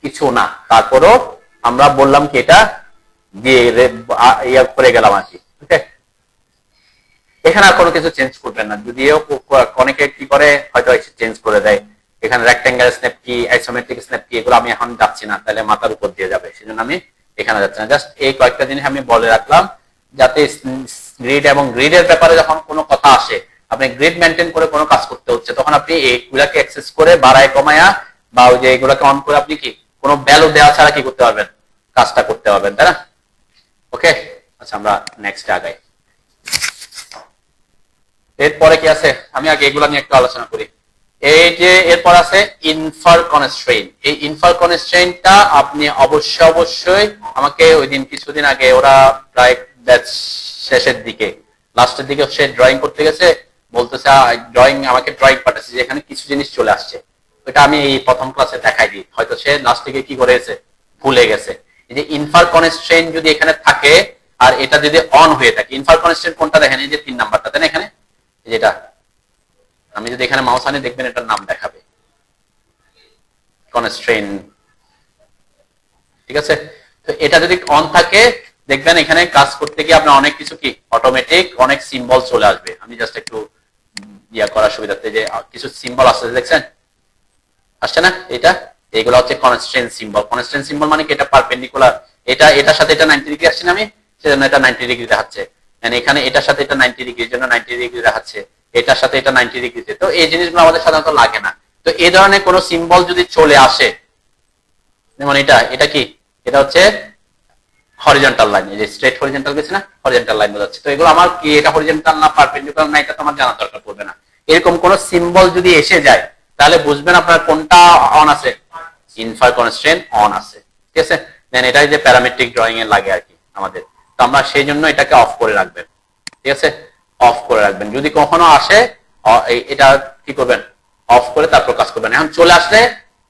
কিছু না, তারপরও আমরা বললাম কি এটা দিয়ে ইয়া করে গেলাম আর কি। ওকে, এখানে আর কোনো কিছু চেঞ্জ করবেন না, যদিও অনেকে কি করে হয়তো চেঞ্জ করে দেয়। এখানে রেক্টেঙ্গেল স্ন্যাপ কি, আইসোমেট্রিক স্ন্যাপ কি, এগুলো আমি এখন যাচ্ছি না, তাহলে মাথার উপর দিয়ে যাবে, সেজন্য আমি এখানে যাচ্ছি না। জাস্ট এই কয়েকটা জিনিস আমি বলে রাখলাম, যাতে গ্রিড এবং গ্রিডের ব্যাপারে যখন কোনো কথা আসে, আপনি গ্রিড মেনটেন করে কোনো কাজ করতে হচ্ছে, তখন আপনি এইগুলাকে অ্যাক্সেস করে বাড়ায় কমায়া বা ওই যে এগুলাকে অন করে আপনি কি কোনো ভ্যালু দেওয়া ছাড়া কি করতে পারবেন, কাজটা করতে পারবেন, তাই না? ওকে, আচ্ছা আমরা নেক্সট আগাই। এরপরে কি আছে, আমি আগে এগুলা নিয়ে একটু আলোচনা করি। এই যে এরপর আছে ইনফার কনস্ট্রেইন। এই ইনফার কনস্ট্রেইনটা আপনি অবশ্যই আমাকে ওই দিন কিছুদিন আগে ওরা প্রায় ব্যাচ শেষের দিকে লাস্টের দিকে সে ড্রয়িং করতে গেছে, বলতেছে ড্রয়িং আমাকে ড্রয়িং পাঠাচ্ছে যেখানে কিছু জিনিস চলে আসছে, ওইটা আমি এই প্রথম ক্লাসে দেখাই দিই, হয়তো সে লাস্ট থেকে কি করেছে ভুলে গেছে। এই যে ইনফার কনস্ট্রেইন যদি এখানে থাকে আর এটা যদি অন হয়ে থাকে, ইনফার কনস্ট্রেইন কোনটা দেখেন, এই যে 3 নাম্বারটা, তাই না? এখানে যেটা আমি যদি এখানে মাউস আনি দেখবেন এটার নাম দেখাবে কনস্ট্রেইন। ঠিক আছে, তো এটা যদি অন থাকে দেখবেন এখানে কাজ করতে গিয়ে আপনার অনেক কিছু কি অটোমেটিক অনেক সিম্বল চলে আসবে। আমি জাস্ট একটু ইয়া করার সুবিধাতে যে কিছু সিম্বল আসছে দেখছেন, আসছে না? এটা এইগুলো হচ্ছে কনস্ট্রেইন সিম্বল। কনস্ট্রেইন সিম্বল মানে কি, এটা পারপেন্ডিকুলার, এটা এটার সাথে এটা 90 ডিগ্রি আসছে না, আমি সেজন্য এটা 90 ডিগ্রি দেখাচ্ছে। মানে এখানে এটার সাথে এটা 90 ডিগ্রি, এর জন্য 90 ডিগ্রি দেখাচ্ছে, এটার সাথে এটা 90 ডিগ্রিতে। তো এই জিনিসগুলো আমাদের সাধারণত লাগে না। তো এই ধরনের কোন সিম্বল যদি চলে আসে, যেমন এটা এটা কি, এটা হচ্ছে হরিজন্টাল লাইন, এই যে স্ট্রেট হরিজন্টাল গেছে না, হরিজন্টাল লাইন বোঝাচ্ছে। তো এগুলো আমার কি, এটা হরিজন্টাল না পারপেন্ডিকুলার না, এটা তো আমার জানার দরকার পড়বে না। এরকম কোন সিম্বল যদি এসে যায় তাহলে বুঝবেন আপনার কোনটা অন আছে, ইনফার কনস্ট্রেইন অন আছে। ঠিক আছে, দেন এটাই যে প্যারামেট্রিক ড্রয়িং এ লাগে আর কি আমাদের, তো আমরা সেই জন্য এটাকে অফ করে রাখবেন। ঠিক আছে, অফ করে রাখবেন, যদি কখনো আসে এটা কি করবেন, অফ করে তারপর কাজ করবেন। এখন চলে আসলে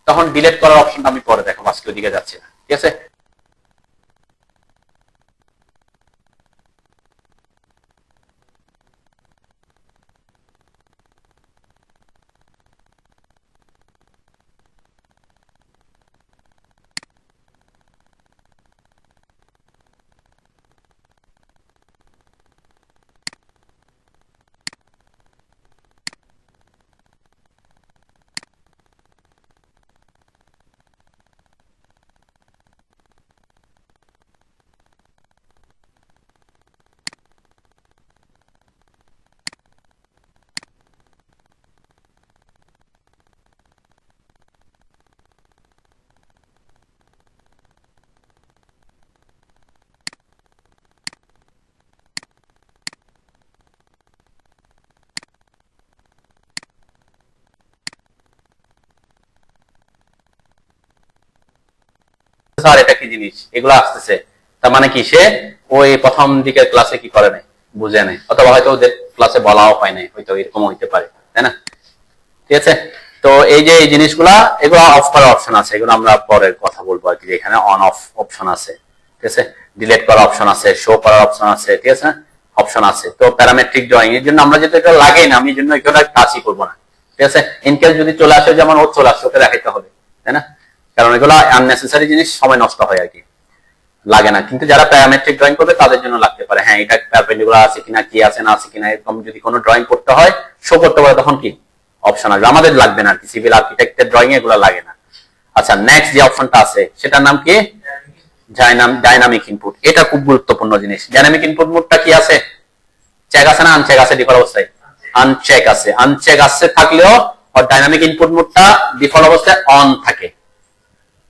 তখন ডিলিট করার অপশনটা আমি পরে দেখাবো, আজকে ওইদিকে যাচ্ছি না। ঠিক আছে, স্যার এটা কি জিনিস, এগুলো আসতেছে, তার মানে কি সে ওই প্রথম দিকের ক্লাসে কি করে নাই, বুঝে নাই, অথবা হয়তো ওদের ক্লাসে বলাও হয় নাই, হয়তো এরকম হইতে পারে, তাই না? ঠিক আছে, তো এই যে এই জিনিসগুলা এগুলো অফ করার অপশন আছে, এগুলো আমরা পরে কথা বলবো আর কি। এখানে অন অফ অপশন আছে, ঠিক আছে, ডিলিট করার অপশন আছে, শো করার অপশন আছে, ঠিক আছে, অপশন আছে। তো প্যারামেট্রিক ড্রয়িং এর জন্য আমরা যেহেতু এটা লাগেই না, আমি এই জন্য এটা টাচই করবো না, ঠিক আছে। ইনকেস যদি চলে আসে, যেমন ও চলে আসে, ওকে দেখাইতে হবে, তাই না? কারণ এগুলো আননেসেসারি জিনিস, সময় নষ্ট হয় আর কি, লাগে না। কিন্তু যারা প্যারামেট্রিক ড্রয়িং করবে তাদের জন্য লাগতে পারে। হ্যাঁ, এটা পারপেন্ডিকুলার আছে কিনা, কি আছে না আছে কিনা, এরকম যদি কোনো ড্রয়িং করতে হয়, শো করতে পারে, তখন কি অপশন আসবে। আমাদের লাগবে না, সিভিল আর্কিটেক্টের ড্রয়িং এগুলো লাগে না। আচ্ছা, নেক্সট যে অপশনটা আছে সেটার নাম কি? Dynamic input. এটা খুব গুরুত্বপূর্ণ জিনিস। ডাইনামিক ইনপুট মোডটা কি আছে? চেক আছে না আনচেক আছে? ডিফল্ট অবস্থায় আনচেক আছে। আনচেক আছে থাকলেও ডাইনামিক ইনপুট মোডটা ডিফল্ট অবস্থায় অন থাকে।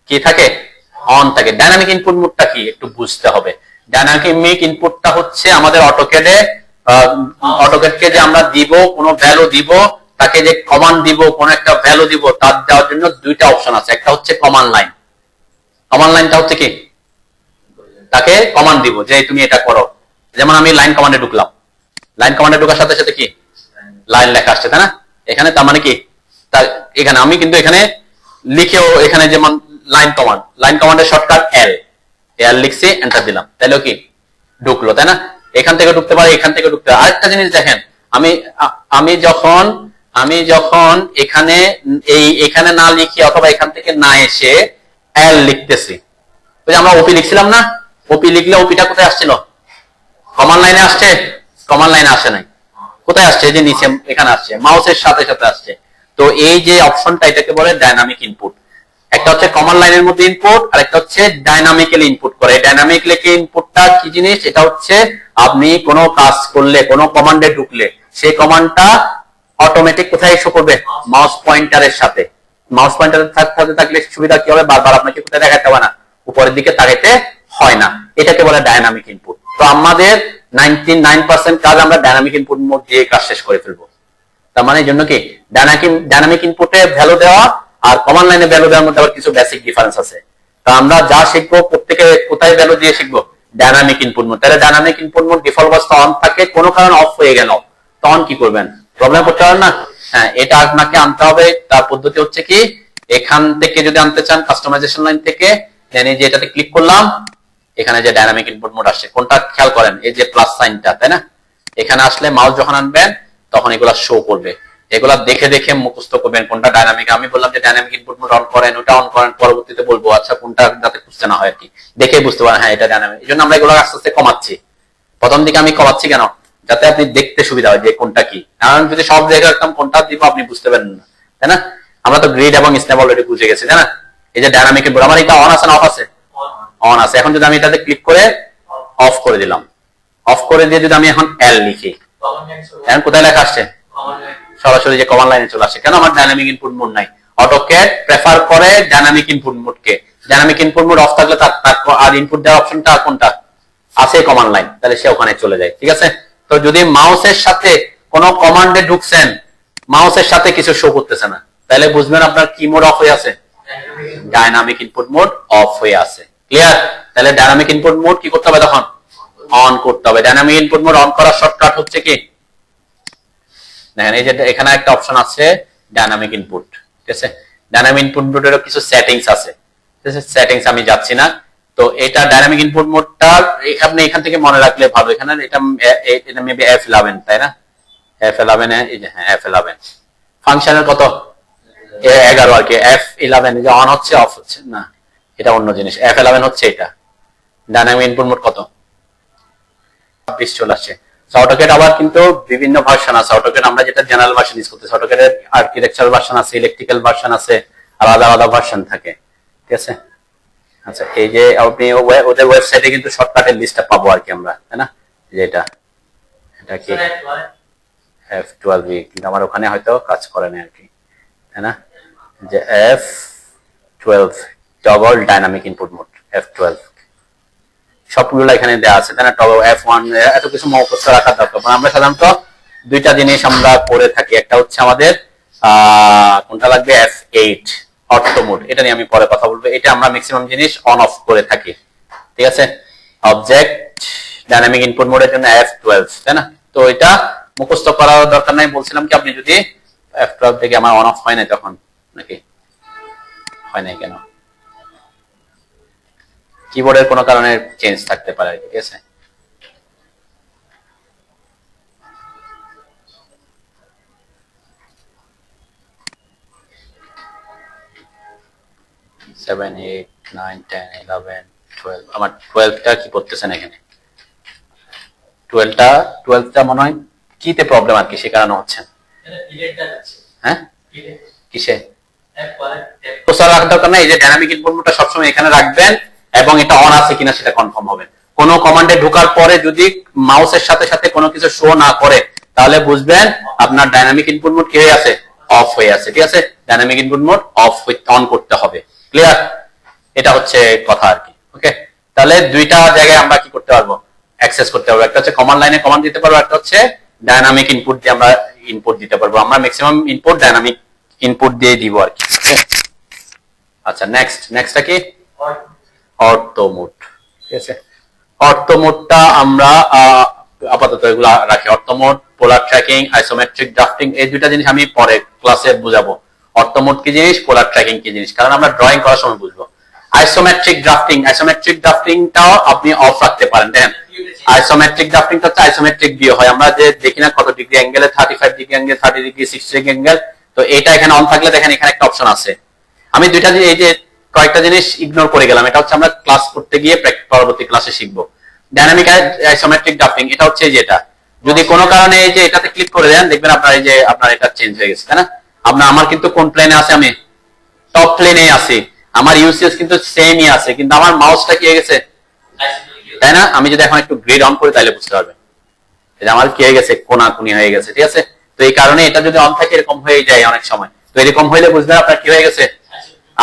কি থাকে? অন থাকে। ডাইনামিক ইনপুট মোডটা কি একটু বুঝতে হবে। ডাইনামিক ইনপুটটা হচ্ছে আমাদের অটোক্যাডকে যে আমরা দিব, কোনো ভ্যালু দিব, তাকে যে কমান্ড দিব, কোন একটা ভ্যালু দিব, তার দেওয়ার জন্য দুইটা অপশন আছে। একটা হচ্ছে কমান্ড লাইন। কমান্ড লাইনটা হচ্ছে কি, তাকে কমান্ড দিব যে তুমি এটা করো। যেমন আমি লাইন কমান্ডে ঢুকলাম, লাইন কমান্ডে ঢোকার সাথে সাথে কি লাইন লেখা আসছে, তাই না? এখানে তার মানে কি, এখানে আমি কিন্তু এখানে লিখেও, এখানে যেমন লাইন কমান্ডের শর্টকাট এল লিখছি, এন্টার দিলাম, তাইলেও কি ঢুকলো, তাই না? এখান থেকে ঢুকতে পারে, এখান থেকে ঢুকতে পারে। আরেকটা জিনিস দেখেন, আমি যখন এখানে না লিখি অথবা এখান থেকে না এসে এল লিখতেছি, ওই যে আমরা ওপি লিখছিলাম না, ওপি লিখলে ওপিটা কোথায় আসছিল? কমান্ড লাইনে আসছে? কমান্ড লাইনে আসে নাই, কোথায় আসছে? এই যে নিচে এখানে আসছে, মাউসের সাথে সাথে আসছে। তো এই যে অপশনটা, এটাকে বলে ডাইনামিক ইনপুট। একটা হচ্ছে কমান্ড লাইনের মধ্যে ইনপুট, আর একটা হচ্ছে ডাইনামিক্যালি ইনপুট করে। ডাইনামিক্যালি ইনপুটটা কি জিনিস? এটা হচ্ছে আপনি কোনো কাজ করলে, কোনো কমান্ডে ঢুকলে, সেই কমান্ডটা অটোমেটিক কোথায় শো করবে? মাউস পয়েন্টারের সাথে। মাউস পয়েন্টারের সাথে থাকলে সুবিধা কি হবে? বারবার আপনাকে কোথায় দেখাতে হবে না, উপরের দিকে তাকাইতে হয় না। এটাকে বলে ডাইনামিক ইনপুট। তো আমাদের 99% কাজ আমরা ডাইনামিক ইনপুট মোড দিয়ে কাজ শেষ করে ফেলবো। তার মানে এই জন্য কি, ডাইনামিক ইনপুটে ভ্যালু দেওয়া আর কমান্ড লাইনে ভ্যালু দেওয়ার মধ্যে আবার কিছু বেসিক ডিফারেন্স আছে। তো আমরা যা শিখবো প্রত্যেকে কোথায় ভ্যালু দিয়ে শিখবো? Dynamic input mode. তাহলে ডাইনামিক ইনপুট মোড ডিফল্ট অবস্থা অন থাকে, কোনো কারণে অফ হয়ে গেল, তখন কি করবেন? প্রবলেম করতে পারেন না? হ্যাঁ, এটা আপনাকে আনতে হবে। তার পদ্ধতি হচ্ছে কি, এখান থেকে যদি আনতে চান কাস্টমাইজেশন লাইন থেকে, জানি যে এটাতে ক্লিক করলাম, এখানে যে ডাইনামিক ইনপুট মোড আসছে, কোনটা খেয়াল করেন, এই যে প্লাস সাইনটা, তাই না? এখানে আসলে মাউস যখন আনবেন তখন এগুলা শো করবে। এগুলা দেখে দেখে মুখস্থ করবেন কোনটা ডাইনামিক। আমি বললাম যে ডাইনামিক ইনপুট মোড অন করেন, ওটা অন করেন, পরবর্তীতে বলবো আচ্ছা কোনটা, যাতে বুঝতে না হয় আর কি, দেখে বুঝতে পারেন হ্যাঁ এটা ডাইনামিক। এই জন্য আমরা এগুলো আস্তে আস্তে কমাচ্ছি। প্রথম দিকে আমি কমাচ্ছি কেন? যাতে আপনি দেখতে সুবিধা হয় যে কোনটা কি। কারণ যদি সব দেখে রাখতাম কোনটা দিব, আপনি বুঝতে পারেন না, তাই না? আমরা তো গ্রিড এবং স্ন্যাপ অলরেডি বুঝে গেছি, তাই না? এই যে ডাইনামিক ইনপুট, আমার এটা অন আছে না অফ আছে? অন আছে। এখন যদি আমি এটাতে ক্লিক করে অফ করে দিলাম, অফ করে দিয়ে যদি আমি এখন এল লিখি, এখন কোথায় লেখা আসছে? সরাসরি যে কমান্ড লাইনে চলে আসে। কেন? আমার ডাইনামিক ইনপুট মোড নাই। অটোক্যাড প্রেফার করে ডাইনামিক ইনপুট মোডকে। ডাইনামিক ইনপুট মোড অফ থাকলে তার আর ইনপুট দেওয়ার অপশনটা কোনটা আছে? কমান্ড লাইন, তাহলে সে ওখানে চলে যায়। ঠিক আছে? তো যদি মাউসের সাথে কোন কমান্ডে ঢুকছেন, মাউসের সাথে কিছু শো করতেছে না, তাহলে বুঝবেন আপনার কি মোড অফ হয়ে আছে? ডাইনামিক ইনপুট মোড অফ হয়ে আছে। ক্লিয়ার? তাহলে ডাইনামিক ইনপুট মোড কি করতে হবে তখন? অন করতে হবে। ডাইনামিক ইনপুট মোড অন করার শর্টকাট হচ্ছে কি, দেখেন এই যে এখানে একটা অপশন আছে ডাইনামিক ইনপুট। ঠিক আছে? ডাইনামিক ইনপুট মোডেরও কিছু সেটিংস আছে। ঠিক আছে? সেটিংস আমি যাচ্ছি না। তো এটা ডাইনামিক ইনপুট মোডটা আপনি এখান থেকে মনে রাখলে ভালো। এখানে এটা মেবি F11, তাই না? F11 এই যে, হ্যাঁ F11 ফাংশনের কত 11 আর কি। F11 যে অন হচ্ছে অফ হচ্ছে না, এটা অন্য জিনিস। F11 হচ্ছে এটা। ডাইনামিক ইনপুট মোড কত 20 চলে আসছে। অটোক্যাড আবার কিন্তু বিভিন্ন ভার্সন আছে। অটোক্যাড আমরা যেটা জেনারেল ভার্সন ইউজ করতেছি, অটোক্যাডের আর্কিটেকচারাল ভার্সন আছে, ইলেকট্রিক্যাল ভার্সন আছে, আলাদা আলাদা ভার্সন থাকে। ঠিক আছে? আচ্ছা, এই যে আপনি ওদের ওয়েবসাইটে কিন্তু শর্টকাটের লিস্টটা পাবো আর কি আমরা, তাই না? যে এটা কি F12, কিন্তু আমার ওখানে হয়তো কাজ করে না আর কি, তাই না? যে F12 toggle dynamic input mode, F12 সবগুলো এখানে দেওয়া আছে, তাই না? টগল F1, এত কিছু মুখস্থ রাখার দরকার। আমরা সাধারণত দুইটা জিনিস আমরা করে থাকি। একটা হচ্ছে আমাদের কোনটা লাগবে? F8 অর্থো মোড, এটা নিয়ে আমি পরে কথা বলবো। এটা আমরা ম্যাক্সিমাম জিনিস অন অফ করে থাকি, ঠিক আছে। অবজেক্ট ডাইনামিক ইনপুট মোডের জন্য F12, তাই না? তো এটা মুখস্থ করার দরকার নাই, বলছিলাম কি আপনি যদি F12 থেকে আমার অন অফ হয় না তখন, নাকি হয় নাই কেন? কিবোর্ডের কোনো কারণে চেঞ্জ থাকতে পারে, ঠিক আছে। সেভেন, 8, 9, 10, 11, 12, আমার 12টা কি করতেছেন এখানে? 12টা মনে হয় কিতে প্রবলেম আর কি, সে কারণে হচ্ছে। হ্যাঁ, কিসে তো স্যার রাখার দরকার নাই। এই যে ডাইনামিক ইনপুট মোডটা সবসময় এখানে রাখবেন এবং এটা অন আছে কিনা সেটা কনফার্ম হবে। কোনো কমান্ডে ঢোকার পরে যদি মাউসের সাথে সাথে কোনো কিছু শো না করে তাহলে বুঝবেন আপনার ডাইনামিক ইনপুট মোড কি হয়ে আছে, অফ হয়ে আছে, ঠিক আছে। Dynamic input mode of on করতে হবে, ক্লিয়ার? এটা হচ্ছে কথা আর কি, ওকে। তাহলে দুইটা জায়গায় আমরা কি করতে পারবো, অ্যাক্সেস করতে পারবো। একটা হচ্ছে কমান্ড লাইনে কমান্ড দিতে পারবো, একটা হচ্ছে ডাইনামিক ইনপুট দিয়ে আমরা ইনপুট দিতে পারবো। আমরা ম্যাক্সিমাম ইনপুট ডাইনামিক ইনপুট দিয়ে দিব আর কি, ওকে। আচ্ছা, নেক্সটটা কি? অর্থো মোড, ঠিক আছে। অর্থো মোডটা আমরা আপাতত এগুলা রাখি। অর্থো মোড, পোলার ট্র্যাকিং, আইসোমেট্রিক ড্রাফটিং, এই দুইটা জিনিস আমি পরে ক্লাসে বুঝাবো। অর্থো মোড কি জিনিস, পোলার ট্র্যাকিং কি জিনিস, কারণ আমরা ড্রয়িং করার সময় বুঝবো। আইসোমেট্রিক ড্রাফটিংটাও আপনি অফ রাখতে পারেন। দেখেন, আইসোমেট্রিক ড্রাফটিংটা হচ্ছে আইসোমেট্রিক ভিউ হয়, আমরা যে দেখি না কত ডিগ্রি অ্যাঙ্গেলে, 35 degree angle, 30 degree, 60 degree angle. তো এটা এখানে অন থাকলে দেখেন এখানে একটা অপশন আছে। আমি দুইটা এই যে কয়েকটা জিনিস ইগনোর করে গেলাম, এটা হচ্ছে আমরা ক্লাস করতে গিয়ে পরবর্তী ক্লাসে শিখবো। ডাইনামিক আইসোমেট্রিক ড্রাফটিং এটা হচ্ছে এই যে এটা, যদি কোনো কারণে এই যে এটাতে ক্লিক করে দেন দেখবেন আপনার এই যে আপনার এটা চেঞ্জ হয়ে গেছে, তাই না? আমার কিন্তু কোন প্লেনে আছে, আমি টপ প্লেনে আছি, আমার ইউসিএস কিন্তু সেমই আছে, কিন্তু আমার মাউসটা কি হয়ে গেছে, তাই না? আমি যদি এখন একটু গ্রিড অন করি তাহলে বুঝতে পারবেন এটা আমার কি হয়ে গেছে, কোনাকুনি হয়ে গেছে, ঠিক আছে। তো এই কারণে এটা যদি অন থাকে এরকম হয়ে যায় অনেক সময়। তো এরকম হইলে বুঝবেন আপনার কি হয়ে গেছে।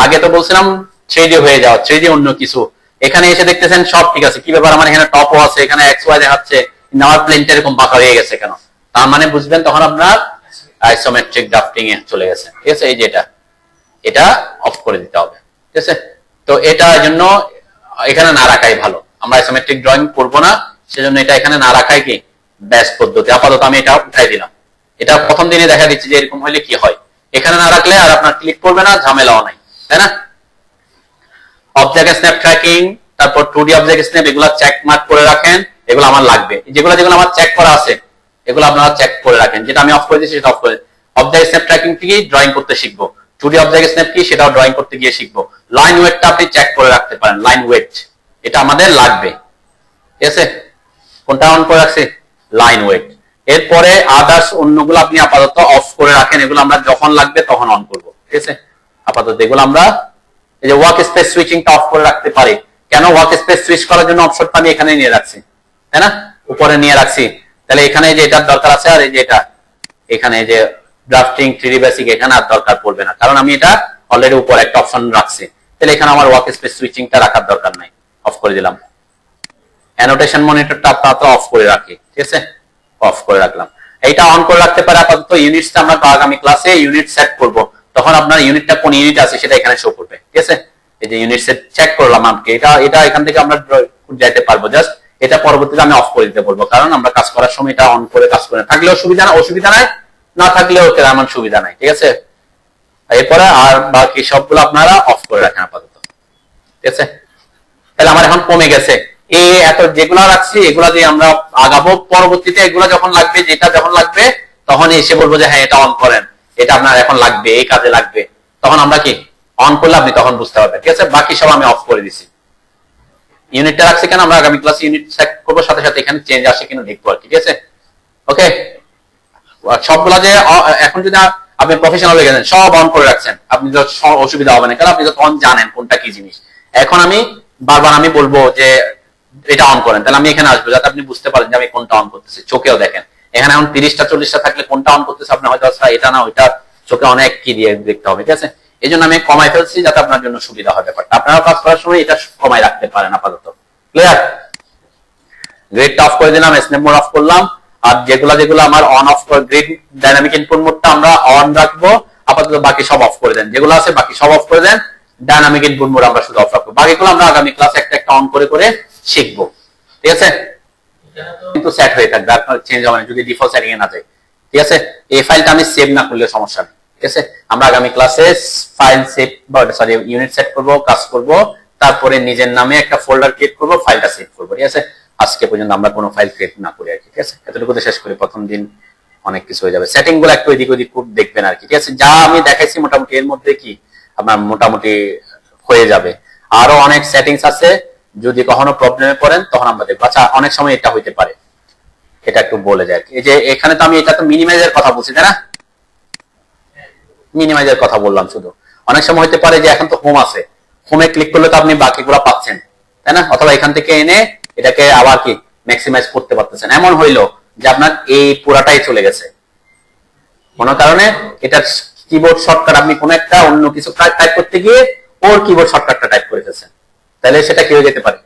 আগে তো বলছিলাম 3D হয়ে যাওয়া, 3D অন্য কিছু। এখানে এসে দেখতেছেন সব ঠিক আছে, কি ব্যাপার আমার এখানে টপও আছে, এখানে এক্স ওয়াই দেখাচ্ছে, কিন্তু আমার প্লেনটা এরকম বাঁকা হয়ে গেছে কেন? তার মানে বুঝবেন তখন আপনার আইসোমেট্রিক ড্রাফটিং এ চলে গেছে, ঠিক আছে। এই যে এটা অফ করে দিতে হবে, ঠিক আছে। তো এটার জন্য এখানে না রাখাই ভালো, আমরা আইসোমেট্রিক ড্রয়িং করবো না, সেজন্য এটা এখানে না রাখাই কি বেস্ট পদ্ধতি। আপাতত আমি এটা উঠাই দিলাম। এটা প্রথম দিনে দেখা দিচ্ছে যে এরকম হইলে কি হয়। এখানে না রাখলে আর আপনার ক্লিক করবে না, ঝামেলাও নাই, তাই না? অবজেক্ট স্ন্যাপ ট্র্যাকিং, তারপর 2D অবজেক্ট স্ন্যাপ, এগুলো চেক মার্ক করে রাখেন, এগুলো আমার লাগবে। যেগুলো আমার চেক করা আছে এগুলো আপনারা চেক করে রাখেন। যেটা আমি অফ করে দিয়েছি সেটা অফ করে। অবজেক্ট স্ন্যাপ ট্র্যাকিং থেকে ড্রয়িং করতে শিখবো, 2D অবজেক্ট স্ন্যাপ কি সেটাও ড্রয়িং করতে গিয়ে শিখবো। লাইন ওয়েটটা আপনি চেক করে রাখতে পারেন, লাইন ওয়েট এটা আমাদের লাগবে, ঠিক আছে। কোনটা অন করে রাখছি, লাইন ওয়েট। এরপরে আদার্স অন্যগুলো আপনি আপাতত অফ করে রাখেন, এগুলো আমরা যখন লাগবে তখন অন করবো, ঠিক আছে। আপাতত এগুলো আমরা এই যে ওয়ার্ক স্পেস সুইচিংটা অফ করে রাখতে পারি। কেন ওয়ার্ক স্পেস সুইচ করার জন্য অপশনটা আমি এখানে নিয়ে রাখছি, তাই না? উপরে নিয়ে রাখছি। তাহলে এখানে যে এটার দরকার আছে, আর এই যে এটা এখানে যে ড্রাফটিং 3D বেসিক এখানে আর দরকার পড়বে না, কারণ আমি এটা অলরেডি উপরে একটা অপশন রাখছি। তাহলে এখানে আমার ওয়ার্ক স্পেস সুইচিংটা রাখার দরকার নাই, অফ করে দিলাম। অ্যানোটেশন মনিটরটা আপনারা অফ করে রাখি, ঠিক আছে, অফ করে রাখলাম। এইটা অন করে রাখতে পারে। আপাতত ইউনিটটা আমরা আগামী ক্লাসে ইউনিট সেট করব, তখন আপনার ইউনিটটা কোন ইউনিট আছে সেটা এখানে শো করবে, ঠিক আছে। এই যে ইউনিট সেট চেক করলাম আমাকে, এটা এখান থেকে আমরা যাইতে পারবো। জাস্ট এটা পরবর্তীতে আমি অফ করে দিতে বলবো, কারণ আমরা কাজ করার সময় এটা অন করে কাজ করে থাকলেও অসুবিধা নাই, না থাকলেও তেমন সুবিধা নাই, ঠিক আছে। এরপরে আর বাকি সবগুলো আপনারা অফ করে রাখেন আপাতত, ঠিক আছে। তাহলে আমার এখন কমে গেছে এত যেগুলো রাখছি, এগুলা দিয়ে আমরা আগাবো। পরবর্তীতে এগুলো যখন লাগবে, যেটা যখন লাগবে তখন এসে বলবো যে হ্যাঁ এটা অন করেন, এটা আপনার এখন লাগবে, এই কাজে লাগবে, তখন আমরা কি অন করলে আপনি তখন বুঝতে পারবেন, ঠিক আছে। বাকি সব আমি অফ করে দিছি। ইউনিটটা রাখছি কেন, আমরা আগামী ক্লাসে ইউনিট চেক করবো, সাথে সাথে এখানে চেঞ্জ আসে কিনা দেখবো আর কি, ঠিক আছে। ওকে, সবগুলা যে এখন যদি আপনি প্রফেশনাল হয়ে গেছেন সব অন করে রাখছেন, আপনি তো অসুবিধা হবে না, কারণ আপনি যখন জানেন কোনটা কি জিনিস। এখন আমি বারবার আমি বলবো যে এটা অন করেন, তাহলে আমি এখানে আসবো যাতে আপনি বুঝতে পারেন যে আমি কোনটা অন করতেছি। চোখেও দেখেন এখানে এখন 30টা 40টা থাকলে কোনটা অন করতেছে আপনি হয়তো এটা না ওইটা চোখে অনেক কি দিয়ে দেখতে হবে, ঠিক আছে। এই জন্য আমি কমাই ফেলছি যাতে আপনার জন্য সুবিধা হয় ব্যাপারটা। আপনারা কাজ করার সময় এটা কমাই রাখতে পারেন আপাতত, ক্লিয়ার। গ্রিডটা অফ করে দিলাম, স্ন্যাপ মোড অফ করলাম। আর যেগুলো আমার on off grid dynamic input মোডটা আমরা অন রাখবো, আপাতত বাকি সব অফ করে দেন, যেগুলো আছে বাকি সব অফ করে দেন। ডায়নামিক ইনপুট মোড আমরা শুধু অফ রাখবো, বাকিগুলো আমরা আগামী ক্লাসে একটা একটা অন করে করে শিখবো। ঠিক আছে, কিন্তু সেট হয়ে থাকবে, আর চেঞ্জ হবে না যদি ডিফল্ট সেটিং এ না যায়। ঠিক আছে, এই ফাইলটা আমি সেভ না করলে সমস্যা নেই। ঠিক আছে, আমরা আগামী ক্লাসে file save sorry unit set করব, কাজ করব, তারপরে নিজের নামে একটা ফোল্ডার ক্রিয়েট করব, ফাইলটা সেভ করব। ঠিক আছে, আজকে পর্যন্ত আমরা কোনো ফাইল ক্রিয়েট না করি আর কি। ঠিক আছে, এতটুকুতে শেষ করি, প্রথম দিন অনেক কিছু হয়ে যাবে। সেটিং গুলো একটু এদিক ওদিক খুব দেখবেন আর কি। ঠিক আছে, যা আমি দেখাইছি মোটামুটি এর মধ্যে কি আপনার মোটামুটি হয়ে যাবে। আরো অনেক সেটিংস আছে, যদি কখনো প্রবলেমে পড়েন তখন আমরা দেখবো। আচ্ছা, অনেক সময় এটা হইতে পারে, এটা একটু বলে যায়। এই যে এখানে তো আমি এটা তো মিনিমাইজের কথা বলছি, তাই না? মিনিমাইজের কথা বললাম শুধু। অনেক সময় হতে পারে যে এখন তো হোম আছে, হোমে ক্লিক করলে তো আপনি বাকিগুলো পাচ্ছেন, তাই না? অথবা এখান থেকে এনে এটাকে আবার কি ম্যাক্সিমাইজ করতে পারতেছেন। এমন হইলো যে আপনার এই পুরাটাই চলে গেছে কোনো কারণে, এটার কিবোর্ড শর্টকাট আপনি কোন একটা অন্য কিছু টাইপ করতে গিয়ে ওর কিবোর্ড শর্টকাটটা টাইপ করে ফেলছেন, তাহলে সেটা কি হয়ে যেতে পারে,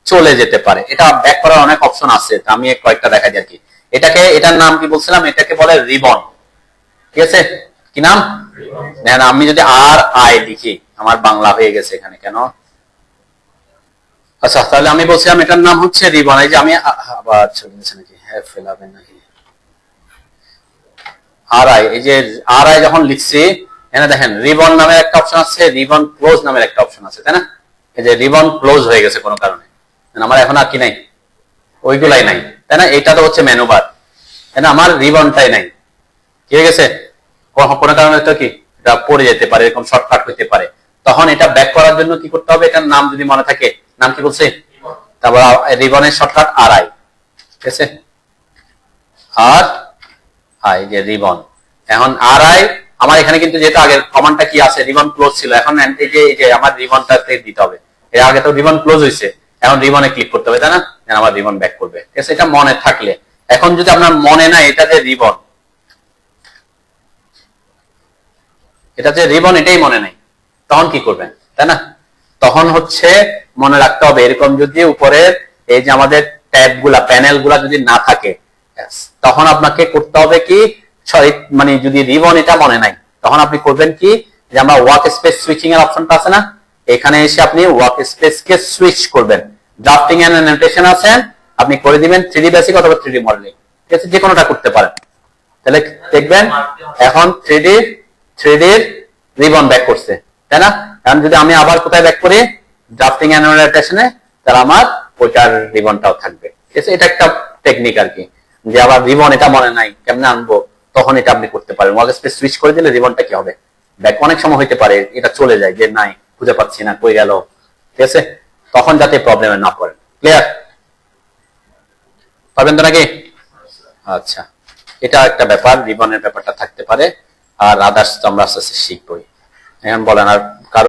চলে যেতে পারে। এটা ব্যাক করার অনেক অপশন আছে, আমি কয়েকটা দেখাই আর কি। এটাকে, এটার নাম কি বলছিলাম, এটাকে বলে রিবন। ঠিক আছে, কি নাম? না, আমি যদি আর আই লিখি, আমার বাংলা হয়ে গেছে এখানে কেন? আচ্ছা, তাহলে আমি বলছিলাম এটার নাম হচ্ছে রিবন। এই যে আমি আবার চলে গেছে নাকি, হ্যাঁ ফেলাবেন নাকি আর আই, এই যে আর আই যখন লিখছি এখানে দেখেন রিবন নামের একটা অপশন আছে, রিবন ক্লোজ নামের একটা অপশন আছে, তাই না? এই যে রিবন ক্লোজ হয়ে গেছে কোনো কারণে, আমার এখন আর কি নাই, ওইগুলাই নাই, তাই না? এটা তো হচ্ছে মেনু বার, তাই না? আমার রিবনটাই নাই, কি হয়ে গেছে? কোনো কারণে তো কি এটা পড়ে যেতে পারে, এরকম শর্টকাট হইতে পারে। তখন এটা ব্যাক করার জন্য কি করতে হবে, এটার নাম যদি মনে থাকে, নাম কি বলছে? তারপর রিবনের শর্টকাট আর আই। ঠিক আছে, আর আই যে রিবন, এখন আর আই আমার এখানে কিন্তু যেহেতু আগের কমান্ডটা কি আছে, রিবন ক্লোজ ছিল, এখন এই যে আমার রিবনটাতে দিতে হবে। এর আগে তো রিবন ক্লোজ হয়েছে, এখন রিবনে ক্লিক করতে হবে, তাই না? আমার রিবন ব্যাক করবে। ঠিক আছে, এটা মনে থাকলে। এখন যদি আপনার মনে না এটা যে রিবন, এটা যে রিবন এটাই মনে নাই, তখন কি করবেন, তাই না? তখন হচ্ছে মনে রাখতে হবে, এরকম যদি উপরের এই যে আমাদের ট্যাব গুলা, প্যানেল গুলা যদি না থাকে, তখন আপনাকে করতে হবে কি, মানে যদি রিবন এটা মনে নাই, তখন আপনি করবেন কি, যে আমরা ওয়ার্ক স্পেস সুইচিং এর অপশনটা আছে না, এখানে এসে আপনি ওয়ার্ক স্পেস কে সুইচ করবেন। ড্রাফটিং এন্ড অ্যানোটেশন আছেন, আপনি করে দিবেন 3D বেসিক অথবা 3D মডেলিং। ঠিক আছে, যে কোনোটা করতে পারেন। তাহলে দেখবেন এখন 3D এর রিবন ব্যাক করছে, তাই না? এখন যদি আমি আবার কোথায় ব্যাক করি, ড্রাফটিং এন্ড অ্যানোটেশনে, তাহলে আমার ওইটার রিবনটাও থাকবে। ঠিক আছে, এটা একটা টেকনিক আর কি, যে আবার রিবন এটা মনে নাই কেমনে আনবো, তখন এটা আপনি করতে পারেন। ওয়ার্ক স্পেস সুইচ করে দিলে রিবনটা কি হবে, ব্যাক। অনেক সময় হইতে পারে এটা চলে যায়, যে নাই খুঁজে পাচ্ছি না, কই গেল। ঠিক আছে, তখন যাতে প্রবলেমে না পড়েন। ক্লিয়ার? পারবেন তো নাকি? আচ্ছা, এটা একটা ব্যাপার, রিবনের ব্যাপারটা থাকতে পারে। আর আদার্স তো আমরা আস্তে আস্তে শিখবই। এখন বলেন আর